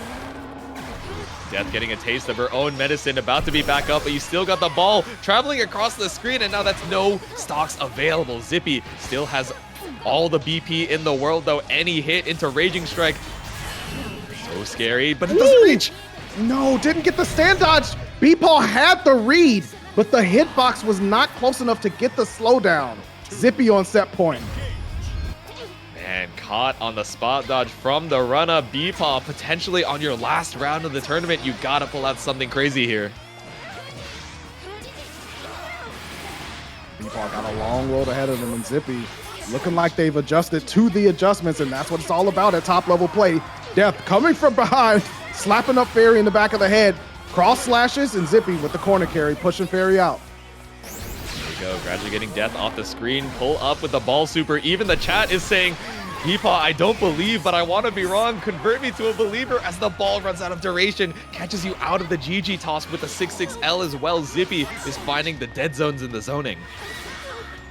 Death getting a taste of her own medicine, about to be back up, but you still got the ball traveling across the screen, and now that's no stocks available. Zippy still has all the BP in the world, though. Any hit into Raging Strike. So scary, but it doesn't reach. No, didn't get the stand dodge. Beepaw had the read, but the hitbox was not close enough to get the slowdown. Zippy on set point. And caught on the spot dodge from the run-up. Beepaw potentially on your last round of the tournament. You gotta pull out something crazy here. Beepaw got a long road ahead of them, and Zippy looking like they've adjusted to the adjustments, and that's what it's all about at top level play. Death coming from behind, slapping up Ferry in the back of the head. Cross slashes, and Zippy with the corner carry, pushing Ferry out. Go, gradually getting Death off the screen, pull up with the ball super. Even the chat is saying, Beepaw, I don't believe, but I want to be wrong. Convert me to a believer as the ball runs out of duration. Catches you out of the GG toss with the 6-6L as well. Zippy is finding the dead zones in the zoning.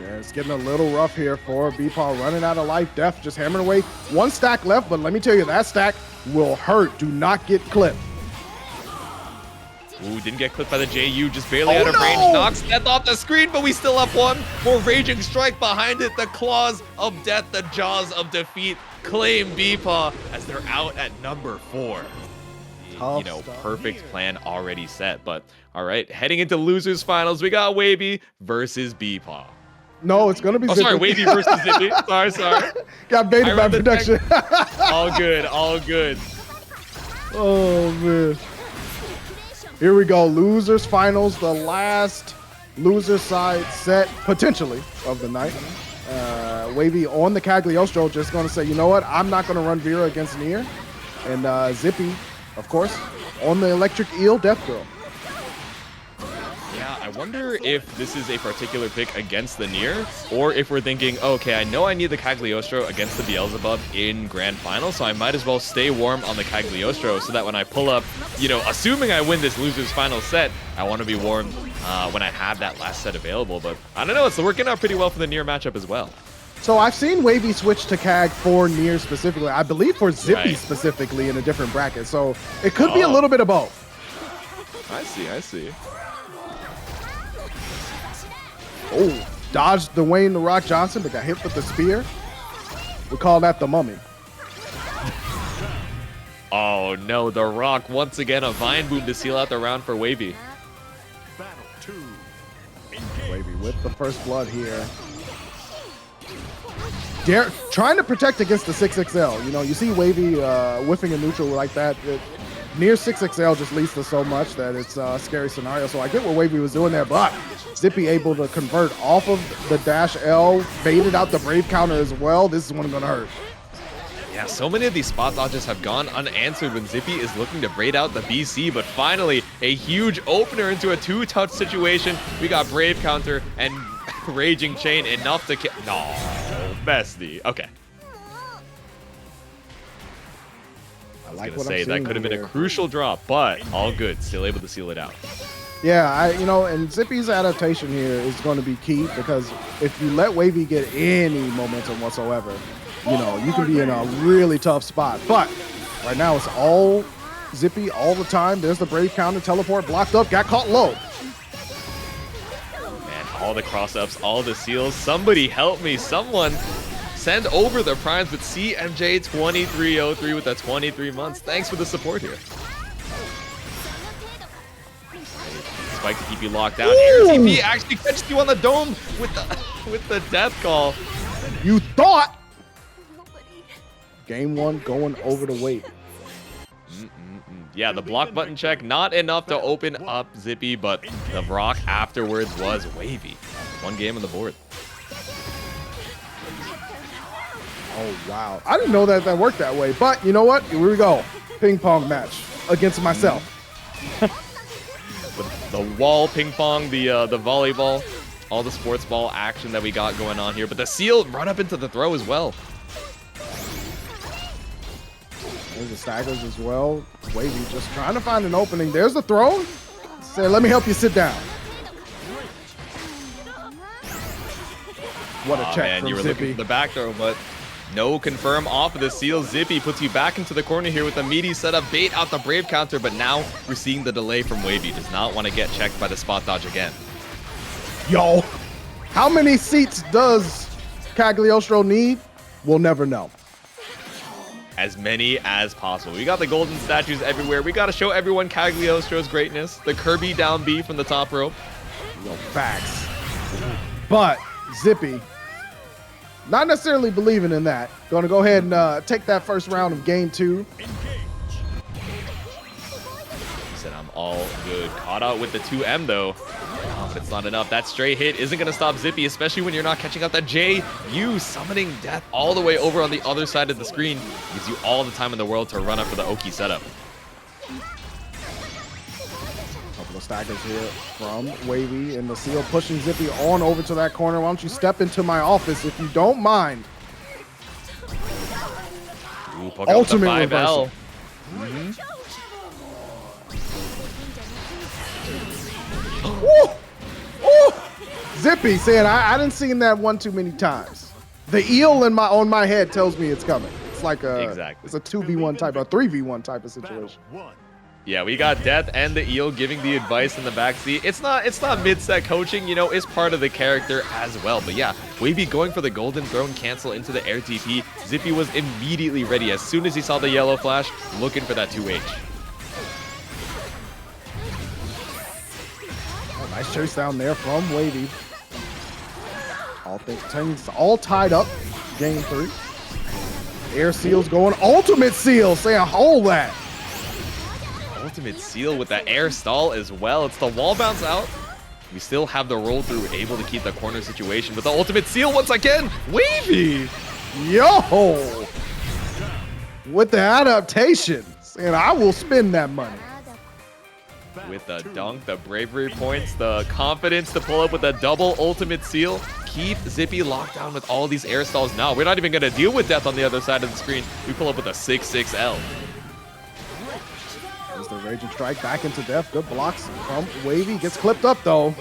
Yeah, it's getting a little rough here for Beepaw, running out of life. Death just hammering away. One stack left, but let me tell you, that stack will hurt. Do not get clipped. Ooh, didn't get clipped by the JU, just barely out of range. Knocks Death off the screen, but we still have one more Raging Strike behind it. The claws of death, the jaws of defeat claim Beepaw as they're out at number 4. Tough you know, stuff. perfect plan already set. But all right, heading into losers finals, we got Wavy versus Beepaw. No, it's gonna be. Oh, Zippy. sorry, Wavy versus Zippy. Sorry. Got baited by production. All good, all good. Oh man. Here we go, losers finals, the last loser side set, potentially, of the night. Wavy on the Cagliostro, just gonna say, you know what, I'm not gonna run Vira against Nier. And Zippy, of course, on the Electric Eel Death Girl. I wonder if this is a particular pick against the Nier, or if we're thinking, okay, I know I need the Cagliostro against the Beelzebub in Grand Final, so I might as well stay warm on the Cagliostro so that when I pull up, you know, assuming I win this loser's final set, I want to be warm when I have that last set available. But I don't know, it's working out pretty well for the Nier matchup as well. So I've seen Wavy switch to Cag for Nier specifically. I believe for Zippy specifically in a different bracket. So it could be a little bit of both. I see. Oh, dodged Dwayne The Rock Johnson, but got hit with the spear. We call that the mummy. Oh no, The Rock once again a Vine Boom to seal out the round for Wavy. Battle 2. Wavy with the first blood here. Trying to protect against the 6XL. You know, you see Wavy whiffing a neutral like that. Near 6XL just leads to so much that it's a scary scenario. So I get what Wavy was doing there, but Zippy able to convert off of the dash L, baited out the Brave counter as well. This is one gonna hurt. Yeah, so many of these spot dodges have gone unanswered when Zippy is looking to braid out the BC, but finally a huge opener into a two-touch situation. We got Brave counter and Raging Chain enough to kill. No, bestie. Okay. I was gonna say that could have been a crucial drop, but all good. Still able to seal it out. Yeah, you know, and Zippy's adaptation here is going to be key because if you let Wavy get any momentum whatsoever, you know, you can be in a really tough spot. But right now it's all Zippy all the time. There's the Brave counter, teleport, blocked up, got caught low. Man, all the cross-ups, all the seals. Somebody help me. Someone send over the primes with CMJ2303 with that 23 months. Thanks for the support here. Spike to keep you locked down. Air TP actually catches you on the dome with the death call. You thought. Game one going over the weight. Yeah, the block button check, not enough to open up Zippy, but the Rock afterwards was Wavy. One game on the board. Oh, wow. I didn't know that worked that way. But you know what? Here we go. Ping pong match against myself. The wall ping pong, the volleyball, all the sports ball action that we got going on here. But the seal run up into the throw as well. There's the staggers as well. Wavy just trying to find an opening. There's the throw. Say, let me help you sit down. What a check man, from you were Zippy. looking for the back throw, but no confirm off of the seal. Zippy puts you back into the corner here with a meaty setup, bait out the Brave counter, but now we're seeing the delay from Wavy. Does not want to get checked by the spot dodge again. Yo, how many seats does Cagliostro need? We'll never know. As many as possible. We got the golden statues everywhere. We got to show everyone Cagliostro's greatness. The Kirby down B from the top rope. Yo, facts. But Zippy, not necessarily believing in that. Going to go ahead and take that first round of game two. He said, I'm all good. Caught out with the 2M though. But it's not enough. That stray hit isn't going to stop Zippy, especially when you're not catching out that J. You summoning death all the way over on the other side of the screen gives you all the time in the world to run up for the Oki setup. Couple of staggers here from Wavy, and the seal pushing Zippy on over to that corner. Why don't you step into my office if you don't mind? Ooh, poke out with the 5L. Woo! Woo! Zippy saying, I didn't see that one too many times. The eel on my head tells me it's coming. It's like it's a 2v1 type, a 3v1 type of situation. Yeah, we got Death and the Eel giving the advice in the backseat. It's not mid-set coaching, you know, it's part of the character as well. But yeah, Wavy going for the Golden Throne cancel into the air TP. Zippy was immediately ready as soon as he saw the yellow flash, looking for that 2H. Oh, nice chase down there from Wavy. All things all tied up. Game 3. Air Seal's going. Ultimate Seal saying hold that. Ultimate Seal with the air stall as well. It's the wall bounce out. We still have the roll through, able to keep the corner situation. But the Ultimate Seal once again. Wavy. Yo. With the adaptation. And I will spend that money. with the dunk, the bravery points, the confidence to pull up with a double ultimate seal. Keep Zippy locked down with all these air stalls now. We're not even going to deal with death on the other side of the screen. We pull up with a 6-6L. There's the Raging Strike back into death. Good blocks from Wavy. Gets clipped up though.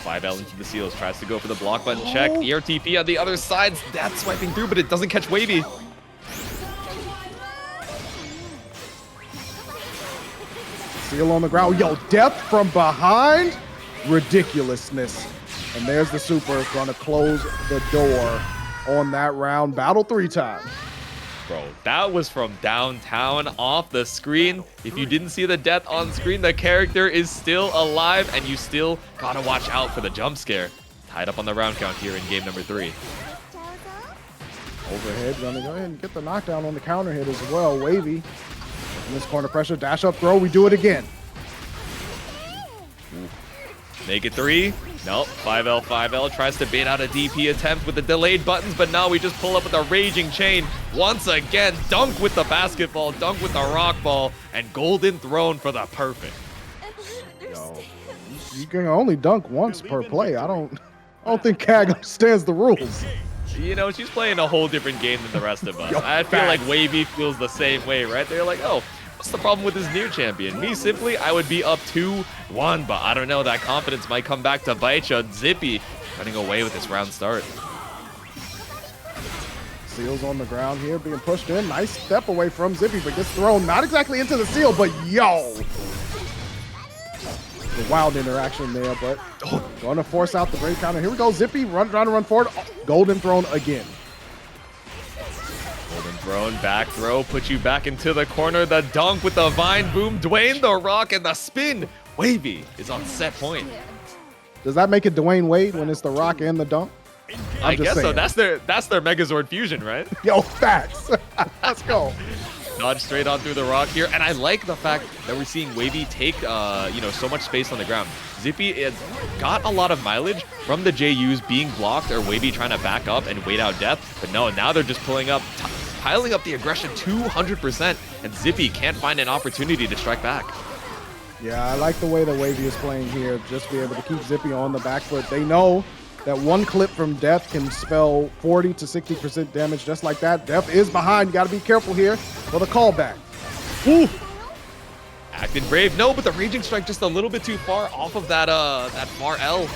L into the seals, tries to go for the block button check. The RTP on the other side, that's swiping through, but it doesn't catch Wavy. Seal on the ground. Yo, death from behind. Ridiculousness. And there's the super. Gonna close the door on that round. Battle 3 time. Bro, that was from downtown off the screen. If you didn't see the death on screen, the character is still alive, and you still gotta watch out for the jump scare. Tied up on the round count here in game number 3. Overhead, gonna go ahead and get the knockdown on the counter hit as well. Wavy. In this corner pressure, dash up throw, we do it again. Make it 3. Nope, 5L tries to bait out a DP attempt with the delayed buttons, but now we just pull up with a Raging Chain. Once again, dunk with the basketball, dunk with the rock ball, and Golden Throne for the perfect. Yo, you can only dunk once per play. I don't think Kag understands the rules. You know, she's playing a whole different game than the rest of us. I feel like Wavy feels the same way, right? They're like, oh, what's the problem with this Nier champion? Me, simply, I would be up 2-1, but I don't know. That confidence might come back to bite you. Zippy running away with this round start. Seal's on the ground here, being pushed in. Nice step away from Zippy, but gets thrown not exactly into the seal, but yo! The wild interaction there, but going to force out the break counter. Here we go, Zippy trying to run forward. Oh, Golden Throne again. Golden Throne, back throw, put you back into the corner. The dunk with the vine boom, Dwayne the Rock, and the spin. Wavy is on set point. Does that make it Dwayne Wade when it's the Rock and the dunk? I guess so. That's their Megazord fusion, right? Yo, facts. Let's go. Dodge straight on through the rock here, and I like the fact that we're seeing Wavy take, so much space on the ground. Zippy has got a lot of mileage from the JUs being blocked or Wavy trying to back up and wait out death, but no, now they're just piling up the aggression 200%, and Zippy can't find an opportunity to strike back. Yeah, I like the way that Wavy is playing here, just be able to keep Zippy on the back foot. They know that one clip from death can spell 40 to 60% damage just like that. Death is behind. You got to be careful here for the callback. Ooh. Acting brave. No, but the Raging Strike just a little bit too far off of that far L.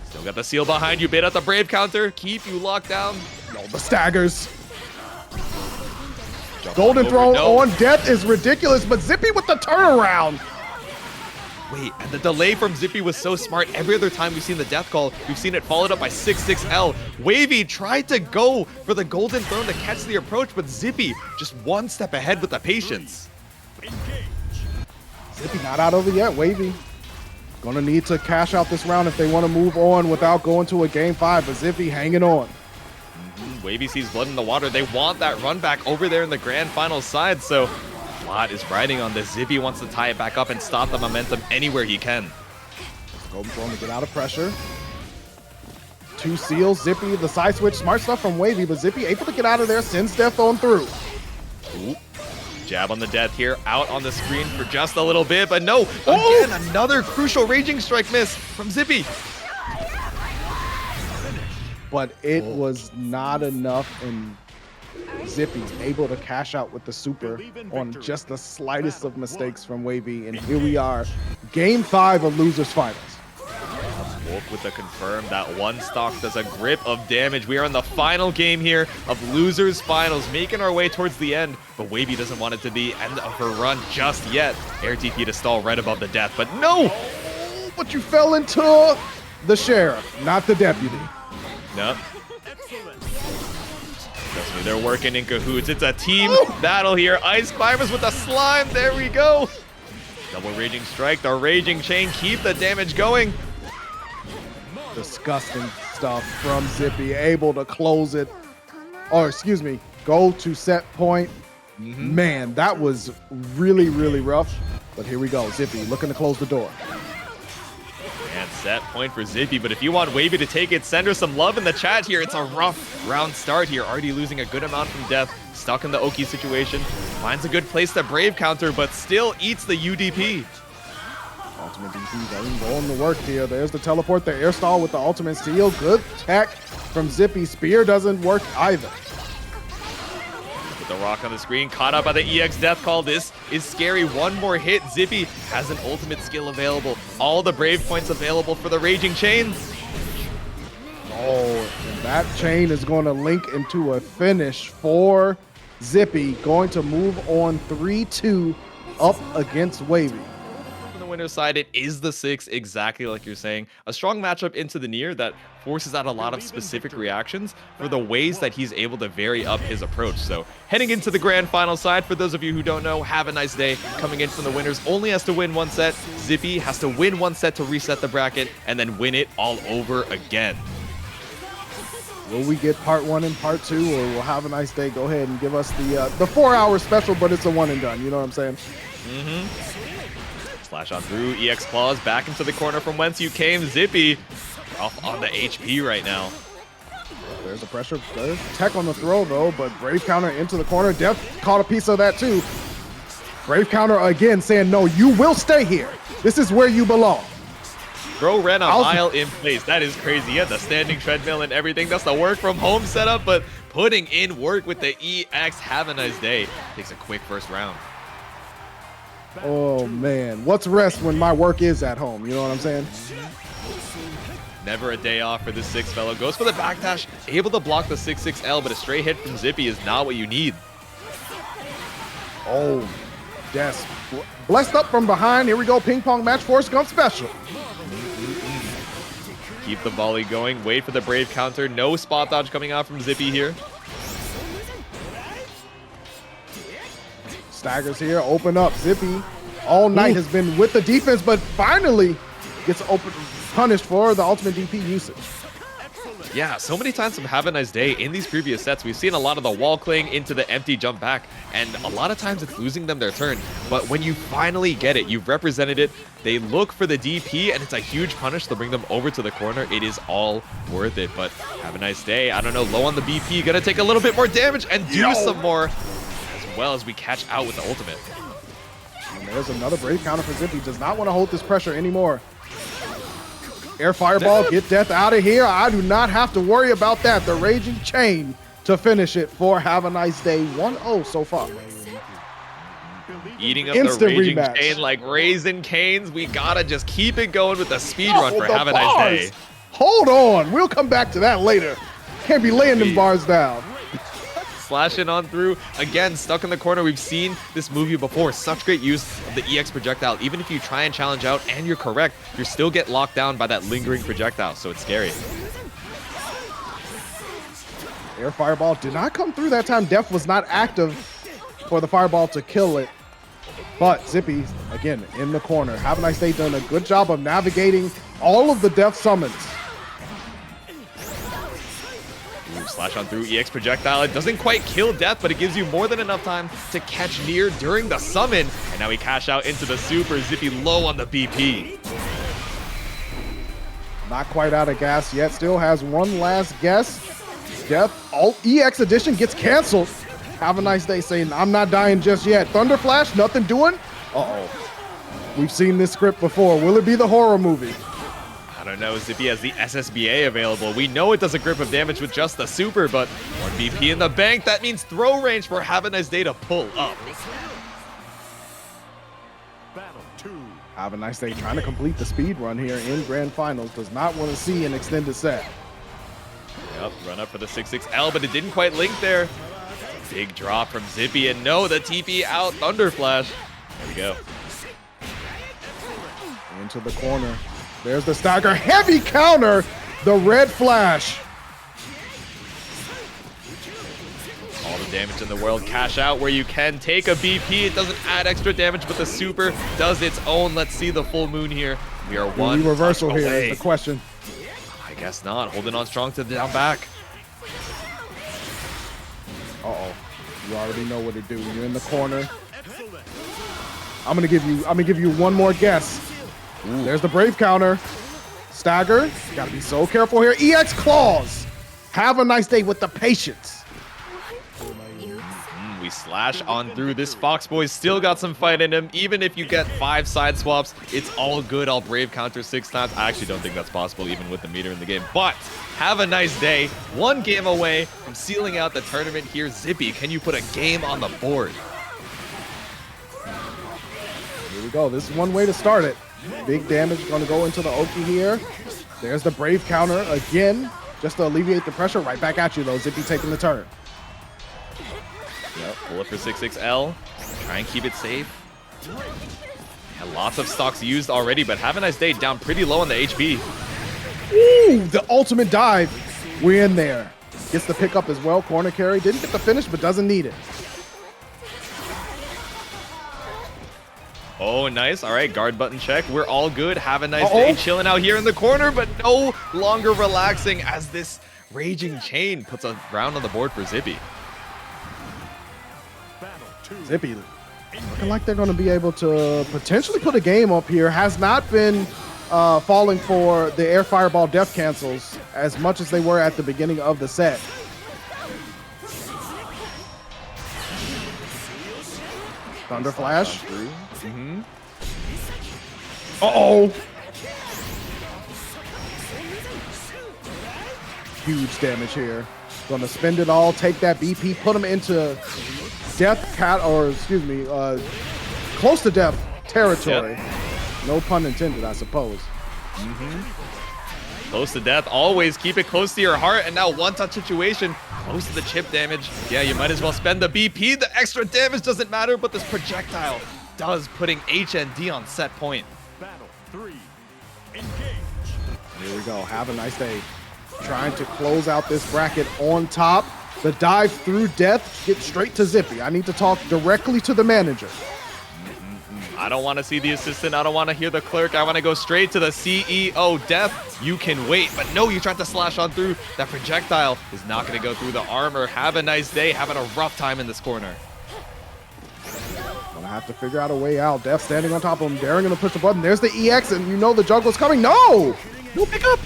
Still got the seal behind you. Bait out the Brave counter. Keep you locked down. No, the staggers. Golden Throne on death is ridiculous, but Zippy with the turnaround. Wait, and the delay from Zippy was so smart. Every other time we've seen the death call, we've seen it followed up by 6-6L. Wavy tried to go for the Golden Throne to catch the approach, but Zippy just one step ahead with the patience. Zippy not out of it yet. Wavy gonna need to cash out this round if they want to move on without going to a game 5, but Zippy hanging on. Wavy sees blood in the water. They want that run back over there in the grand final side, so Lot is riding on this. Zippy wants to tie it back up and stop the momentum anywhere he can. Golden Throne to get out of pressure. 2 seals. Zippy, the side switch. Smart stuff from Wavy, but Zippy able to get out of there. Sends death on through. Ooh. Jab on the death here. Out on the screen for just a little bit, but no. Again, another crucial Raging Strike miss from Zippy. But it was not enough, and Zippy able to cash out with the super on just the slightest of mistakes from Wavy, and here we are, game 5 of Losers Finals. Wolf with the confirm. That one stock does a grip of damage. We are in the final game here of Losers Finals, making our way towards the end, but Wavy doesn't want it to be end of her run just yet. Air TP to stall right above the death, but no! But you fell into the sheriff, not the deputy. No. Trust me, they're working in cahoots. It's a team battle here. Ice Climbers with the slime. There we go. Double Raging Strike. The Raging Chain. Keep the damage going. Disgusting stuff from Zippy. Able to close it. Or, excuse me, go to set point. Man, that was really, really rough. But here we go. Zippy looking to close the door. And set point for Zippy, but if you want Wavy to take it, send her some love in the chat here. It's a rough round start here, already losing a good amount from death, stuck in the Oki situation, finds a good place to Brave counter, but still eats the UDP. Ultimate DP going to work here. There's the teleport, the air stall with the ultimate seal. Good tech from Zippy. Spear doesn't work either. With the rock on the screen, caught up by the EX death call. This is scary. One more hit. Zippy has an ultimate skill available. All the Brave points available for the Raging Chains. Oh, and that chain is going to link into a finish for Zippy. Going to move on 3-2 up against Wavy. On the winner's side, it is the 6, exactly like you're saying. A strong matchup into the Nier that forces out a lot of specific reactions for the ways that he's able to vary up his approach. So heading into the grand final side, for those of you who don't know, have a nice day. Coming in from the winners, only has to win 1 set. Zippy has to win 1 set to reset the bracket and then win it all over again. Will we get part 1 and part 2, or we'll have a nice day? Go ahead and give us the 4-hour special, but it's a one and done. You know what I'm saying? Slash on through, EX claws back into the corner from whence you came. Zippy off on the HP right now. There's the pressure. There's tech on the throw though, but Brave counter into the corner. Death caught a piece of that too. Brave counter again saying, no, you will stay here. This is where you belong. Bro ran a mile in place. That is crazy. He had the standing treadmill and everything. That's the work from home setup, but putting in work with the EX. Have a nice day. Takes a quick first round. Oh man, what's rest when my work is at home? You know what I'm saying? Never a day off for this 6 fellow. Goes for the backdash, able to block the 6-6L, but a straight hit from Zippy is not what you need. Oh, yes. Blessed up from behind. Here we go, ping pong match, Force Gump special. Keep the volley going, wait for the Brave counter. No spot dodge coming out from Zippy here. Staggers here, open up. Zippy all night has been with the defense, but finally gets punished for the ultimate DP usage. Yeah, so many times from Have a Nice Day in these previous sets, we've seen a lot of the wall cling into the empty jump back, and a lot of times it's losing them their turn. But when you finally get it, you've represented it, they look for the DP, and it's a huge punish to bring them over to the corner. It is all worth it, but Have a Nice Day. I don't know, low on the BP, gonna take a little bit more damage and do some more, as well as we catch out with the ultimate. And there's another Brave counter for Zippy. Does not want to hold this pressure anymore. Air fireball, get death out of here. I do not have to worry about that. The Raging Chain to finish it for Have a Nice Day. 1-0 so far. Eating up Instant the Raging rematch. Chain like Raisin Canes. We gotta just keep it going with the speed run for Have a Nice Day. Hold on. We'll come back to that later. Can't be laying them bars down. Slashing on through. Again, stuck in the corner. We've seen this move before. Such great use of the EX projectile. Even if you try and challenge out and you're correct, you still get locked down by that lingering projectile, so it's scary. Air fireball did not come through that time. Def was not active for the fireball to kill it. But Zippy, again, in the corner. Have a Nice Day done a good job of navigating all of the Def summons. Slash on through, EX projectile. It doesn't quite kill Death, but it gives you more than enough time to catch Nier during the summon. And now we cash out into the super. Zippy low on the BP. Not quite out of gas yet. Still has one last guess. Death, EX edition gets canceled. Have a Nice Day saying, I'm not dying just yet. Thunder Flash, nothing doing. Uh-oh. We've seen this script before. Will it be the horror movie? I don't know, Zippy has the SSBA available. We know it does a grip of damage with just the super, but more BP in the bank. That means throw range for Have a Nice Day to pull up. Battle 2. Have a Nice Day trying to complete the speed run here in Grand Finals. Does not want to see an extended set. Yep, run up for the 6-6L, but it didn't quite link there. Big drop from Zippy, and no, the TP out, Thunder Flash. There we go. Into the corner. There's the stagger, heavy counter, the red flash. All the damage in the world, cash out where you can, take a BP. It doesn't add extra damage, but the super does its own. Let's see the full moon here. We are one reversal touch here away. is the question. I guess not, holding on strong to the down back. Uh-oh, you already know what to do. You're in the corner. I'm gonna give you one more guess. Ooh. There's the Brave counter. stagger. Gotta be so careful here. EX claws. Have a nice day with the patience. We slash on through. This Fox boy still got some fight in him. Even if you get 5 side swaps, it's all good. I'll brave counter 6 times. I actually don't think that's possible even with the meter in the game. But have a nice day. 1 game away from sealing out the tournament here. Zippy, can you put a game on the board? Here we go. This is one way to start it. Big damage going to go into the Oki here. There's the brave counter again, just to alleviate the pressure. Right back at you though. Zippy taking the turn. Yep, pull it for 6XL. Try and keep it safe. And lots of stocks used already, but have a nice day. Down pretty low on the HP. Ooh, the ultimate dive. We're in there. Gets the pickup as well. Corner carry. Didn't get the finish, but doesn't need it. Oh, nice. All right, guard button check. We're all good. Have a nice day. Chilling out here in the corner, but no longer relaxing as this raging chain puts a round on the board for Zippy. Zippy looking like they're going to be able to potentially put a game up here. Has not been falling for the air fireball death cancels as much as they were at the beginning of the set. Thunder Flash. Uh-oh. Huge damage here. Gonna spend it all, take that BP, put him into death close to death territory. Yep. No pun intended, I suppose. Close to death, always keep it close to your heart. And now one-touch situation, close to the chip damage. Yeah, you might as well spend the BP. The extra damage doesn't matter, but this projectile does, putting HND on set point. Battle 3, engage. Here we go, have a nice day. Trying to close out this bracket on top. The dive through death, get straight to Zippy. I need to talk directly to the manager. I don't want to see the assistant. I don't want to hear the clerk. I want to go straight to the CEO. Death, you can wait. But no, you tried to slash on through. That projectile is not going to go through the armor. Have a nice day. Having a rough time in this corner. Gonna have to figure out a way out. Death standing on top of him. Daring gonna push the button. There's the EX, and you know the juggle's coming. No! No pickup!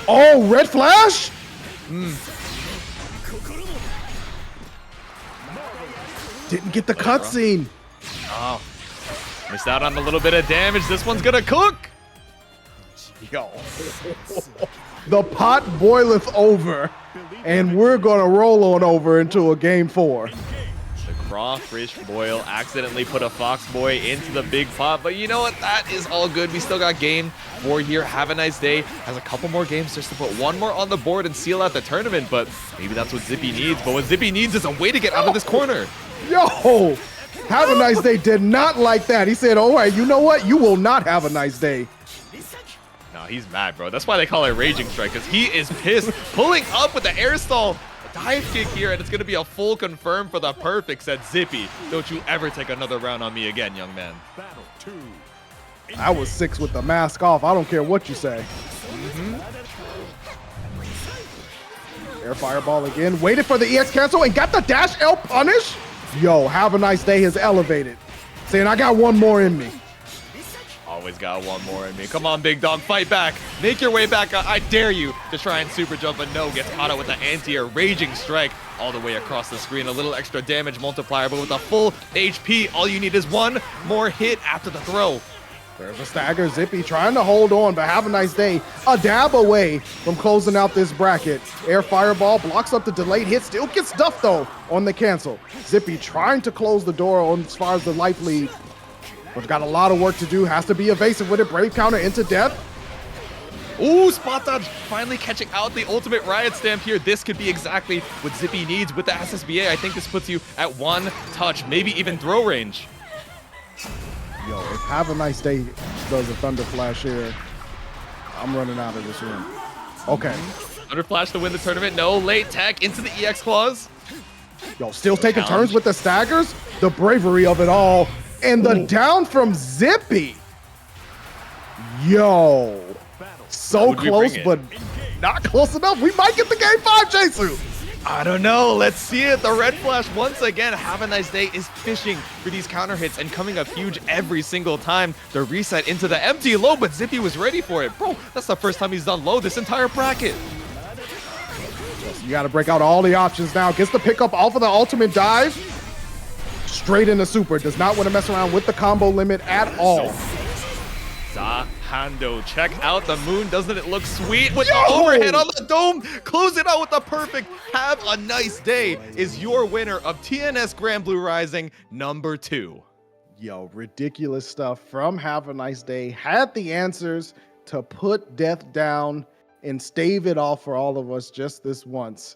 Oh, red flash? Didn't get the cutscene. Oh, missed out on a little bit of damage. This one's gonna cook. Yo. The pot boileth over, and we're gonna roll on over into a game 4. The crawfish boil accidentally put a fox boy into the big pot, but you know what? That is all good. We still got game 4 here. Have a nice day. Has a couple more games just to put one more on the board and seal out the tournament, but maybe that's what Zippy needs. But what Zippy needs is a way to get out of this corner. Yo, have a nice day did not like that. He said, all right, you know what? You will not have a nice day. No, he's mad, bro. That's why they call it Raging Strike, because he is pissed. Pulling up with the air stall. Dive kick here, and it's going to be a full confirm for the perfect, said Zippy. Don't you ever take another round on me again, young man. Battle 2. I was 6 with the mask off. I don't care what you say. Air fireball again. Waited for the EX cancel and got the dash L punish. Yo, have a nice day has elevated. Saying, I got one more in me. Always got one more in me. Come on, big dog, fight back. Make your way back. I dare you to try and super jump, but no, gets caught out with the anti-air Raging Strike all the way across the screen. A little extra damage multiplier, but with a full HP, all you need is one more hit after the throw. There's a stagger. Zippy trying to hold on, but have a nice day. A dab away from closing out this bracket. Air fireball blocks up the delayed hit. Still gets stuffed, though, on the cancel. Zippy trying to close the door on as far as the life lead. But got a lot of work to do. Has to be evasive with it. Brave counter into death. Ooh, spot dodge. Finally catching out the ultimate riot stamp here. This could be exactly what Zippy needs with the SSBA. I think this puts you at one touch, maybe even throw range. Yo, if Have a Nice Day does a Thunder Flash here, I'm running out of this room. Okay. Thunder Flash to win the tournament. No, late tech into the EX claws. Yo, still taking turns with the staggers. The bravery of it all. And the down from Zippy. Yo. So close, but not close enough. We might get the game 5, Jesu. I don't know. Let's see it. The red flash once again. Have a nice day is fishing for these counter hits and coming up huge every single time. The reset into the empty low, but Zippy was ready for it. Bro, that's the first time he's done low this entire bracket. Yes, you got to break out all the options now. Gets the pickup off of the ultimate dive. Straight into super. Does not want to mess around with the combo limit at all. Hando, check out the moon. Doesn't it look sweet with the overhead on the dome? Close it out with the perfect. Have a nice day is your winner of TNS Granblue Rising #2. Yo, ridiculous stuff from Have a Nice Day. Had the answers to put death down and stave it off for all of us just this once.